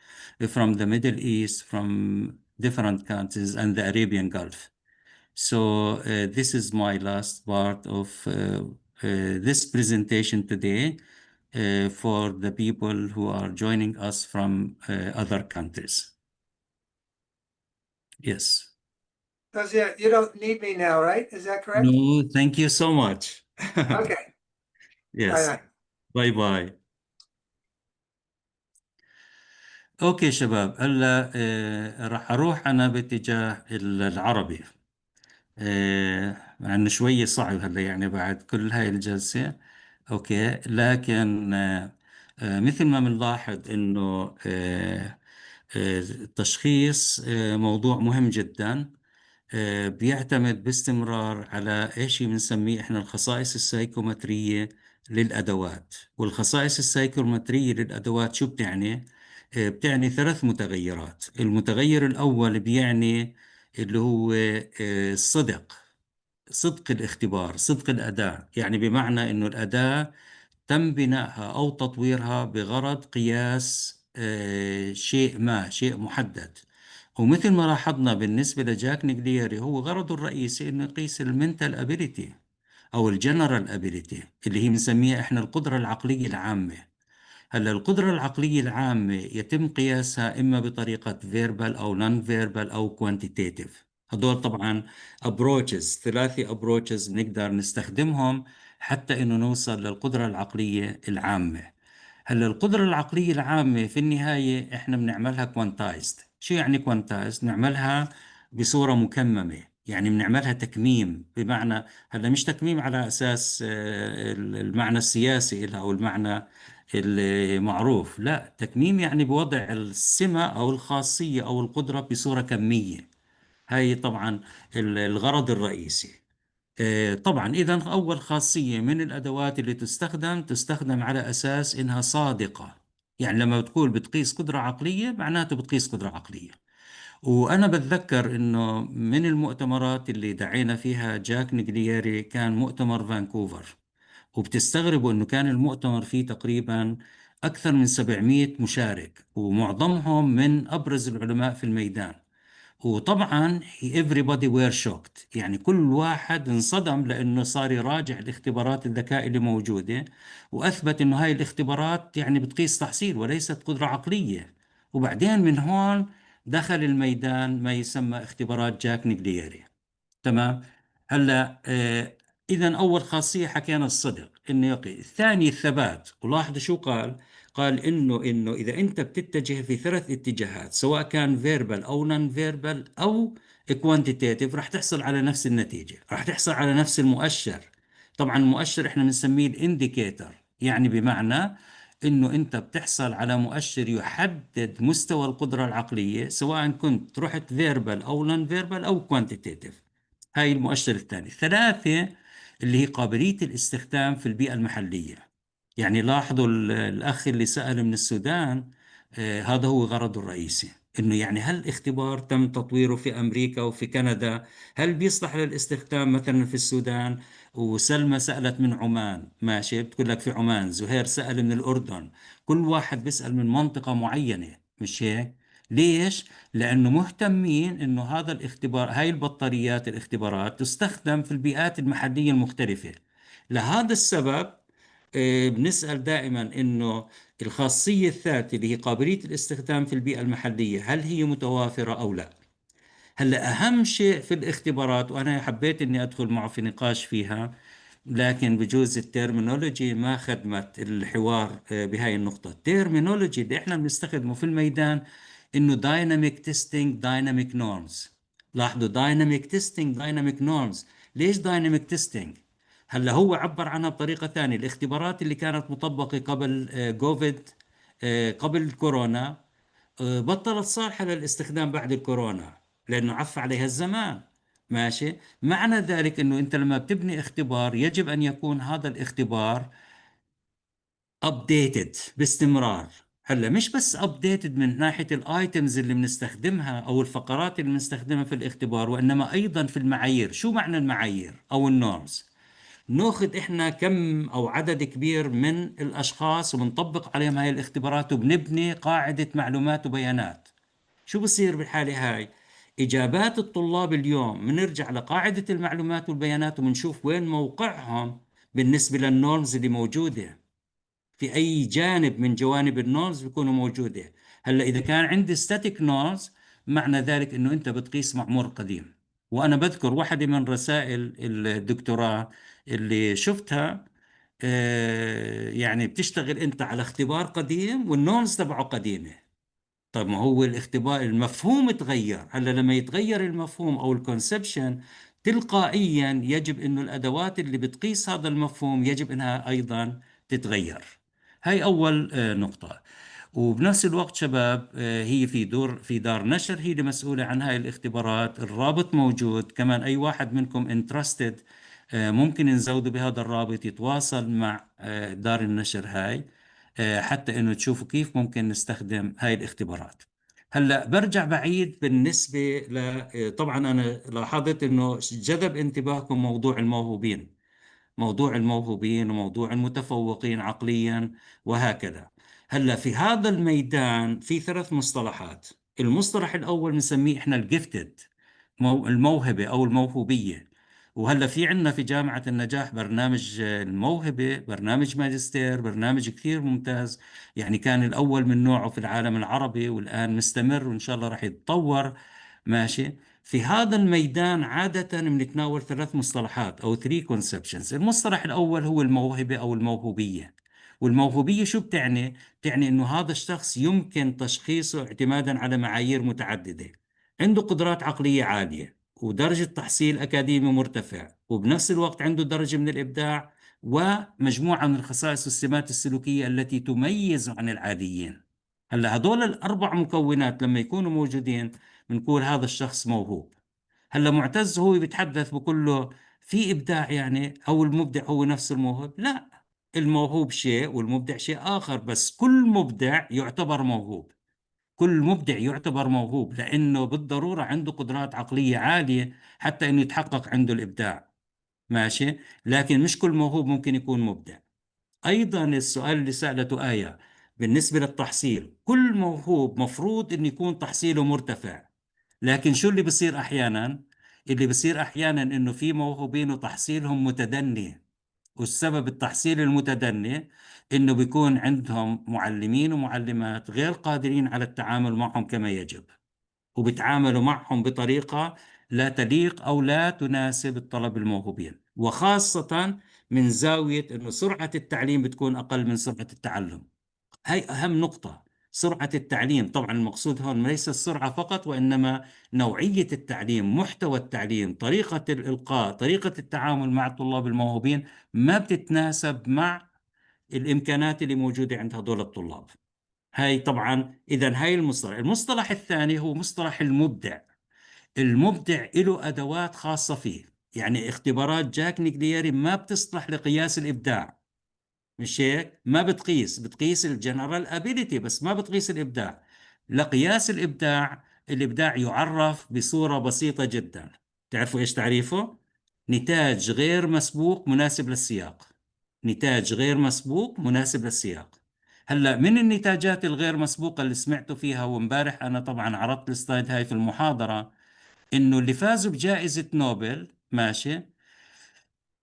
from the Middle East, from different countries, and the Arabian Gulf. So this is my last part of this presentation today for the people who are joining us from other countries. Yes. Tazir, you don't need me now, right? Is that correct? No, thank you so much. Okay. Yes. Bye-bye. باي باي. اوكي شباب، هلا راح اروح انا باتجاه العربي. مع انه شوية صعب هلا يعني بعد كل هاي الجلسة. اوكي، لكن مثل ما بنلاحظ انه التشخيص موضوع مهم جدا. بيعتمد باستمرار على ايش بنسميه احنا الخصائص السايكومترية للأدوات. والخصائص السايكومترية للأدوات شو بتعني؟ بتعني 3 متغيرات. المتغير الأول بيعني اللي هو صدق الاختبار، صدق الأداة. يعني بمعنى إنه الأداة تم بنائها أو تطويرها بغرض قياس شيء محدد. ومثل ما لاحظنا بالنسبة لجاك نيجليري، هو غرضه الرئيسي إنه يقيس المنتال ابيليتي أو الجنرال ابيليتي اللي هي بنسميها إحنا القدرة العقلية العامة. هلا القدرة العقلية العامة يتم قياسها إما بطريقة فيربال أو نون فيربال أو كوانتيتيف هدول طبعا ابروتشز، ثلاثي ابروتشز بنقدر نستخدمهم حتى انه نوصل للقدرة العقلية العامة. هلا القدرة العقلية العامة في النهاية احنا بنعملها كوانتايزد. شو يعني كوانتايزد؟ نعملها بصورة مكممة، يعني بنعملها تكميم. بمعنى هلا مش تكميم على اساس المعنى السياسي لها او المعنى المعروف، لا، تكميم يعني بوضع السمة او الخاصية او القدرة بصورة كمية. هاي طبعا الغرض الرئيسي. طبعا إذا أول خاصية من الأدوات اللي تستخدم على أساس إنها صادقة. يعني لما بتقول بتقيس قدرة عقلية معناته بتقيس قدرة عقلية. وأنا بتذكر إنه من المؤتمرات اللي دعينا فيها جاك نيجلييري كان مؤتمر فانكوفر، وبتستغربوا إنه كان المؤتمر فيه تقريبا أكثر من 700 مشارك، ومعظمهم من أبرز العلماء في الميدان. وطبعا everybody were shocked، يعني كل واحد انصدم لأنه صار يراجع الاختبارات الذكاء اللي موجودة، وأثبت أنه هاي الاختبارات يعني بتقيس تحصيل وليست قدرة عقلية. وبعدين من هون دخل الميدان ما يسمى اختبارات جاك نيجلييري. تمام. هلا اذا اول خاصيه حكينا الصدق انه يقي. الثاني الثبات. ولاحظوا شو قال؟ قال انه اذا انت بتتجه في ثلاث اتجاهات سواء كان فيربال او نون فيربال او كوانتيتيف رح تحصل على نفس النتيجه، رح تحصل على نفس المؤشر. طبعا المؤشر احنا بنسميه الانديكيتور، يعني بمعنى انه انت بتحصل على مؤشر يحدد مستوى القدره العقليه سواء كنت رحت فيربال او نون فيربال او كوانتيتيف. هاي المؤشر الثاني. ثلاثة اللي هي قابلية الاستخدام في البيئة المحلية. يعني لاحظوا الأخ اللي سأل من السودان، هذا هو غرضه الرئيسي، إنه يعني هل الاختبار تم تطويره في أمريكا وفي كندا؟ هل بيصلح للاستخدام مثلا في السودان؟ وسلمى سألت من عمان، ماشي، بتقول لك في عمان. زهير سأل من الأردن. كل واحد بيسأل من منطقة معينة، مش هيك؟ ليش؟ لأنه مهتمين إنه هذا الاختبار، هاي البطاريات الاختبارات تستخدم في البيئات المحلية المختلفة. لهذا السبب بنسأل دائما إنه الخاصية الثالثة اللي هي قابلية الاستخدام في البيئة المحلية هل هي متوافرة أو لا. هلا أهم شيء في الاختبارات، وأنا حبيت إني أدخل معه في نقاش فيها، لكن بجوز الترمينولوجي ما خدمت الحوار بهاي النقطة. الترمينولوجي اللي احنا بنستخدمه في الميدان انه دايناميك تيستينج دايناميك نورمز. لاحظوا دايناميك تيستينج دايناميك نورمز. ليش دايناميك تيستينج؟ هلا هو عبر عنها بطريقة ثانية. الاختبارات اللي كانت مطبقة قبل كوفيد، قبل الكورونا، بطلت صالحة للاستخدام بعد الكورونا لأنه عف عليها الزمان. ماشي. معنى ذلك أنه أنت لما بتبني اختبار يجب أن يكون هذا الاختبار updated باستمرار. هلا مش بس updated من ناحية الايتمز اللي بنستخدمها أو الفقرات اللي بنستخدمها في الاختبار، وإنما أيضا في المعايير. شو معنى المعايير أو النورمز؟ ناخذ احنا كم او عدد كبير من الاشخاص وبنطبق عليهم هاي الاختبارات وبنبني قاعدة معلومات وبيانات. شو بصير بالحالة هاي؟ اجابات الطلاب اليوم بنرجع لقاعدة المعلومات والبيانات وبنشوف وين موقعهم بالنسبة للنورمز اللي موجودة، في اي جانب من جوانب النورمز بيكونوا موجودة. هلا اذا كان عندي ستاتيك نورمز معنى ذلك انه انت بتقيس معمور قديم. وانا بذكر واحدة من رسائل الدكتوراه اللي شفتها، يعني بتشتغل انت على اختبار قديم والنورمز تبعه قديمة. طيب ما هو الاختبار المفهوم تغير. هلا لما يتغير المفهوم او الكونسبشن تلقائيا يجب انه الادوات اللي بتقيس هذا المفهوم يجب انها ايضا تتغير. هاي اول نقطة. وبنفس الوقت شباب، هي في دار نشر هي اللي مسؤولة عن هاي الاختبارات. الرابط موجود كمان، أي واحد منكم انترستد ممكن نزوده بهذا الرابط يتواصل مع دار النشر هاي، حتى إنه تشوفوا كيف ممكن نستخدم هاي الاختبارات. هلا برجع بعيد بالنسبة طبعا أنا لاحظت إنه جذب انتباهكم موضوع الموهوبين، موضوع الموهوبين وموضوع المتفوقين عقليا وهكذا. هلا في هذا الميدان في ثلاث مصطلحات. المصطلح الأول بنسميه إحنا الجفتد، الموهبة أو الموهوبية. وهلا في عندنا في جامعة النجاح برنامج الموهبة، برنامج ماجستير، برنامج كثير ممتاز. يعني كان الأول من نوعه في العالم العربي والآن مستمر وإن شاء الله رح يتطور. ماشي. في هذا الميدان عادة بنتناول 3 مصطلحات أو 3 conceptions. المصطلح الأول هو الموهبة أو الموهوبية. والموهوبية شو بتعني؟ بتعني إنه هذا الشخص يمكن تشخيصه اعتمادا على معايير متعددة. عنده قدرات عقلية عالية ودرجة تحصيل أكاديمي مرتفع، وبنفس الوقت عنده درجة من الإبداع ومجموعة من الخصائص والسمات السلوكية التي تميزه عن العاديين. هلا هدول ال4 مكونات لما يكونوا موجودين بنقول هذا الشخص موهوب. هلا معتز هو بيتحدث بقول له في إبداع يعني، أو المبدع هو نفس الموهوب؟ لا، الموهوب شيء والمبدع شيء آخر، بس كل مبدع يعتبر موهوب. كل مبدع يعتبر موهوب لأنه بالضرورة عنده قدرات عقلية عالية حتى إنه يتحقق عنده الإبداع. ماشي، لكن مش كل موهوب ممكن يكون مبدع. أيضا السؤال اللي سألته آية بالنسبة للتحصيل، كل موهوب مفروض إنه يكون تحصيله مرتفع، لكن شو اللي بصير أحيانا؟ اللي بصير أحيانا إنه في موهوبين وتحصيلهم متدني، والسبب التحصيل المتدني إنه بيكون عندهم معلمين ومعلمات غير قادرين على التعامل معهم كما يجب، وبتعاملوا معهم بطريقة لا تليق أو لا تناسب الطلب الموهوبين، وخاصة من زاوية أنه سرعة التعليم بتكون أقل من سرعة التعلم. هاي أهم نقطة، سرعة التعليم. طبعا المقصود هون ليس السرعة فقط، وإنما نوعية التعليم، محتوى التعليم، طريقة الإلقاء، طريقة التعامل مع الطلاب الموهوبين ما بتتناسب مع الإمكانات اللي موجودة عند هذول الطلاب. هاي طبعا، إذا هاي المصطلح الثاني هو مصطلح المبدع. المبدع له أدوات خاصة فيه، يعني اختبارات جاك نيجليري ما بتصلح لقياس الإبداع، مش هيك؟ ما بتقيس الجنرال ابيليتي بس ما بتقيس الإبداع. لقياس الإبداع، الإبداع يعرف بصورة بسيطة جدا. تعرفوا إيش تعريفه؟ نتاج غير مسبوق مناسب للسياق. نتاج غير مسبوق مناسب للسياق. هلا من النتاجات الغير مسبوقة اللي سمعتوا فيها، وامبارح أنا طبعا عرضت السلايد هاي في المحاضرة، إنه اللي فازوا بجائزة نوبل، ماشي،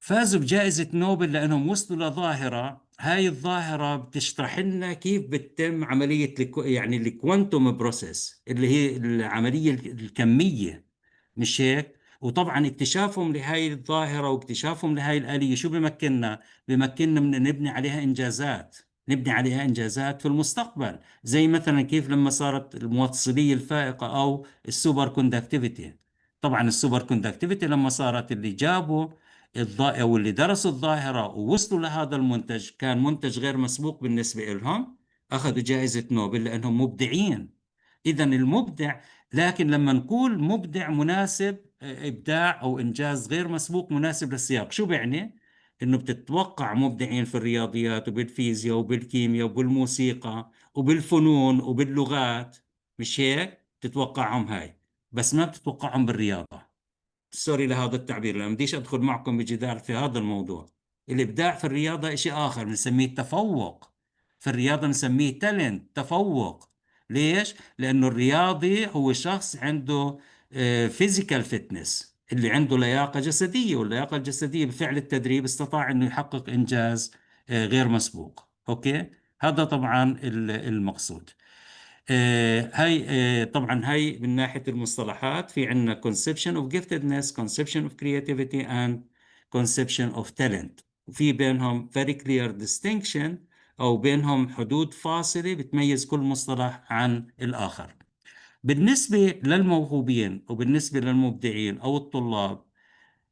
فازوا بجائزة نوبل لأنهم وصلوا لظاهرة. هاي الظاهرة بتشرح لنا كيف بتتم عملية يعني الكوانتوم بروسيس، اللي هي العملية الكمية، مش هيك؟ وطبعا اكتشافهم لهاي الظاهرة واكتشافهم لهاي الآلية شو بمكننا من نبني عليها إنجازات، نبني عليها إنجازات في المستقبل، زي مثلا كيف لما صارت الموصلية الفائقة أو السوبر كوندكتيفيتي. طبعا السوبر كوندكتيفيتي لما صارت، اللي جابوا أو اللي درسوا الظاهرة ووصلوا لهذا المنتج كان منتج غير مسبوق بالنسبة لهم، أخذوا جائزة نوبل لأنهم مبدعين. إذا المبدع، لكن لما نقول مبدع مناسب، إبداع أو إنجاز غير مسبوق مناسب للسياق، شو بيعني؟ إنه بتتوقع مبدعين في الرياضيات وبالفيزياء وبالكيمياء وبالموسيقى وبالفنون وباللغات، مش هيك؟ تتوقعهم هاي، بس ما بتتوقعهم بالرياضة. سوري لهذا التعبير، لأن بديش أدخل معكم بجدال في هذا الموضوع. الإبداع في الرياضة إشي آخر، بنسميه التفوق. في الرياضة بنسميه تالنت، تفوق. ليش؟ لأنه الرياضي هو شخص عنده فيزيكال فتنس، اللي عنده لياقة جسدية، واللياقة الجسدية بفعل التدريب استطاع أنه يحقق إنجاز غير مسبوق. أوكي؟ هذا طبعا المقصود. طبعا هاي من ناحية المصطلحات، في عندنا conception of giftedness, conception of creativity and conception of talent. وفي بينهم very clear distinction، أو بينهم حدود فاصلة بتميز كل مصطلح عن الآخر. بالنسبة للموهوبين وبالنسبة للمبدعين أو الطلاب،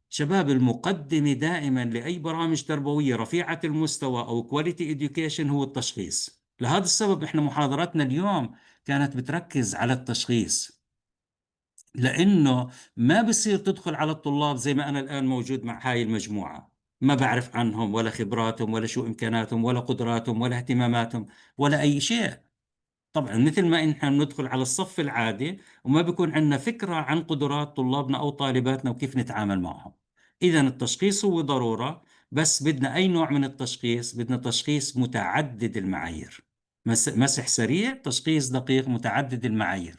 شباب، المقدمة دائما لأي برامج تربوية رفيعة المستوى أو quality education هو التشخيص. لهذا السبب إحنا محاضرتنا اليوم كانت بتركز على التشخيص، لأنه ما بصير تدخل على الطلاب زي ما أنا الآن موجود مع هاي المجموعة، ما بعرف عنهم ولا خبراتهم ولا شو إمكاناتهم ولا قدراتهم ولا اهتماماتهم ولا أي شيء. طبعا مثل ما نحن ندخل على الصف العادي وما بيكون عندنا فكرة عن قدرات طلابنا أو طالباتنا وكيف نتعامل معهم. إذا التشخيص هو ضرورة، بس بدنا أي نوع من التشخيص؟ بدنا تشخيص متعدد المعايير، مسح سريع، تشخيص دقيق متعدد المعايير.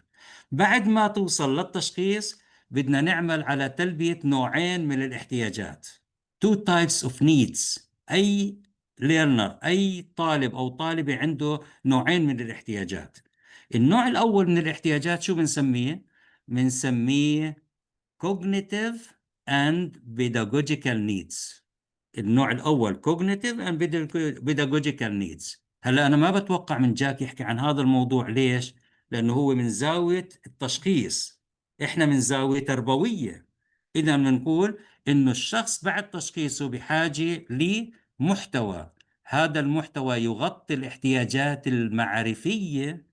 بعد ما توصل للتشخيص بدنا نعمل على تلبية نوعين من الاحتياجات، two types of needs. أي learner، أي طالب أو طالبة عنده نوعين من الاحتياجات. النوع الأول من الاحتياجات شو بنسميه؟ بنسميه cognitive and pedagogical needs. النوع الأول cognitive and pedagogical needs. هلا أنا ما بتوقع من جاك يحكي عن هذا الموضوع. ليش؟ لأنه هو من زاوية التشخيص، إحنا من زاوية تربوية. إذا بنقول إنه الشخص بعد تشخيصه بحاجة لمحتوى، هذا المحتوى يغطي الاحتياجات المعرفية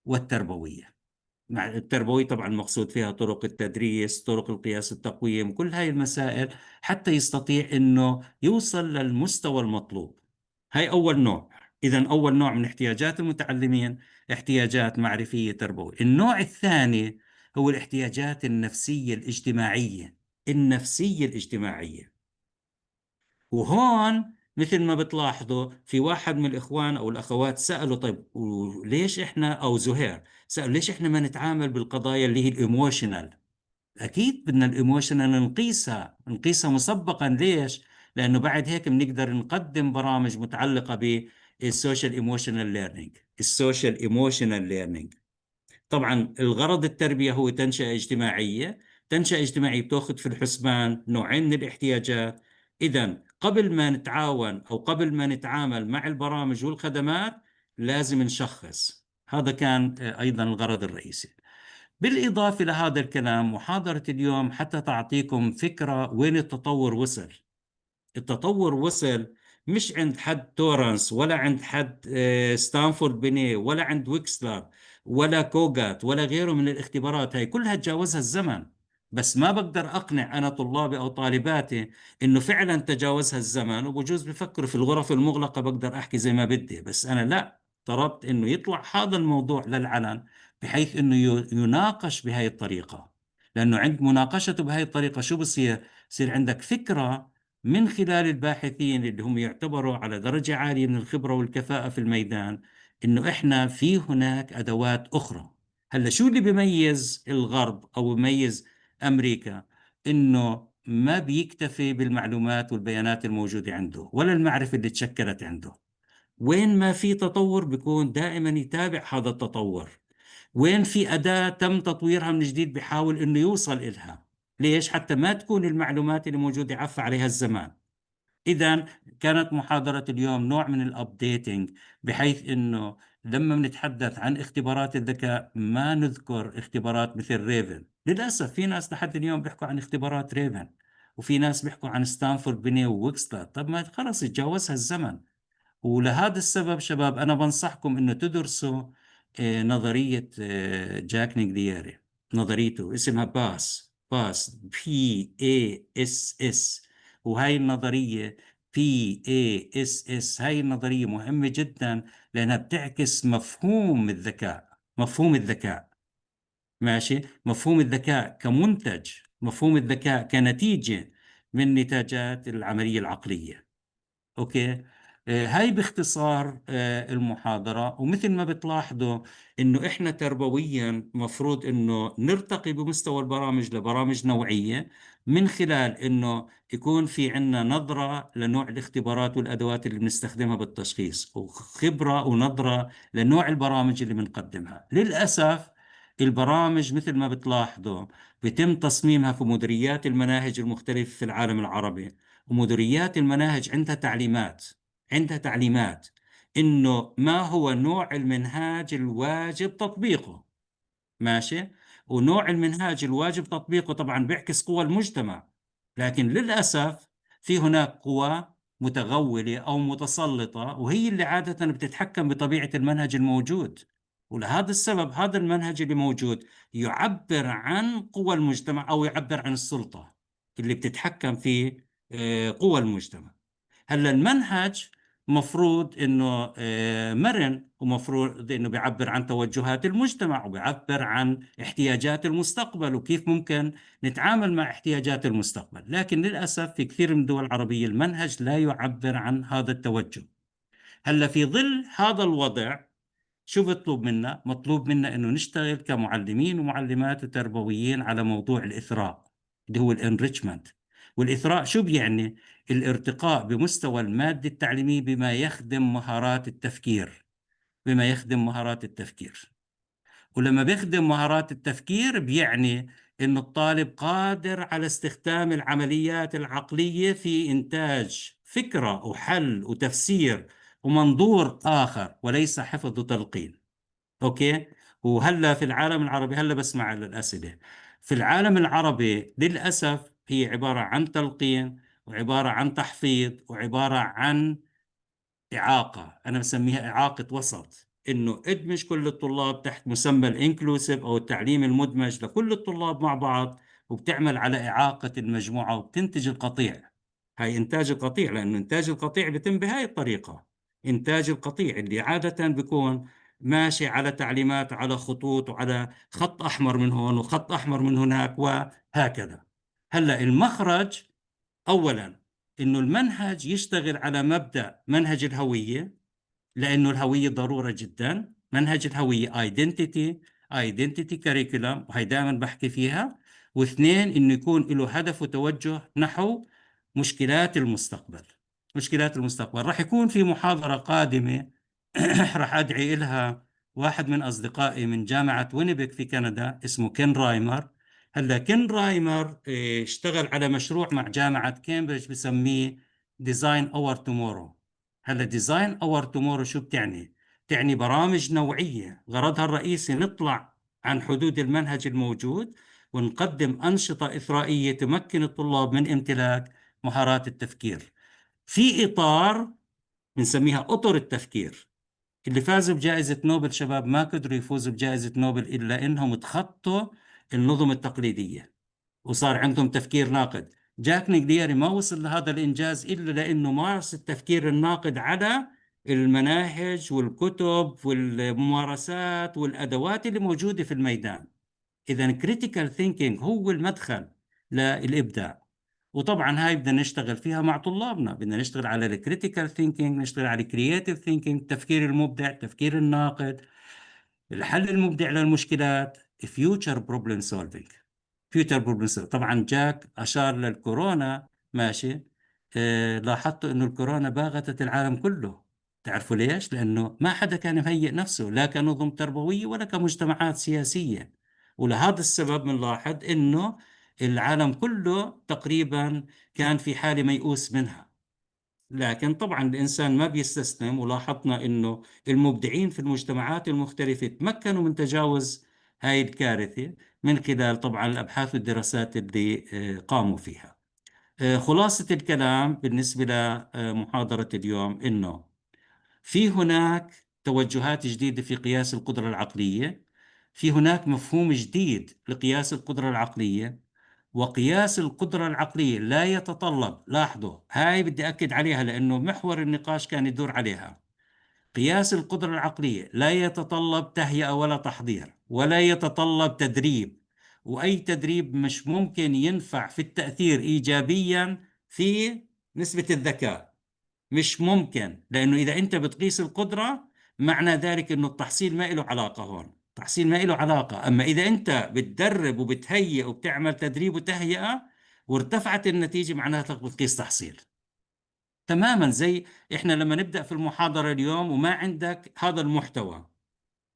والتربوية. مع التربوي طبعا مقصود فيها طرق التدريس، طرق القياس التقويم، كل هاي المسائل حتى يستطيع انه يوصل للمستوى المطلوب. هاي اول نوع. اذا اول نوع من احتياجات المتعلمين احتياجات معرفية تربوية. النوع الثاني هو الاحتياجات النفسية الاجتماعية. النفسية الاجتماعية، وهون مثل ما بتلاحظوا في واحد من الإخوان أو الأخوات سألوا طيب وليش إحنا، أو زهير سأل ليش إحنا ما نتعامل بالقضايا اللي هي الإيموشنال. أكيد بدنا الإيموشنال نقيسها مسبقا. ليش؟ لأنه بعد هيك بنقدر نقدم برامج متعلقة بالسوشيال إيموشنال ليرنينج. السوشيال إيموشنال ليرنينج طبعا الغرض التربية هو تنشئة اجتماعية. تنشئة اجتماعية بتأخذ في الحسبان نوعين من الاحتياجات. إذا قبل ما نتعاون أو قبل ما نتعامل مع البرامج والخدمات لازم نشخص. هذا كان أيضا الغرض الرئيسي. بالإضافة لهذا الكلام، محاضرة اليوم حتى تعطيكم فكرة وين التطور وصل. التطور وصل مش عند حد تورنس، ولا عند حد ستانفورد بني، ولا عند ويكسلر، ولا كوغات، ولا غيره من الاختبارات. هاي كلها تجاوزها الزمن. بس ما بقدر أقنع أنا طلابي أو طالباتي إنه فعلا تجاوزها الزمن، وبجوز بفكروا في الغرف المغلقة بقدر أحكي زي ما بدي. بس أنا لا، طلبت إنه يطلع هذا الموضوع للعلن بحيث إنه يناقش بهاي الطريقة. لأنه عند مناقشته بهاي الطريقة شو بصير؟ يصير عندك فكرة من خلال الباحثين اللي هم يعتبروا على درجة عالية من الخبرة والكفاءة في الميدان، إنه إحنا في هناك أدوات أخرى. هلا شو اللي بيميز الغرب أو بيميز أمريكا؟ إنه ما بيكتفي بالمعلومات والبيانات الموجودة عنده ولا المعرفة اللي تشكلت عنده. وين ما في تطور بيكون دائما يتابع هذا التطور. وين في أداة تم تطويرها من جديد بيحاول إنه يوصل إلها. ليش؟ حتى ما تكون المعلومات اللي موجودة عفى عليها الزمان. إذا كانت محاضرة اليوم نوع من الأبديتنج، بحيث إنه لما بنتحدث عن اختبارات الذكاء ما نذكر اختبارات مثل ريفن. للأسف في ناس لحد اليوم بيحكوا عن اختبارات ريفن، وفي ناس بيحكوا عن ستانفورد بني وويكسلر. طب ما خلص تجاوزها الزمن. ولهذا السبب شباب أنا بنصحكم إنه تدرسوا نظرية جاك نيغلييري. نظريته اسمها باس PASS. وهاي النظرية PASS هاي النظرية مهمة جدا لأنها بتعكس مفهوم الذكاء. مفهوم الذكاء، ماشي، مفهوم الذكاء كمنتج، مفهوم الذكاء كنتيجة من نتاجات العملية العقلية. أوكي. هاي باختصار المحاضرة. ومثل ما بتلاحظوا إنه إحنا تربويا مفروض إنه نرتقي بمستوى البرامج لبرامج نوعية، من خلال إنه يكون في عنا نظرة لنوع الاختبارات والأدوات اللي بنستخدمها بالتشخيص، وخبرة ونظرة لنوع البرامج اللي بنقدمها. للأسف البرامج مثل ما بتلاحظوا بيتم تصميمها في مديريات المناهج المختلفة في العالم العربي، ومديريات المناهج عندها تعليمات إنه ما هو نوع المنهاج الواجب تطبيقه. ماشي. ونوع المنهاج الواجب تطبيقه طبعا بيعكس قوى المجتمع، لكن للأسف في هناك قوى متغولة أو متسلطة، وهي اللي عادة بتتحكم بطبيعة المنهج الموجود. ولهذا السبب هذا المنهج اللي موجود يعبر عن قوى المجتمع أو يعبر عن السلطة اللي بتتحكم في قوى المجتمع. هلا المنهج مفروض انه مرن، ومفروض انه بيعبر عن توجهات المجتمع وبيعبر عن احتياجات المستقبل وكيف ممكن نتعامل مع احتياجات المستقبل. لكن للأسف في كثير من الدول العربية المنهج لا يعبر عن هذا التوجه. هلا في ظل هذا الوضع شو بيطلب منا؟ مطلوب منا انه نشتغل كمعلمين ومعلمات وتربويين على موضوع الإثراء اللي هو الانريتشمنت. والإثراء شو بيعني؟ الارتقاء بمستوى المادة التعليمية بما يخدم مهارات التفكير. بما يخدم مهارات التفكير. ولما بيخدم مهارات التفكير بيعني إنه الطالب قادر على استخدام العمليات العقلية في إنتاج فكرة وحل وتفسير ومنظور آخر وليس حفظ وتلقين. أوكي. وهلا في العالم العربي، هلا بسمع الأسئلة. في العالم العربي للأسف هي عبارة عن تلقين وعبارة عن تحفيظ وعبارة عن إعاقة. أنا بسميها إعاقة وسط، إنه ادمج كل الطلاب تحت مسمى الانكلوسيف أو التعليم المدمج لكل الطلاب مع بعض، وبتعمل على إعاقة المجموعة وبتنتج القطيع. هاي إنتاج القطيع، لأنه إنتاج القطيع بيتم بهاي الطريقة. إنتاج القطيع اللي عادة بيكون ماشي على تعليمات، على خطوط، وعلى خط أحمر من هون وخط أحمر من هناك وهكذا. هلأ المخرج أولا إنه المنهج يشتغل على مبدأ منهج الهوية، لأنه الهوية ضرورة جدا. منهج الهوية identity curriculum، وهي دائما بحكي فيها. واثنين، إنه يكون له هدف وتوجه نحو مشكلات المستقبل. مشكلات المستقبل راح يكون في محاضرة قادمة راح أدعي إلها واحد من أصدقائي من جامعة وينيبيغ في كندا اسمه كين رايمر. هلا كين رايمر اشتغل على مشروع مع جامعة كامبريدج بسميه ديزاين اور تومورو. هلا ديزاين اور تومورو شو بتعني؟ تعني برامج نوعية غرضها الرئيسي نطلع عن حدود المنهج الموجود ونقدم أنشطة إثرائية تمكن الطلاب من امتلاك مهارات التفكير في إطار بنسميها أطر التفكير. اللي فازوا بجائزة نوبل شباب ما قدروا يفوزوا بجائزة نوبل إلا إنهم تخطوا النظم التقليدية وصار عندهم تفكير ناقد. جاك نيغليري ما وصل لهذا الإنجاز إلا لأنه مارس التفكير الناقد على المناهج والكتب والممارسات والأدوات اللي موجودة في الميدان. إذا critical thinking هو المدخل للإبداع. وطبعا هاي بدنا نشتغل فيها مع طلابنا، بدنا نشتغل على الكريتيكال ثينكينج، نشتغل على الكرياتيف ثينكينج، التفكير المبدع، التفكير الناقد، الحل المبدع للمشكلات، future problem solving. future problem solving. طبعا جاك أشار للكورونا، ماشي. لاحظتوا إنه الكورونا باغتت العالم كله. تعرفوا ليش؟ لأنه ما حدا كان مهيئ نفسه لا كنظم تربوية ولا كمجتمعات سياسية. ولهذا السبب بنلاحظ إنه العالم كله تقريبا كان في حالة ميؤوس منها. لكن طبعا الإنسان ما بيستسلم، ولاحظنا إنه المبدعين في المجتمعات المختلفة تمكنوا من تجاوز هاي الكارثة من خلال طبعا الأبحاث والدراسات اللي قاموا فيها. خلاصة الكلام بالنسبة لمحاضرة اليوم إنه في هناك توجهات جديدة في قياس القدرة العقلية، في هناك مفهوم جديد لقياس القدرة العقلية. وقياس القدرة العقلية لا يتطلب، لاحظوا هاي بدي أكد عليها لأنه محور النقاش كان يدور عليها. قياس القدرة العقلية لا يتطلب تهيئة ولا تحضير ولا يتطلب تدريب، وأي تدريب مش ممكن ينفع في التأثير إيجابيا في نسبة الذكاء. مش ممكن، لأنه إذا أنت بتقيس القدرة معنى ذلك أنه التحصيل ما له علاقة هون، التحصيل ما له علاقة. أما إذا أنت بتدرب وبتهيئ وبتعمل تدريب وتهيئة وارتفعت النتيجة معناتها بتقيس تحصيل. تماما زي إحنا لما نبدأ في المحاضرة اليوم وما عندك هذا المحتوى،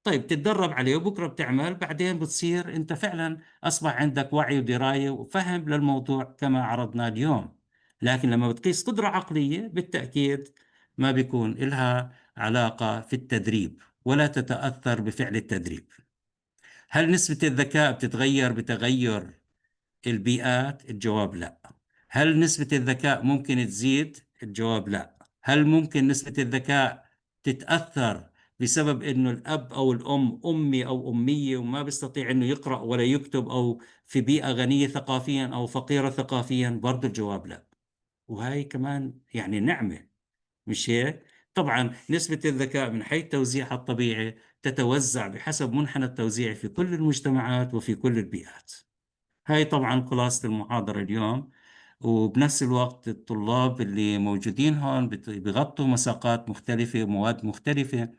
طيب تتدرب عليه وبكرة بتعمل، بعدين بتصير أنت فعلا أصبح عندك وعي ودراية وفهم للموضوع كما عرضنا اليوم. لكن لما بتقيس قدرة عقلية بالتأكيد ما بيكون لها علاقة في التدريب ولا تتأثر بفعل التدريب. هل نسبة الذكاء بتتغير بتغير البيئات؟ الجواب لا. هل نسبة الذكاء ممكن تزيد؟ الجواب لا. هل ممكن نسبة الذكاء تتأثر بسبب إنه الأب أو الأم أمي أو أمية وما بيستطيع إنه يقرأ ولا يكتب، أو في بيئة غنية ثقافيا أو فقيرة ثقافيا؟ برضو الجواب لا. وهي كمان يعني نعمة، مش هيك؟ طبعا نسبة الذكاء من حيث توزيعها الطبيعي تتوزع بحسب منحنى التوزيع في كل المجتمعات وفي كل البيئات. هاي طبعا خلاصة المحاضرة اليوم. وبنفس الوقت الطلاب اللي موجودين هون بيغطوا مساقات مختلفة ومواد مختلفة،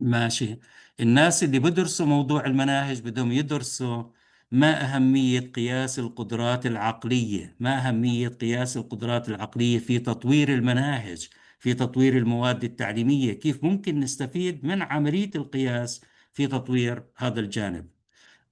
ماشي. الناس اللي بدرسوا موضوع المناهج بدهم يدرسوا ما أهمية قياس القدرات العقلية، ما أهمية قياس القدرات العقلية في تطوير المناهج، في تطوير المواد التعليمية، كيف ممكن نستفيد من عملية القياس في تطوير هذا الجانب.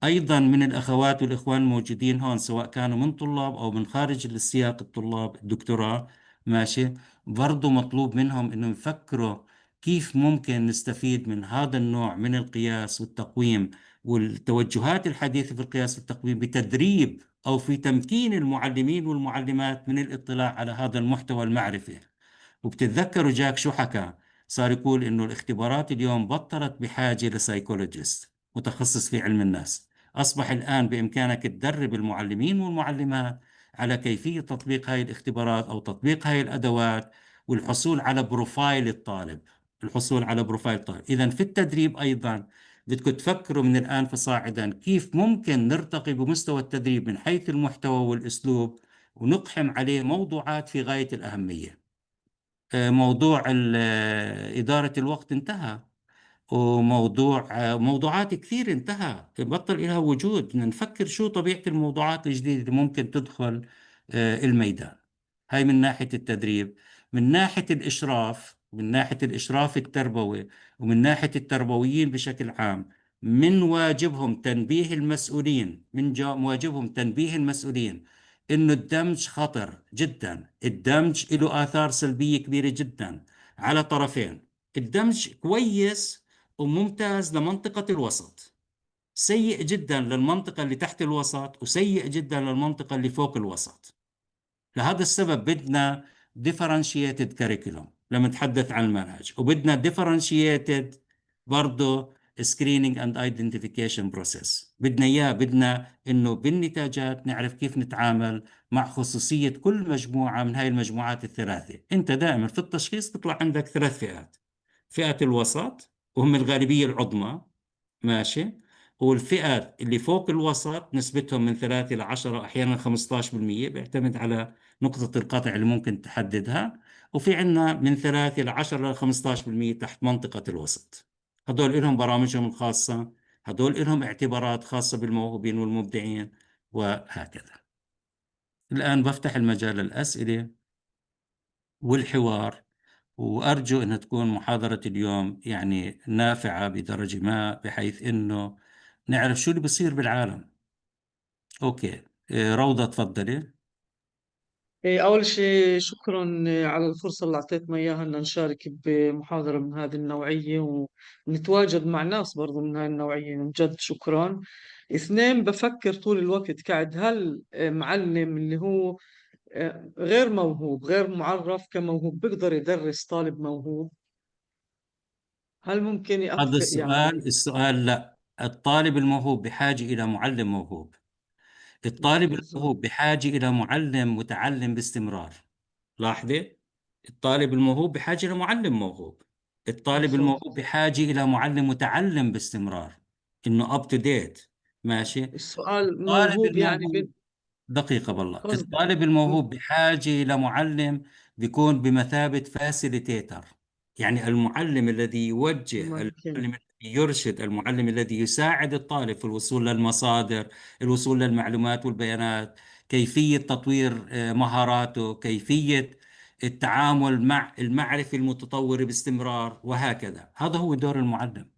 أيضا من الأخوات والإخوان الموجودين هون سواء كانوا من طلاب أو من خارج السياق الطلاب الدكتوراه، ماشي، برضو مطلوب منهم إنهم يفكروا كيف ممكن نستفيد من هذا النوع من القياس والتقويم والتوجهات الحديثة في القياس والتقويم بتدريب أو في تمكين المعلمين والمعلمات من الاطلاع على هذا المحتوى المعرفي. وبتتذكروا جاك شو حكى؟ صار يقول إنه الاختبارات اليوم بطلت بحاجة لسايكولوجيست متخصص في علم النفس، أصبح الآن بإمكانك تدرب المعلمين والمعلمات على كيفية تطبيق هاي الاختبارات أو تطبيق هاي الأدوات والحصول على بروفايل الطالب. الحصول على بروفايل الطالب، إذا في التدريب أيضا بدكم تفكروا من الآن فصاعدا كيف ممكن نرتقي بمستوى التدريب من حيث المحتوى والأسلوب ونقحم عليه موضوعات في غاية الأهمية. موضوع إدارة الوقت انتهى، وموضوع موضوعات كثير انتهى، بطل لها وجود. بدنا نفكر شو طبيعة الموضوعات الجديدة اللي ممكن تدخل الميدان. هاي من ناحية التدريب. من ناحية الإشراف، من ناحية الإشراف التربوي ومن ناحية التربويين بشكل عام، من واجبهم تنبيه المسؤولين، واجبهم تنبيه المسؤولين إنه الدمج خطر جدا. الدمج له آثار سلبية كبيرة جدا على طرفين. الدمج كويس وممتاز لمنطقة الوسط، سيء جدا للمنطقة اللي تحت الوسط، وسيء جدا للمنطقة اللي فوق الوسط. لهذا السبب بدنا differentiated curriculum لما نتحدث عن المنهج، وبدنا differentiated برضه screening and identification process. بدنا إياه، بدنا إنه بالنتاجات نعرف كيف نتعامل مع خصوصية كل مجموعة من هاي المجموعات الثلاثة. أنت دائما في التشخيص تطلع عندك ثلاث فئات: فئة الوسط وهم الغالبية العظمى، ماشي، والفئات اللي فوق الوسط نسبتهم من 3 إلى 10 أحيانا 15%، بيعتمد على نقطة القطع اللي ممكن تحددها. وفي عندنا من 3 إلى 10 إلى 15% تحت منطقة الوسط. هدول لهم برامجهم الخاصة، هدول لهم اعتبارات خاصة بالموهوبين والمبدعين وهكذا. الآن بفتح المجال للأسئلة والحوار، وأرجو أنها تكون محاضرة اليوم يعني نافعة بدرجة ما، بحيث أنه نعرف شو اللي بيصير بالعالم. أوكي، روضة تفضلي. أول شيء شكرا على الفرصة اللي أعطيتنا إياها أن نشارك بمحاضرة من هذه النوعية ونتواجد مع ناس برضو من هذه النوعية، من جد شكرا. اثنين، بفكر طول الوقت قاعد هل معلم اللي هو غير موهوب، غير معرف كموهوب، بيقدر يدرس طالب موهوب؟ هل ممكن هذا يأثر يعني؟ السؤال لا. الطالب الموهوب بحاجة إلى معلم موهوب. الطالب بالضبط. الموهوب بحاجة إلى معلم متعلم باستمرار. لاحظي، الطالب الموهوب بحاجة إلى معلم موهوب. الطالب الموهوب بالضبط. بحاجة إلى معلم متعلم باستمرار، إنه up to date. ماشي. السؤال الطالب موهوب يعني الموهوب، دقيقة بالله، قصدي الطالب الموهوب بحاجة إلى معلم بيكون بمثابة فاسيليتيتر، يعني المعلم الذي يوجه، ممكن. المعلم الذي يرشد، المعلم الذي يساعد الطالب في الوصول للمصادر، الوصول للمعلومات والبيانات، كيفية تطوير مهاراته، كيفية التعامل مع المعرفة المتطورة باستمرار وهكذا. هذا هو دور المعلم.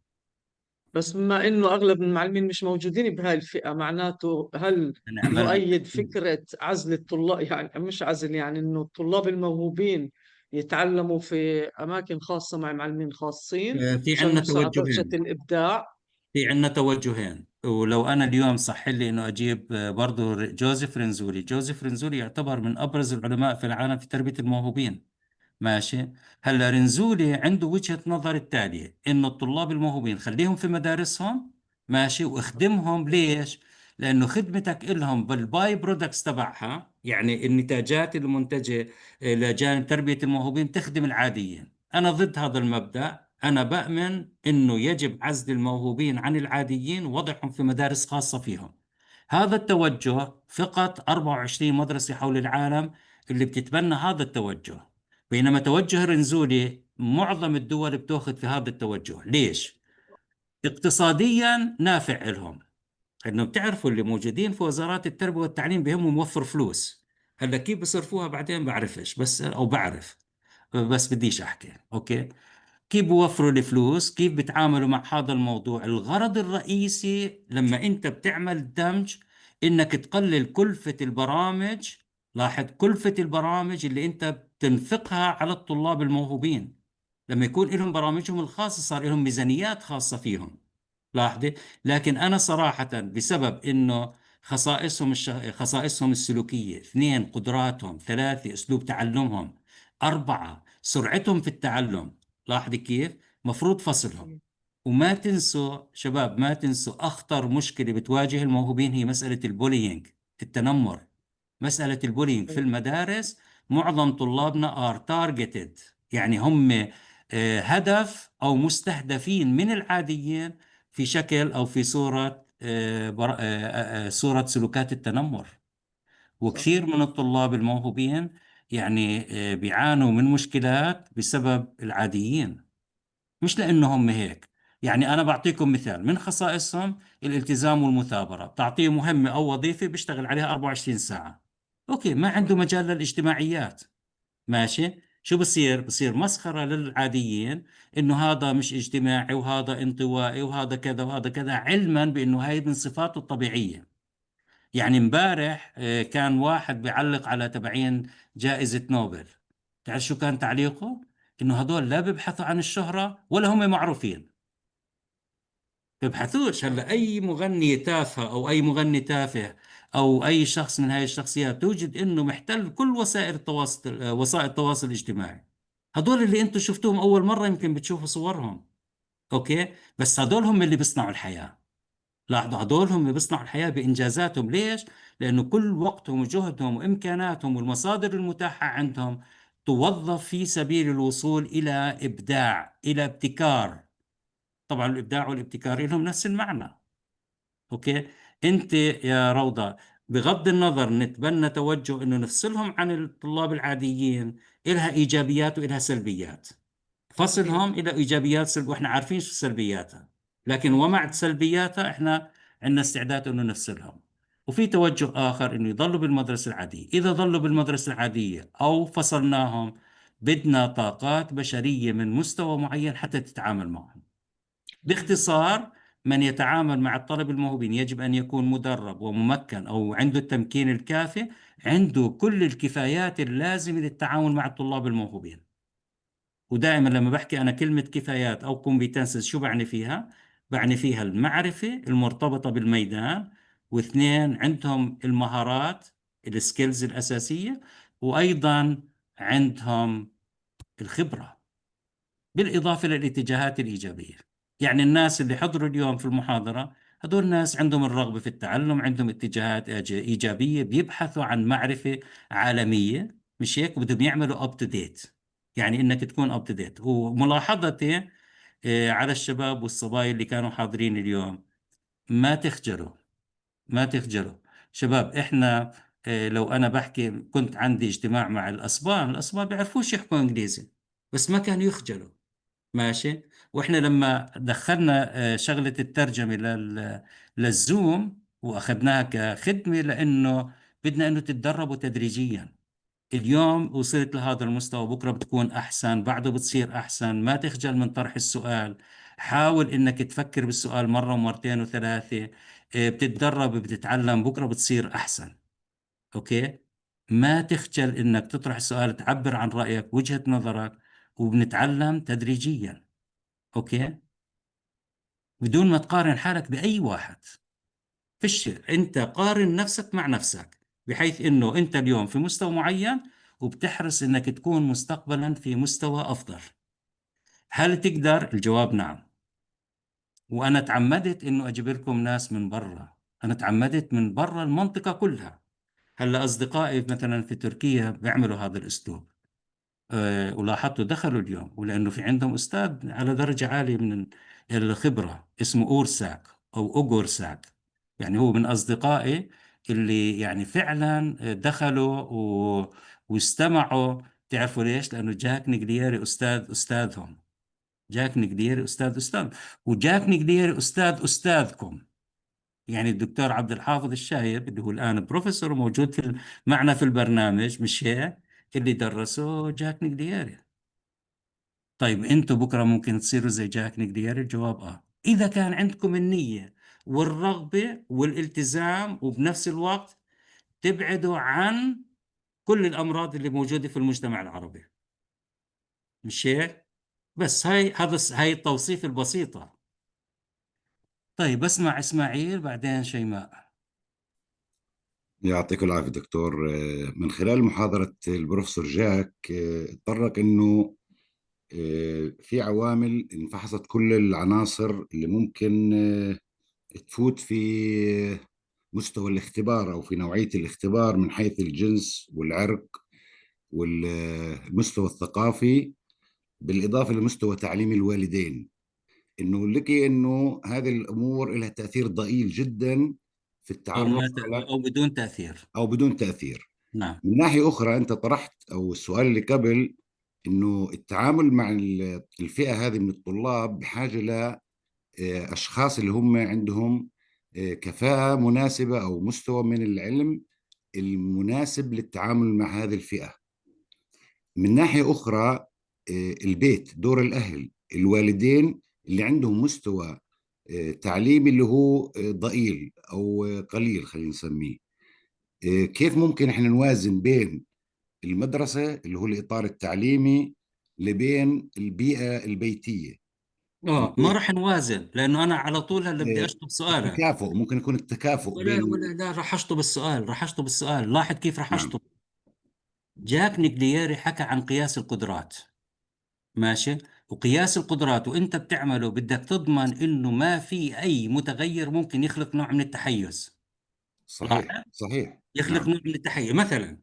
بس بما انه اغلب المعلمين مش موجودين بهاي الفئة، معناته هل نعمل يؤيد فكرة عزل الطلاب، يعني مش عزل، يعني انه الطلاب الموهوبين يتعلموا في اماكن خاصة مع معلمين خاصين في عشان عندنا مساعدة توجهين. الابداع؟ في عندنا توجهين، ولو أنا اليوم صح لي إنه أجيب برضو جوزيف رنزولي. جوزيف رنزولي يعتبر من أبرز العلماء في العالم في تربية الموهوبين. ماشي. هلا رنزولي عنده وجهة نظر التالية، إنه الطلاب الموهوبين خليهم في مدارسهم، ماشي، واخدمهم. ليش؟ لأنه خدمتك لهم بالباي برودكتس تبعها، يعني النتاجات المنتجة لجانب تربية الموهوبين تخدم العاديين. أنا ضد هذا المبدأ. أنا بأمن إنه يجب عزل الموهوبين عن العاديين ووضعهم في مدارس خاصة فيهم. هذا التوجه فقط 24 مدرسة حول العالم اللي بتتبنى هذا التوجه، بينما توجه رنزولي معظم الدول بتاخذ في هذا التوجه. ليش؟ اقتصاديا نافع لهم، انه بتعرفوا اللي موجودين في وزارات التربية والتعليم بهمهم موفر فلوس. هلا كيف بصرفوها بعدين بعرفش، بس او بعرف، بس بديش احكي. اوكي. كيف بوفروا الفلوس، كيف بتعاملوا مع هذا الموضوع. الغرض الرئيسي لما انت بتعمل دمج انك تقلل كلفة البرامج. لاحظ كلفة البرامج اللي انت بتنفقها على الطلاب الموهوبين. لما يكون لهم برامجهم الخاصة صار لهم ميزانيات خاصة فيهم. لاحظي. لكن أنا صراحة بسبب إنه خصائصهم السلوكية، 2 قدراتهم، 3 أسلوب تعلمهم، 4 سرعتهم في التعلم. لاحظي كيف مفروض فصلهم. وما تنسوا شباب، ما تنسوا أخطر مشكلة بتواجه الموهوبين هي مسألة البولينج، التنمر. مسألة البولينج في المدارس معظم طلابنا are targeted، يعني هم هدف أو مستهدفين من العاديين في شكل أو في صورة صورة سلوكات التنمر. وكثير من الطلاب الموهوبين يعني بيعانوا من مشكلات بسبب العاديين، مش لأنهم هيك. يعني أنا بعطيكم مثال من خصائصهم: الالتزام والمثابرة. بتعطيه مهمة أو وظيفة بيشتغل عليها 24 ساعة، أوكي، ما عنده مجال للاجتماعيات. ماشي. شو بصير مسخرة للعاديين، إنه هذا مش اجتماعي وهذا انطوائي وهذا كذا وهذا كذا، علما بإنه هاي من صفاته الطبيعية. يعني امبارح كان واحد بيعلق على تبعين جائزة نوبل. تعرف شو كان تعليقه؟ إنه هذول لا بيبحثوا عن الشهرة ولا هم معروفين. بيبحثوش. هلا أي مغني تافه أو أي مغني تافه أو أي شخص من هاي الشخصيات توجد إنه محتل كل وسائل التواصل الاجتماعي. هدول اللي أنتم شفتوهم أول مرة يمكن بتشوفوا صورهم، أوكي، بس هدول هم اللي بيصنعوا الحياة. لاحظوا، هدول هم اللي بيصنعوا الحياة بإنجازاتهم. ليش؟ لأنه كل وقتهم وجهدهم وإمكاناتهم والمصادر المتاحة عندهم توظف في سبيل الوصول إلى إبداع، إلى ابتكار. طبعا الإبداع والابتكار لهم نفس المعنى. أوكي. أنت يا روضة، بغض النظر نتبنى توجه إنه نفصلهم عن الطلاب العاديين، إلها إيجابيات وإلها سلبيات. فصلهم إلى إيجابيات وإحنا عارفين شو سلبياتها، لكن ومع سلبياتها إحنا عندنا استعداد إنه نفصلهم. وفي توجه آخر إنه يضلوا بالمدرسة العادية. إذا ضلوا بالمدرسة العادية أو فصلناهم، بدنا طاقات بشرية من مستوى معين حتى تتعامل معهم. باختصار، من يتعامل مع الطلبة الموهوبين يجب أن يكون مدرب وممكن أو عنده التمكين الكافي، عنده كل الكفايات اللازمة للتعامل مع الطلاب الموهوبين. ودائما لما بحكي أنا كلمة كفايات أو competences شو بعني فيها؟ بعني فيها المعرفة المرتبطة بالميدان، واثنين عندهم المهارات السكيلز الأساسية، وأيضا عندهم الخبرة، بالإضافة للاتجاهات الإيجابية. يعني الناس اللي حضروا اليوم في المحاضرة هدول ناس عندهم الرغبة في التعلم، عندهم اتجاهات إيجابية، بيبحثوا عن معرفة عالمية، مش هيك؟ بدهم يعملوا up to date، يعني إنك تكون up to date. وملاحظتي على الشباب والصبايا اللي كانوا حاضرين اليوم: ما تخجلوا، ما تخجلوا. شباب إحنا لو أنا بحكي كنت عندي اجتماع مع الأصبان بيعرفوش يحكوا إنجليزي، بس ما كانوا يخجلوا. ماشي. واحنا لما دخلنا شغلة الترجمة للزوم واخذناها كخدمة، لانه بدنا انه تتدربوا تدريجيا. اليوم وصلت لهذا المستوى، بكرة بتكون احسن، بعده بتصير احسن. ما تخجل من طرح السؤال، حاول انك تفكر بالسؤال مرة ومرتين وثلاثة. بتتدرب، بتتعلم، بكرة بتصير احسن. اوكي. ما تخجل انك تطرح السؤال، تعبر عن رأيك، وجهة نظرك، وبنتعلم تدريجيا. اوكي. بدون ما تقارن حالك بأي واحد. فيش، انت قارن نفسك مع نفسك، بحيث انه انت اليوم في مستوى معين وبتحرص انك تكون مستقبلا في مستوى افضل. هل تقدر؟ الجواب نعم. وانا تعمدت انه اجيب لكم ناس من برا، انا تعمدت من برا المنطقة كلها. هلا اصدقائي مثلا في تركيا بيعملوا هذا الاسلوب. ولاحظته دخلوا اليوم، ولأنه في عندهم أستاذ على درجة عالية من الخبرة اسمه أورساك أو أوغورساك. يعني هو من أصدقائي اللي يعني فعلا دخلوا واستمعوا. تعرفوا ليش؟ لأنه جاك نجليري أستاذهم. جاك نجليري أستاذ، وجاك نجليري أستاذكم. يعني الدكتور عبد الحافظ الشايب اللي هو الآن بروفيسور وموجود معنا في البرنامج، مش هيك؟ اللي درسه جاك نجليري. طيب انتوا بكره ممكن تصيروا زي جاك نجديري؟ الجواب اذا كان عندكم النية والرغبة والالتزام، وبنفس الوقت تبعدوا عن كل الامراض اللي موجودة في المجتمع العربي. مش هيك؟ بس هاي التوصيف البسيطة. طيب اسمع اسماعيل بعدين شيماء. يعطيك العافية دكتور. من خلال محاضرة البروفيسور جاك اتطرق انه في عوامل انفحصت كل العناصر اللي ممكن تفوت في مستوى الاختبار او في نوعية الاختبار من حيث الجنس والعرق والمستوى الثقافي، بالاضافة لمستوى تعليم الوالدين. انه لقي انه هذه الامور لها تأثير ضئيل جدا في او ما التعرف على او بدون تأثير. او بدون تأثير. نعم. من ناحية أخرى أنت طرحت، أو السؤال اللي قبل، إنه التعامل مع الفئة هذه من الطلاب بحاجة لأشخاص اللي هم عندهم كفاءة مناسبة أو مستوى من العلم المناسب للتعامل مع هذه الفئة. من ناحية أخرى البيت، دور الأهل الوالدين اللي عندهم مستوى تعليمي اللي هو ضئيل أو قليل خلينا نسميه. كيف ممكن احنا نوازن بين المدرسة اللي هو الإطار التعليمي لبين البيئة البيتية؟ ما البيت راح نوازن، لانه انا على طول هلا بدي اشطب سؤالك. التكافؤ، ممكن يكون التكافؤ ولا بين ولا لا، راح اشطب السؤال، راح اشطب السؤال. لاحظ كيف راح نعم. اشطب. جاك نيكلييري حكى عن قياس القدرات، ماشي؟ وقياس القدرات وانت بتعمله بدك تضمن انه ما في اي متغير ممكن يخلق نوع من التحيز. صحيح صحيح يخلق نعم. نوع من التحيز. مثلا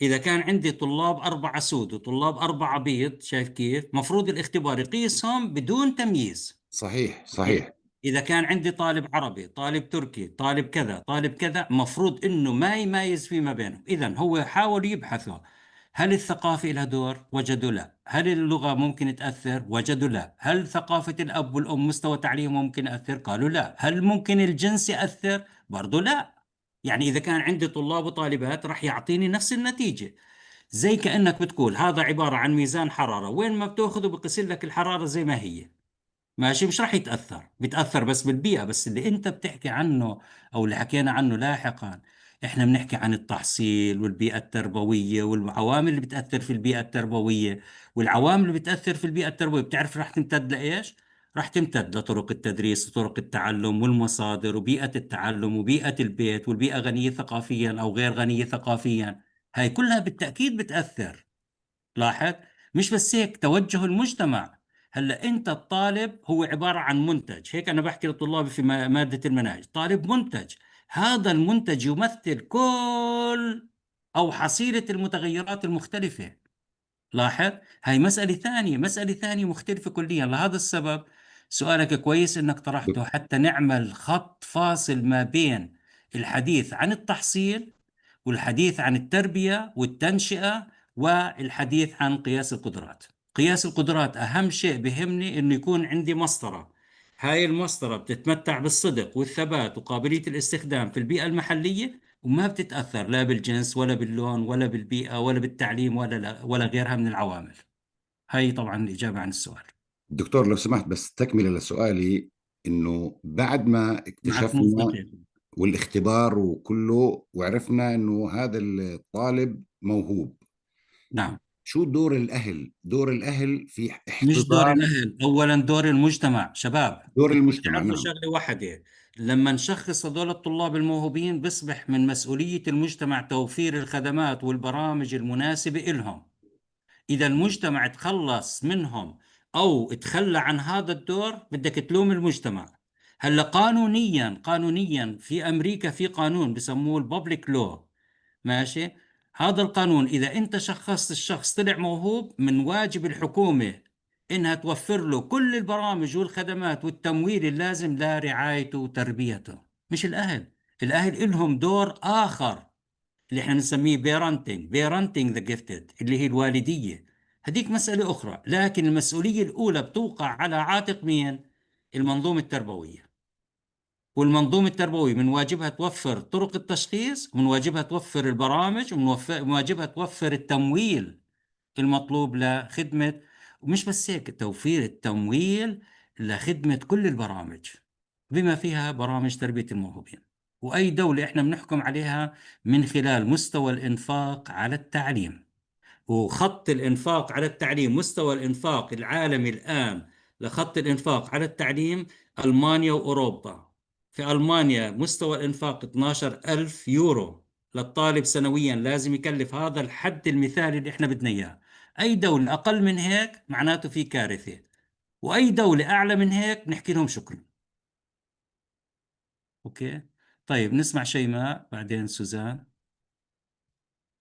إذا كان عندي طلاب 4 سود وطلاب 4 بيض، شايف كيف؟ مفروض الاختبار يقيسهم بدون تمييز. صحيح صحيح إذا كان عندي طالب عربي، طالب تركي، طالب كذا، طالب كذا، مفروض إنه ما يميز فيما بينهم. إذا هو حاول يبحثوا هل الثقافة لها دور؟ وجدوا لا. هل اللغة ممكن تأثر؟ وجدوا لا. هل ثقافة الأب والأم مستوى تعليمهم ممكن يأثر؟ قالوا لا. هل ممكن الجنس يأثر؟ برضو لا. يعني إذا كان عندي طلاب وطالبات راح يعطيني نفس النتيجة. زي كأنك بتقول هذا عبارة عن ميزان حرارة، وين ما بتاخذه بقيس لك الحرارة زي ما هي. ماشي؟ مش راح يتأثر، بيتأثر بس بالبيئة. بس اللي انت بتحكي عنه او اللي حكينا عنه لاحقا، احنا بنحكي عن التحصيل والبيئة التربوية والعوامل اللي بتأثر في البيئة التربوية. والعوامل اللي بتأثر في البيئة التربوية بتعرف راح تمتد لإيش؟ راح تمتد لطرق التدريس وطرق التعلم والمصادر وبيئة التعلم وبيئة البيت، والبيئة غنية ثقافيا أو غير غنية ثقافيا. هاي كلها بالتأكيد بتأثر. لاحظ. مش بس هيك، توجه المجتمع. هلا انت الطالب هو عباره عن منتج. هيك انا بحكي لطلابي في ماده المناهج، طالب منتج. هذا المنتج يمثل كل او حصيله المتغيرات المختلفه. لاحظ. هاي مساله ثانيه، مساله ثانيه مختلفه كليا. لهذا السبب سؤالك كويس انك طرحته، حتى نعمل خط فاصل ما بين الحديث عن التحصيل والحديث عن التربية والتنشئة والحديث عن قياس القدرات. قياس القدرات أهم شيء بهمني إنه يكون عندي مسطرة. هاي المسطرة بتتمتع بالصدق والثبات وقابلية الاستخدام في البيئة المحلية، وما بتتأثر لا بالجنس ولا باللون ولا بالبيئة ولا بالتعليم ولا غيرها من العوامل. هاي طبعا الإجابة عن السؤال. دكتور لو سمحت بس تكملة لسؤالي، إنه بعد ما معك نص اكتشفنا دقيقة. والاختبار وكله وعرفنا إنه هذا الطالب موهوب، نعم. شو دور الأهل؟ دور الأهل في مش دور احتضان الأهل، أولا دور المجتمع. شباب دور لازم المجتمع. تعرفوا نعم شغلة واحدة. لما نشخص هذول الطلاب الموهوبين بيصبح من مسؤولية المجتمع توفير الخدمات والبرامج المناسبة إلهم. إذا المجتمع تخلص منهم أو تخلى عن هذا الدور بدك تلوم المجتمع. هلا قانونيا في أمريكا في قانون بسموه البابليك لو. ماشي؟ هذا القانون إذا أنت شخصت الشخص طلع موهوب، من واجب الحكومة إنها توفر له كل البرامج والخدمات والتمويل اللازم لرعايته وتربيته. مش الأهل. الأهل إلهم دور آخر اللي احنا بنسميه parenting the gifted، اللي هي الوالدية. هذيك مسألة أخرى، لكن المسؤولية الأولى بتوقع على عاتق مين؟ المنظومة التربوية. والمنظومة التربوية من واجبها توفر طرق التشخيص، ومن واجبها توفر البرامج، ومن واجبها توفر التمويل المطلوب لخدمة ومش بس هيك، توفير التمويل لخدمة كل البرامج بما فيها برامج تربية الموهوبين. وأي دولة إحنا بنحكم عليها من خلال مستوى الإنفاق على التعليم، وخط الإنفاق على التعليم، مستوى الإنفاق العالمي الآن لخط الإنفاق على التعليم ألمانيا وأوروبا. في ألمانيا مستوى الإنفاق 12,000 يورو للطالب سنويا، لازم يكلف هذا الحد المثالي اللي إحنا بدنا إياه. أي دولة أقل من هيك معناته في كارثة، وأي دولة أعلى من هيك نحكي لهم شكرا. أوكي، طيب نسمع شيماء بعدين سوزان.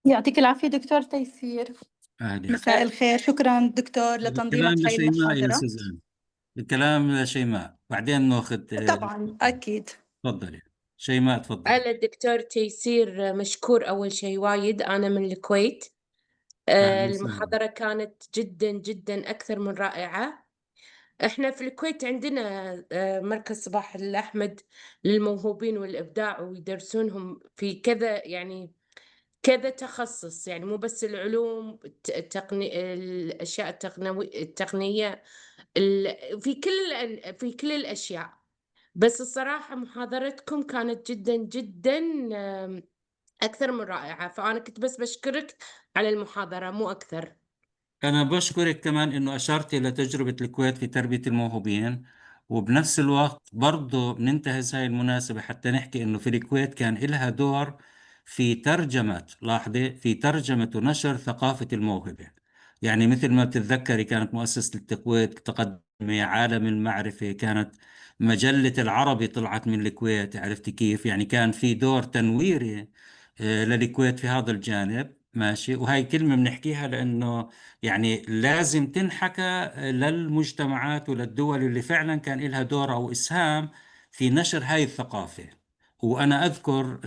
يعطيك العافية دكتور تيسير. أهلا. مساء الخير، شكرا دكتور الكلام لتنظيمة هاي لشيماء يا المحاضرة. سوزان، الكلام لشيماء بعدين ناخذ. طبعا أكيد. تفضلي شيماء، تفضلي. أنا الدكتور تيسير مشكور أول شيء وايد. أنا من الكويت. أهلا وسهلا. المحاضرة كانت جدا جدا أكثر من رائعة. إحنا في الكويت عندنا مركز صباح الأحمد للموهوبين والإبداع، ويدرسونهم في كذا يعني كذا تخصص، يعني مو بس العلوم الأشياء التقنية في كل الأشياء. بس الصراحة محاضرتكم كانت جدا جدا أكثر من رائعة، فأنا كنت بس بشكرك على المحاضرة مو أكثر. أنا بشكرك كمان إنه أشرتي لتجربة الكويت في تربية الموهوبين، وبنفس الوقت برضه بننتهز هاي المناسبة حتى نحكي إنه في الكويت كان إلها دور في ترجمة، لاحظي، في ترجمة ونشر ثقافة الموهبة. يعني مثل ما بتتذكري كانت مؤسسة الكويت تقدمي عالم المعرفة، كانت مجلة العربي طلعت من الكويت، عرفتي كيف؟ يعني كان في دور تنويري للكويت في هذا الجانب. ماشي، وهاي كلمة بنحكيها لأنه يعني لازم تنحكى للمجتمعات وللدول اللي فعلا كان لها دور أو إسهام في نشر هاي الثقافة. وأنا أذكر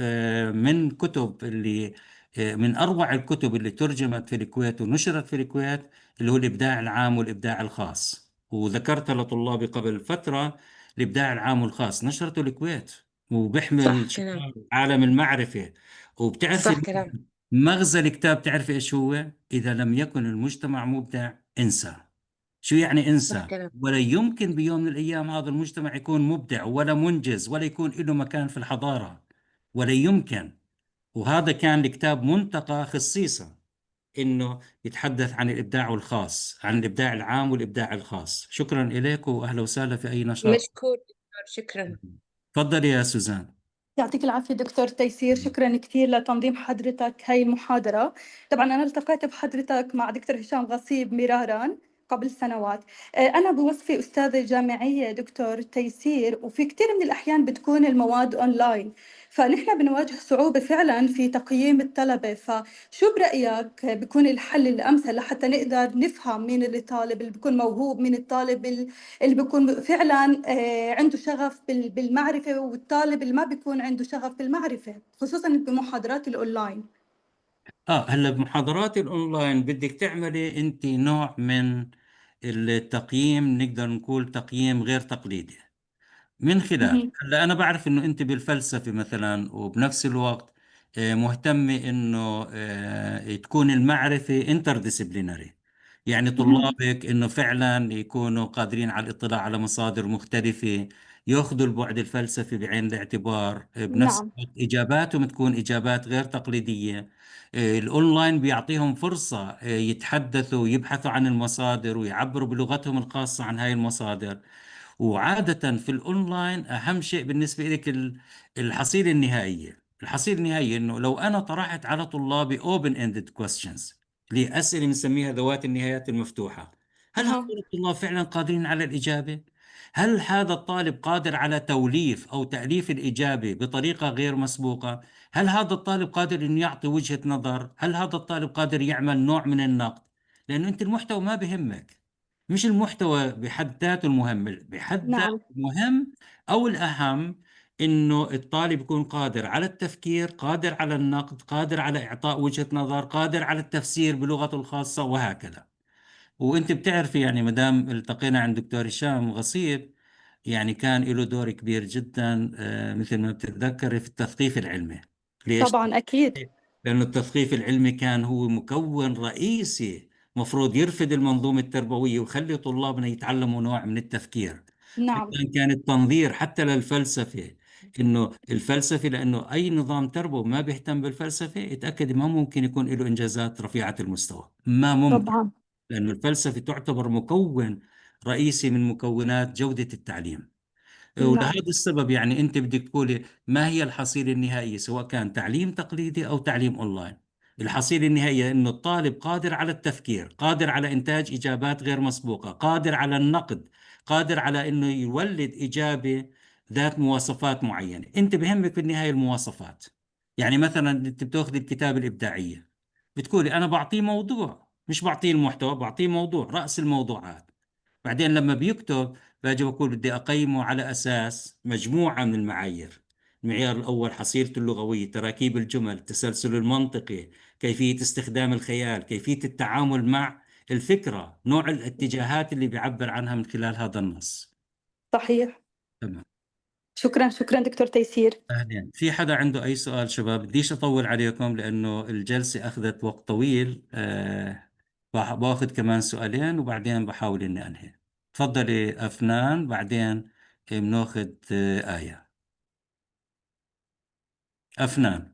من كتب اللي من أروع الكتب اللي ترجمت في الكويت ونشرت في الكويت اللي هو الإبداع العام والإبداع الخاص، وذكرت لطلابي قبل فترة الإبداع العام والخاص نشرته الكويت، وبيحمل صح كلام. شعار عالم المعرفة. وبتعرفي صح كلام. مغزى الكتاب تعرفي ايش هو؟ اذا لم يكن المجتمع مبدع انسى. شو يعني صح انسى؟ كلام. ولا يمكن بيوم من الايام هذا المجتمع يكون مبدع ولا منجز ولا يكون له مكان في الحضارة، ولا يمكن. وهذا كان الكتاب منتقى خصيصا انه يتحدث عن الابداع الخاص، عن الابداع العام والابداع الخاص. شكرا لك واهلا وسهلا في اي نشاط. مشكور دكتور، شكرا. تفضلي يا سوزان. يعطيك العافية دكتور تيسير، شكرا كثير لتنظيم حضرتك هاي المحاضرة. طبعا أنا التقيت بحضرتك مع دكتور هشام غصيب مرارا قبل سنوات. أنا بوظفي أستاذة جامعية دكتور تيسير، وفي كثير من الأحيان بتكون المواد أونلاين، فنحن بنواجه صعوبة فعلا في تقييم الطلبة. فشو برأيك بيكون الحل الأمثل لحتى نقدر نفهم مين اللي طالب اللي بيكون موهوب، مين الطالب اللي بيكون فعلا عنده شغف بالمعرفة، والطالب اللي ما بيكون عنده شغف بالمعرفة، خصوصا بمحاضرات الأونلاين؟ هلا بمحاضرات الاونلاين بدك تعملي انت نوع من التقييم، نقدر نقول تقييم غير تقليدي. من خلال، مهم. هلا انا بعرف انه انت بالفلسفه مثلا، وبنفس الوقت مهتمه انه تكون المعرفه انترديسيبلينري، يعني مهم. طلابك انه فعلا يكونوا قادرين على الاطلاع على مصادر مختلفه، ياخذوا البعد الفلسفي بعين الاعتبار، بنفس نعم. الوقت اجاباتهم تكون اجابات غير تقليديه. الاونلاين بيعطيهم فرصه يتحدثوا ويبحثوا عن المصادر ويعبروا بلغتهم الخاصه عن هاي المصادر. وعادة في الأونلاين أهم شيء بالنسبة لك الحصيلة النهائية. الحصيلة النهائية إنه لو أنا طرحت على طلابي open-ended questions، لأسئلة بنسميها ذوات النهايات المفتوحة، هل أها. هؤلاء الطلاب فعلا قادرين على الإجابة؟ هل هذا الطالب قادر على توليف أو تأليف الإجابة بطريقة غير مسبوقة؟ هل هذا الطالب قادر أن يعطي وجهة نظر؟ هل هذا الطالب قادر يعمل نوع من النقد؟ لأنه أنت المحتوى ما بهمك، مش المحتوى بحد ذاته المهم، بحد ذاته نعم. المهم أو الأهم إنه الطالب يكون قادر على التفكير، قادر على النقد، قادر على إعطاء وجهة نظر، قادر على التفسير بلغته الخاصة وهكذا. وأنت بتعرفي يعني مدام التقينا عند دكتور هشام غصيب، يعني كان له دور كبير جدا مثل ما بتتذكري في التثقيف العلمي. ليش؟ طبعا أكيد. لأنه التثقيف العلمي كان هو مكون رئيسي مفروض يرفد المنظومة التربوية ويخلي طلابنا يتعلموا نوع من التفكير. نعم. حتى إن كان التنظير حتى للفلسفة، إنه الفلسفة، لأنه أي نظام تربوي ما بيهتم بالفلسفة اتأكد ما ممكن يكون له إنجازات رفيعة المستوى، ما ممكن. طبعا. لأنه الفلسفة تعتبر مكون رئيسي من مكونات جودة التعليم. نعم. ولهذا السبب يعني أنت بدك تقولي ما هي الحصيلة النهائية سواء كان تعليم تقليدي أو تعليم أونلاين. الحصيلة النهائية أنه الطالب قادر على التفكير، قادر على إنتاج إجابات غير مسبوقة، قادر على النقد، قادر على أنه يولد إجابة ذات مواصفات معينة. أنت بهمك في النهاية المواصفات. يعني مثلا أنت بتأخذ الكتاب الإبداعية، بتقولي أنا بعطيه موضوع، مش بعطيه المحتوى، بعطيه موضوع، رأس الموضوعات. بعدين لما بيكتب باجي بقول بدي أقيمه على أساس مجموعة من المعايير. المعيار الأول حصيلته اللغوية، تراكيب الجمل، التسلسل المنطقي، كيفية استخدام الخيال، كيفية التعامل مع الفكرة، نوع الاتجاهات اللي بيعبر عنها من خلال هذا النص. صحيح. تمام. شكرا شكرا دكتور تيسير. أهلا. في حدا عنده أي سؤال شباب؟ بديش أطول عليكم لأنه الجلسة أخذت وقت طويل. باخذ كمان سؤالين وبعدين بحاول إني أنهي. تفضلي أفنان، بعدين بناخذ آية. أفنان.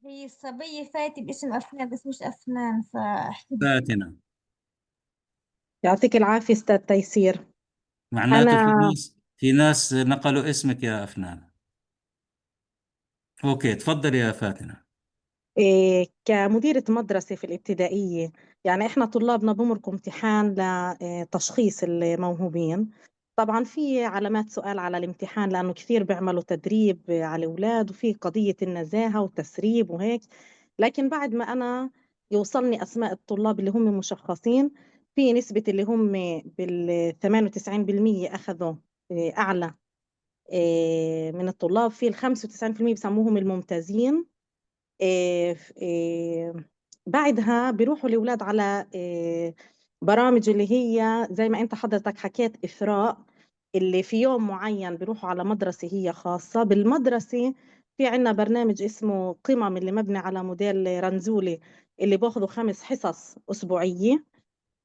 هي الصبية فاتي باسم أفنان بس مش أفنان فاحكي. فاتنة. يعطيك العافية أستاذ تيسير. معناته في ناس نقلوا اسمك يا أفنان. أوكي، تفضلي يا فاتنة. كمديرة مدرسة في الابتدائية، يعني إحنا طلابنا بمركوا امتحان لتشخيص الموهوبين. طبعا في علامات سؤال على الامتحان لأنه كثير بيعملوا تدريب على الأولاد وفي قضية النزاهة والتسريب وهيك. لكن بعد ما أنا يوصلني أسماء الطلاب اللي هم مشخصين، في نسبة اللي هم بال 98% أخذوا أعلى من الطلاب، في ال 95% بسموهم الممتازين. بعدها بيروحوا الأولاد على برامج اللي هي زي ما أنت حضرتك حكيت إثراء، اللي في يوم معين بيروحوا على مدرسة هي خاصة بالمدرسة. في عنا برنامج اسمه قمم اللي مبني على موديل رنزولي، اللي باخذوا 5 حصص أسبوعية.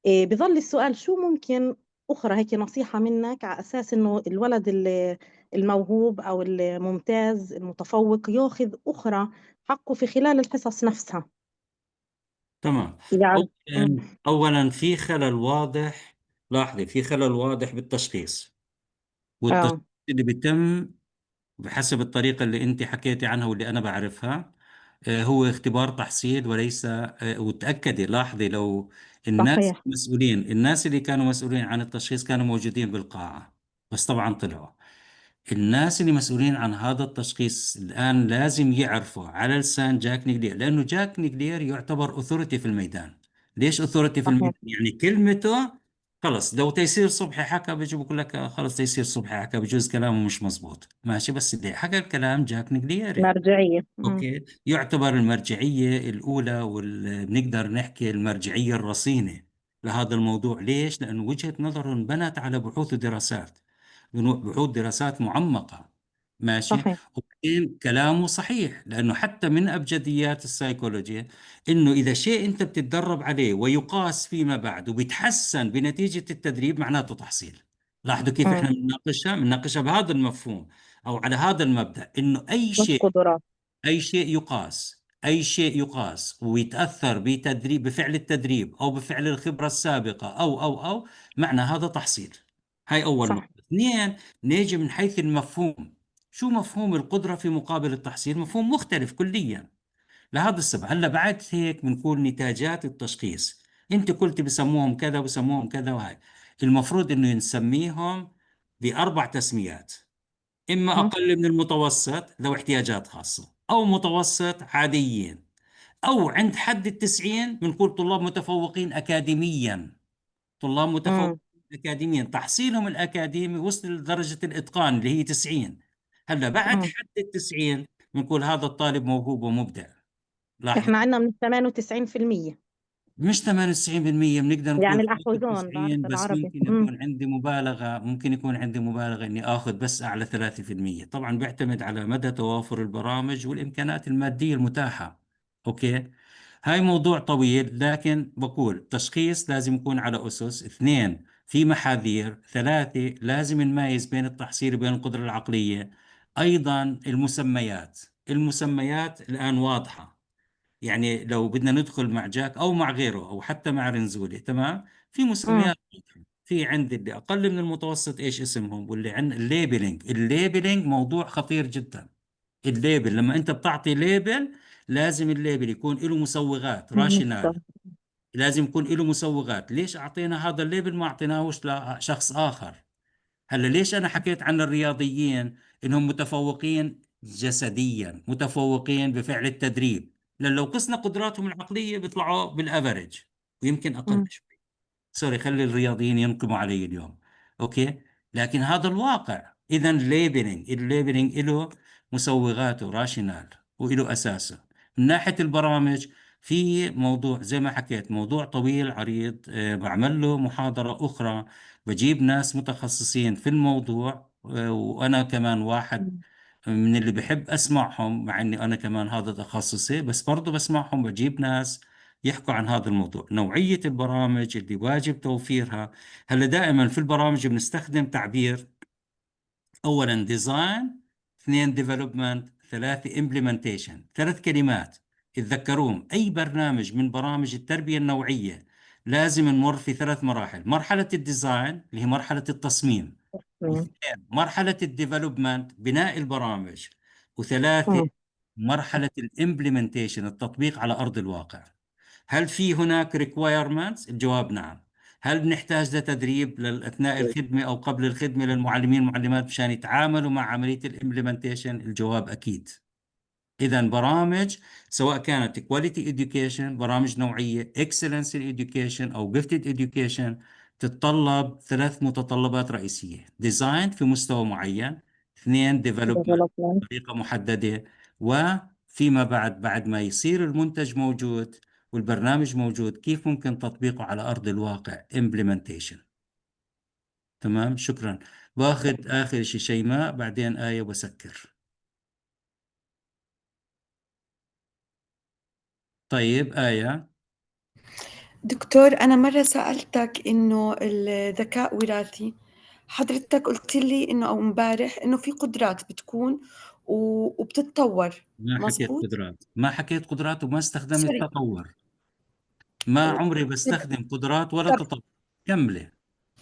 بظل السؤال شو ممكن أخرى هيك نصيحة منك على أساس إنه الولد الموهوب أو الممتاز المتفوق ياخذ أخرى حقه في خلال الحصص نفسها. تمام. يعني أولا في خلل واضح. لاحظي في خلل واضح بالتشخيص، والتشخيص آه اللي بيتم بحسب الطريقة اللي أنت حكيتي عنها واللي أنا بعرفها هو اختبار تحصيل وليس وتأكدي. لاحظي لو صحيح. الناس اللي كانوا مسؤولين عن التشخيص كانوا موجودين بالقاعة، بس طبعا طلعوا. الناس اللي مسؤولين عن هذا التشخيص الآن لازم يعرفوا على لسان جاك نيجلير، لأنه جاك نيجلير يعتبر أثوريتي في الميدان. ليش أثوريتي في صحيح. الميدان؟ يعني كلمته خلص. لو تيسير صبحي حكى بيجي بقول لك خلص تيسير صبحي حكى، بجوز كلامه مش مزبوط ماشي، بس اللي حكى الكلام جاك نيجليري. مرجعية. اوكي، يعتبر المرجعية الأولى، وبنقدر نحكي المرجعية الرصينة لهذا الموضوع. ليش؟ لأنه وجهة نظر بنت على بحوث ودراسات، بحوث دراسات معمقة ماشي. صحيح. وبعدين كلامه صحيح، لأنه حتى من أبجديات السيكولوجيا إنه إذا شيء أنت بتتدرب عليه ويقاس فيما بعد وبيتحسن بنتيجة التدريب معناته تحصيل. لاحظوا كيف إحنا بنناقشها بهذا المفهوم أو على هذا المبدأ، إنه مش قدرات. أي شيء يقاس ويتأثر بتدريب، بفعل التدريب أو بفعل الخبرة السابقة أو معنى هذا تحصيل. هاي أول صح. نقطة. اثنين، نيجي من حيث المفهوم. شو مفهوم القدرة في مقابل التحصيل؟ مفهوم مختلف كليا. لهذا السبب هلا بعد هيك بنقول نتاجات التشخيص. انت قلت بسموهم كذا وبسموهم كذا، وهاي المفروض انه نسميهم بأربع تسميات: إما أقل من المتوسط ذوي احتياجات خاصة، أو متوسط عاديين، أو عند حد 90 بنقول طلاب متفوقين أكاديميا. طلاب متفوقين أكاديميا تحصيلهم الأكاديمي وصل لدرجة الإتقان اللي هي 90. هلا بعد حد 90 بنقول هذا الطالب موهوب ومبدع. لاحظ، احنا عندنا من 98%. مش 98%، بنقدر نقول يعني فوق ال الأحوذون بعرف 90، بس بالعربي. ممكن يكون عندي مبالغة إني آخذ بس أعلى 3%. طبعا بيعتمد على مدى توافر البرامج والإمكانات المادية المتاحة. أوكي. هاي موضوع طويل، لكن بقول تشخيص لازم يكون على أسس. اثنين، في محاذير. ثلاثة، لازم نميز بين التحصيل وبين القدرة العقلية. أيضا المسميات الآن واضحة. يعني لو بدنا ندخل مع جاك أو مع غيره أو حتى مع رنزولي، تمام، في مسميات. في عند اللي أقل من المتوسط إيش اسمهم، واللي عند الليبلينج موضوع خطير جدا. الليبل لما أنت بتعطي ليبل، لازم الليبل يكون له مسوغات راشنال. لازم يكون له مسوغات. ليش أعطينا هذا الليبل ما أعطيناهوش لشخص آخر؟ هلا ليش أنا حكيت عن الرياضيين إنهم متفوقين جسديا، متفوقين بفعل التدريب؟ لأن لو قسنا قدراتهم العقلية بيطلعوا بالأفريج ويمكن أقل شوي. سوري، خلي الرياضيين ينقموا علي اليوم. أوكي، لكن هذا الواقع. إذا الليبلينج له مسوغاته راشنال وله أساسه. من ناحية البرامج، في موضوع زي ما حكيت، موضوع طويل عريض، بعمل له محاضرة أخرى، بجيب ناس متخصصين في الموضوع، وأنا كمان واحد من اللي بحب أسمعهم، مع أني أنا كمان هذا تخصصي، بس برضو بسمعهم، بجيب ناس يحكوا عن هذا الموضوع. نوعية البرامج اللي واجب توفيرها. هلا دائما في البرامج بنستخدم تعبير: أولا ديزاين، اثنين ديفلوبمنت، ثلاثة امبلمنتيشن. ثلاث كلمات اتذكروهم. أي برنامج من برامج التربية النوعية لازم نمر في ثلاث مراحل: مرحلة الديزاين اللي هي مرحلة التصميم، واثنين مرحلة الديفلوبمنت بناء البرامج، وثلاثة مرحلة الامبلمنتيشن التطبيق على أرض الواقع. هل في هناك requirements؟ الجواب نعم. هل بنحتاج لتدريب أثناء الخدمة أو قبل الخدمة للمعلمين والمعلمات مشان يتعاملوا مع عملية الامبلمنتيشن؟ الجواب أكيد. إذا برامج سواء كانت quality education، برامج نوعية excellence in education أو gifted education، تتطلب ثلاث متطلبات رئيسية: design في مستوى معين، اثنين development بطريقة محددة، وفيما بعد ما يصير المنتج موجود والبرنامج موجود، كيف ممكن تطبيقه على أرض الواقع implementation. تمام، شكرا. باخذ آخر شيء شيماء، بعدين آية وبسكر. طيب آية. دكتور، أنا مرة سألتك إنه الذكاء وراثي، حضرتك قلت لي إنه أو امبارح إنه في قدرات بتكون وبتتطور، ما حكيت مزبوط؟ قدرات، ما حكيت قدرات، وما استخدمت سوري. تطور. ما عمري بستخدم قدرات ولا طب تطور. كملي.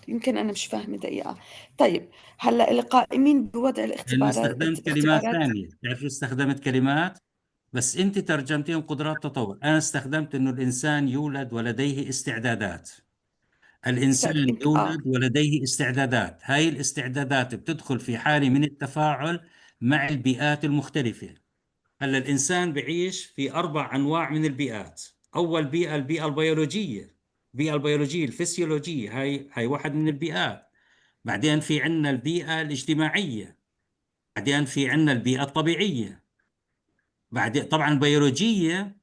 يمكن أنا مش فاهمة دقيقة. طيب هلا القائمين بوضع لأنه استخدمت كلمات الاختبارات. ثانية. تعرف شو استخدمت كلمات؟ بس أنت ترجمتين قدرات تطور. أنا استخدمت إنه الإنسان يولد ولديه استعدادات. الإنسان يولد ولديه استعدادات. هاي الاستعدادات بتدخل في حالة من التفاعل مع البيئات المختلفة. هلا الإنسان بعيش في أربع أنواع من البيئات. أول بيئة البيئة البيولوجية، الفسيولوجية، هاي واحد من البيئات. بعدين في عنا البيئة الاجتماعية، بعدين في عنا البيئة الطبيعية، بعدين طبعا البيولوجية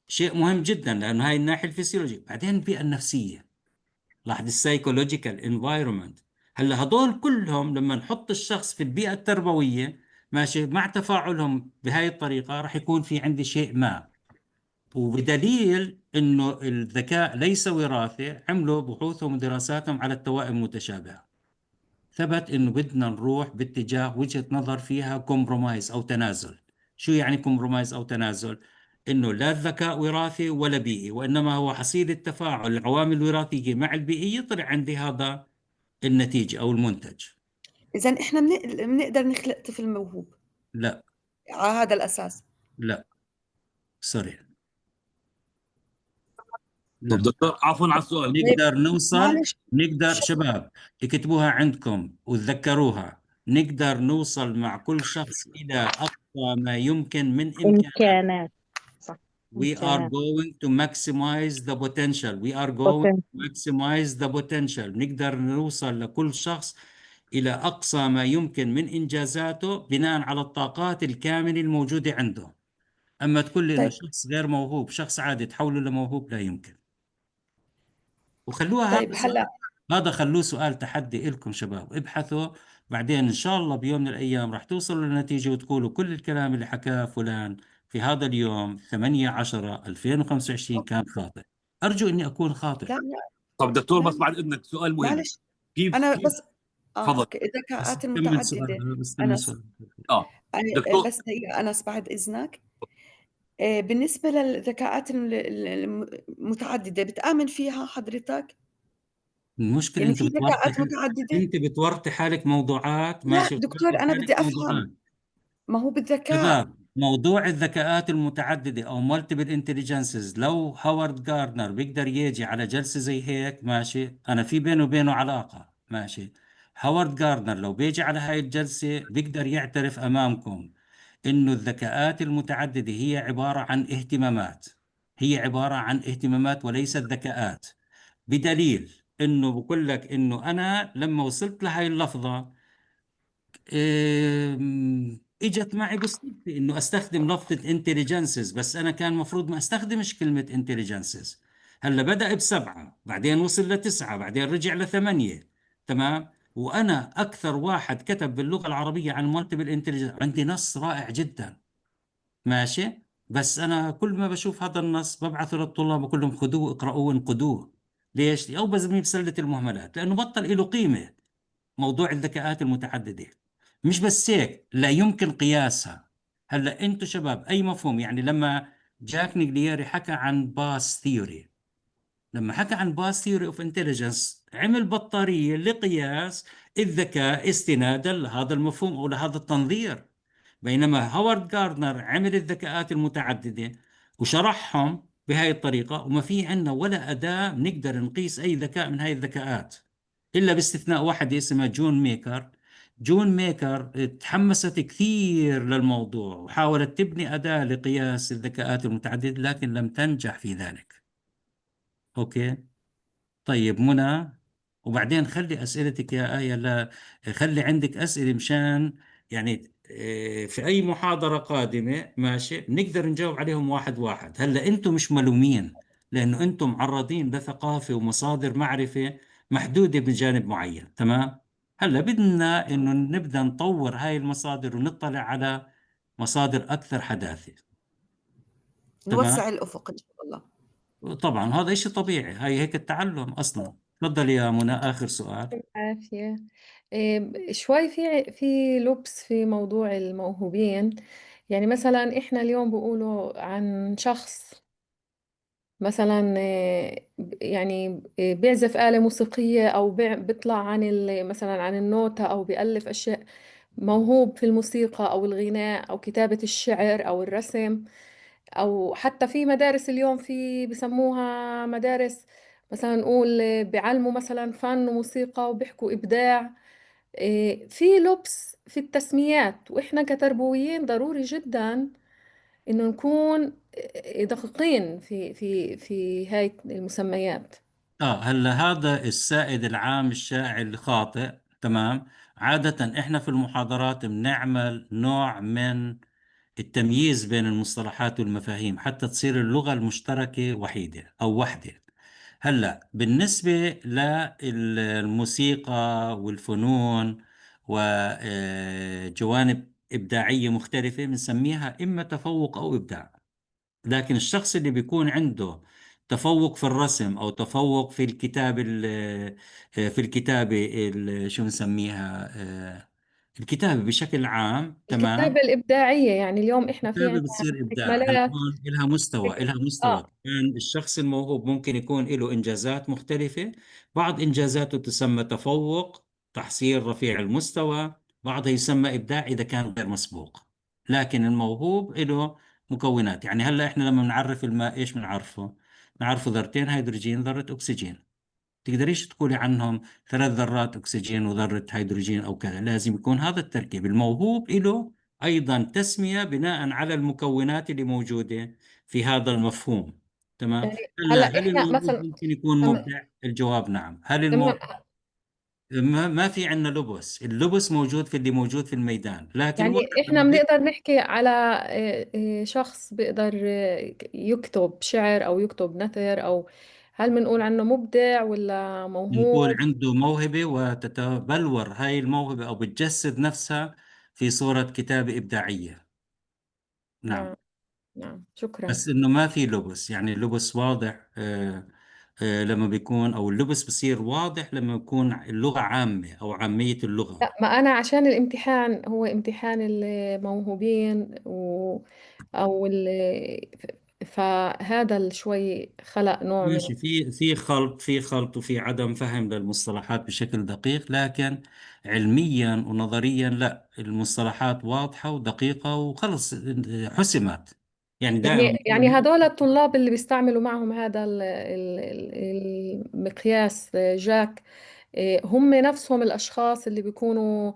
شيء مهم جدا لأنه هاي الناحية الفسيولوجية. بعدين البيئة النفسية، لاحظ السايكولوجيكال انفايرمنت. هلا هدول كلهم لما نحط الشخص في البيئة التربوية ماشي مع تفاعلهم بهاي الطريقة راح يكون في عندي شيء ما. وبدليل انه الذكاء ليس وراثي، عملوا بحوثهم ودراساتهم على التوائم المتشابهة. ثبت انه بدنا نروح باتجاه وجهة نظر فيها كومبرومايز او تنازل. شو يعني كومبرومايز او تنازل؟ انه لا الذكاء وراثي ولا بيئي، وانما هو حصيلة تفاعل العوامل الوراثية مع البيئية، طلع عندي هذا النتيجة او المنتج. إذا إحنا بنقدر نخلق طفل موهوب لا على هذا الأساس؟ لا سوري. طب لا، دكتور عفوا على السؤال. طيب نقدر نوصل. معلش. نقدر شباب اكتبوها عندكم وتذكروها. نقدر نوصل مع كل شخص إلى أقصى ما يمكن من إمكانات. إمكانات. صح. We are إمكانات. going to maximize the potential. We are going to potential. maximize the potential. نقدر نوصل لكل شخص إلى أقصى ما يمكن من إنجازاته بناء على الطاقات الكامنة الموجودة عنده. أما تقول لي إنه طيب شخص غير موهوب، شخص عادي تحوله لموهوب، لا يمكن. وخلوها طيب هذا هلا سؤال، هذا خلوه سؤال تحدي لكم شباب. ابحثوا، بعدين إن شاء الله بيوم من الأيام راح توصلوا لنتيجة وتقولوا كل الكلام اللي حكاه فلان في في هذا اليوم 8/10/2025 كان خاطئ. أرجو إني أكون خاطئ. لا لا طب دكتور، لا بس بعد اذنك سؤال مهم. معلش كيف أنا كيف بس تفضل. أوكي الذكاءات كمل المتعددة سؤال، بس كمل أنس سؤال. دكتور، بس دقيقة أنس بعد إذنك بالنسبة للذكاءات المتعددة بتآمن فيها حضرتك؟ المشكلة يعني أنت في ذكاءات بتورطي متعددة؟ أنت بتورطي حالك موضوعات، لا ماشي، دكتور بتورطي أنا حالك بدي موضوعات. أفهم ما هو بالذكاء شباب، موضوع الذكاءات المتعددة أو مالتيبل انتليجنسز، لو هوارد جاردنر بيقدر يجي على جلسة زي هيك، ماشي، أنا في بينه وبينه علاقة، ماشي، هوارد جاردنر لو بيجي على هاي الجلسة بيقدر يعترف أمامكم إنه الذكاءات المتعددة هي عبارة عن اهتمامات، هي عبارة عن اهتمامات وليست ذكاءات، بدليل إنه بقول لك إنه أنا لما وصلت لهاي اللفظة اجت معي بالصدفة انه استخدم لفظة انتليجنسز، بس انا كان المفروض ما استخدمش كلمة انتليجنسز. هلا بدأ ب7، بعدين وصل ل9، بعدين رجع ل8. تمام. وانا اكثر واحد كتب باللغة العربية عن مالتيبل انتليجنس، عندي نص رائع جدا، ماشي، بس انا كل ما بشوف هذا النص ببعثه للطلاب بقول لهم خذوه اقرأوه وانقدوه. ليش؟ او بزميه بسلة المهملات، لانه بطل له قيمة. موضوع الذكاءات المتعددة مش بس هيك، لا يمكن قياسها. هلا انتم شباب اي مفهوم، يعني لما جاك نيجلييري حكى عن باس ثيوري، لما حكى عن باس ثيوري اوف انتليجنس عمل بطارية لقياس الذكاء استنادا لهذا المفهوم او لهذا التنظير. بينما هوارد جاردنر عمل الذكاءات المتعددة وشرحهم بهاي الطريقة، وما في عندنا ولا أداة نقدر نقيس أي ذكاء من هاي الذكاءات إلا باستثناء واحد اسمه جون ميكر. جون ميكر تحمست كثير للموضوع وحاولت تبني أداة لقياس الذكاءات المتعددة، لكن لم تنجح في ذلك. أوكي. طيب منى، وبعدين خلي أسئلتك يا آية، لا خلي عندك أسئلة مشان يعني في أي محاضرة قادمة، ماشي، نقدر نجاوب عليهم واحد واحد. هلا أنتم مش ملومين، لأنه أنتم معرضين لثقافة ومصادر معرفة محدودة بجانب معين. تمام. هلا بدنا إنه نبدأ نطور هاي المصادر ونطلع على مصادر أكثر حداثة. تمام. نوسع الأفق إن شاء الله. طبعا هذا إشي طبيعي، هاي هيك التعلم أصلا. تفضل يا منى، آخر سؤال. العافية. شوي في لبس في موضوع الموهوبين. يعني مثلا احنا اليوم بيقولوا عن شخص مثلا يعني بيعزف آلة موسيقية أو بيطلع عن مثلا عن النوتة أو بيألف أشياء، موهوب في الموسيقى أو الغناء أو كتابة الشعر أو الرسم. أو حتى في مدارس اليوم في بسموها مدارس مثلا نقول بيعلموا مثلا فن وموسيقى وبيحكوا إبداع. في لبس في التسميات، وإحنا كتربويين ضروري جدا إنه نكون دقيقين في هاي المسميات. هلا هذا السائد العام الشائع الخاطئ. تمام. عادة احنا في المحاضرات بنعمل نوع من التمييز بين المصطلحات والمفاهيم حتى تصير اللغة المشتركة وحيدة أو وحدة. هلا بالنسبة للموسيقى والفنون وجوانب إبداعية مختلفة بنسميها إما تفوق أو إبداع. لكن الشخص اللي بيكون عنده تفوق في الرسم او تفوق في الكتاب في الكتابة شو نسميها، الكتابة بشكل عام. تمام. الكتابة الإبداعية، يعني اليوم إحنا في الكتابة عندنا بتصير إبداع. هلا إكمالات. هون إلها مستوى، إلها مستوى آه كمان. الشخص الموهوب ممكن يكون له إنجازات مختلفة، بعض إنجازاته تسمى تفوق، تحصيل رفيع المستوى، بعضها يسمى إبداع إذا كان غير مسبوق. لكن الموهوب له مكونات. يعني هلا إحنا لما بنعرف الماء إيش بنعرفه؟ بنعرفه ذرتين هيدروجين، ذرة أكسجين. تقدريش تقولي عنهم 3 ذرات أكسجين وذرة هيدروجين أو كذا، لازم يكون هذا التركيب. الموهوب له أيضا تسمية بناء على المكونات اللي موجودة في هذا المفهوم. تمام. يعني هلا هلا هل إحنا الموهوب مثلا ممكن يكون لما مبدع؟ الجواب نعم. هل لما- الموهوب ما في عندنا لبس، اللبس موجود في اللي موجود في الميدان، لكن يعني واحد إحنا لما بنقدر نحكي على شخص بيقدر يكتب شعر أو يكتب نثر، أو هل بنقول عنه مبدع ولا نقول موهوب؟ عنده موهبة وتتبلور هاي الموهبة أو بتجسد نفسها في صورة كتابة إبداعية. نعم. نعم. نعم شكرا. بس إنه ما في لبس، يعني اللبس واضح لما بيكون، أو اللبس بصير واضح لما يكون اللغة عامة أو عامية اللغة. لا ما أنا عشان الامتحان هو امتحان الموهوبين أو فهذا شوي خلق نوع من ماشي، في خلط وفي عدم فهم للمصطلحات بشكل دقيق، لكن علميا ونظريا لا، المصطلحات واضحة ودقيقة وخلص حسمت. يعني دائما يعني هذول الطلاب اللي بيستعملوا معهم هذا المقياس جاك، هم نفسهم الأشخاص اللي بيكونوا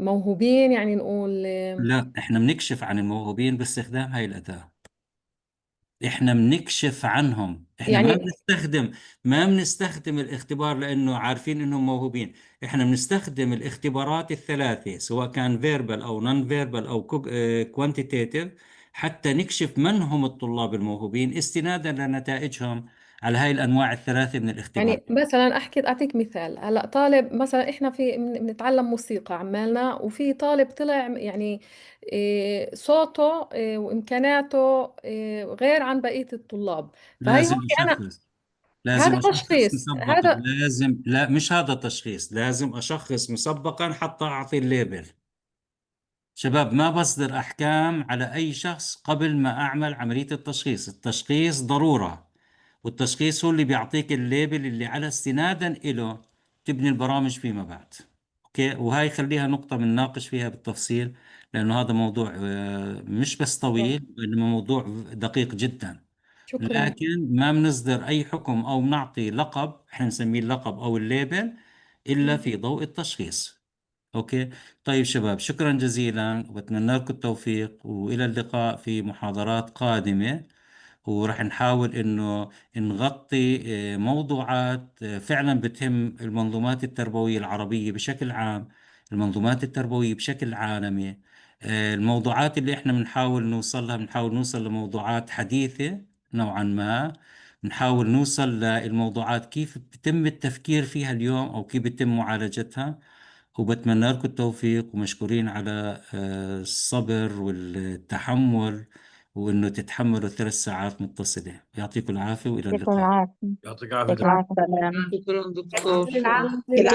موهوبين، يعني نقول لا، احنا بنكشف عن الموهوبين باستخدام هاي الأداة. احنا بنكشف عنهم، احنا يعني ما بنستخدم الاختبار لانه عارفين انهم موهوبين. احنا بنستخدم الاختبارات الثلاثة، سواء كان فيربال او نون فيربال او كوانتيتيف، حتى نكشف من هم الطلاب الموهوبين استنادا لنتائجهم على هاي الانواع الثلاثة من الاختبار. يعني مثلا أعطيك مثال. هلا طالب مثلا إحنا بنتعلم موسيقى عمالنا، وفي طالب طلع يعني صوته وإمكاناته غير عن بقية الطلاب، فهي لازم هون أنا اشخص لازم هذا اشخص تشخيص مسبقا، هذا. لازم، لا مش هذا التشخيص، لازم اشخص مسبقا حتى اعطي الليبل. شباب، ما بصدر أحكام على أي شخص قبل ما أعمل عملية التشخيص. التشخيص ضرورة، والتشخيص هو اللي بيعطيك الليبل اللي على استنادا إله تبني البرامج فيما بعد. أوكي، وهاي خليها نقطة بنناقش فيها بالتفصيل، لأنه هذا موضوع مش بس طويل، وإنما موضوع دقيق جدا. شكرا. لكن ما بنصدر أي حكم أو بنعطي لقب، احنا نسميه اللقب أو الليبل، إلا في ضوء التشخيص. أوكي. طيب شباب، شكرا جزيلا وبتمنى لكم التوفيق، وإلى اللقاء في محاضرات قادمة. ورح نحاول إنه نغطي موضوعات فعلا بتهم المنظومات التربوية العربية بشكل عام، المنظومات التربوية بشكل عالمي. الموضوعات اللي إحنا بنحاول نوصل لموضوعات حديثة نوعا ما، نحاول نوصل للموضوعات كيف بتم التفكير فيها اليوم أو كيف بتم معالجتها. وبتمنى لكم التوفيق، ومشكورين على الصبر والتحمل، وإنه تتحملوا 3 ساعات متصلة. يعطيكم العافية وإلى يعطيكم اللقاء. العافية. يعطيك العافية مع دكتور. السلامة. شكرا يعطيك دكتور. العافية.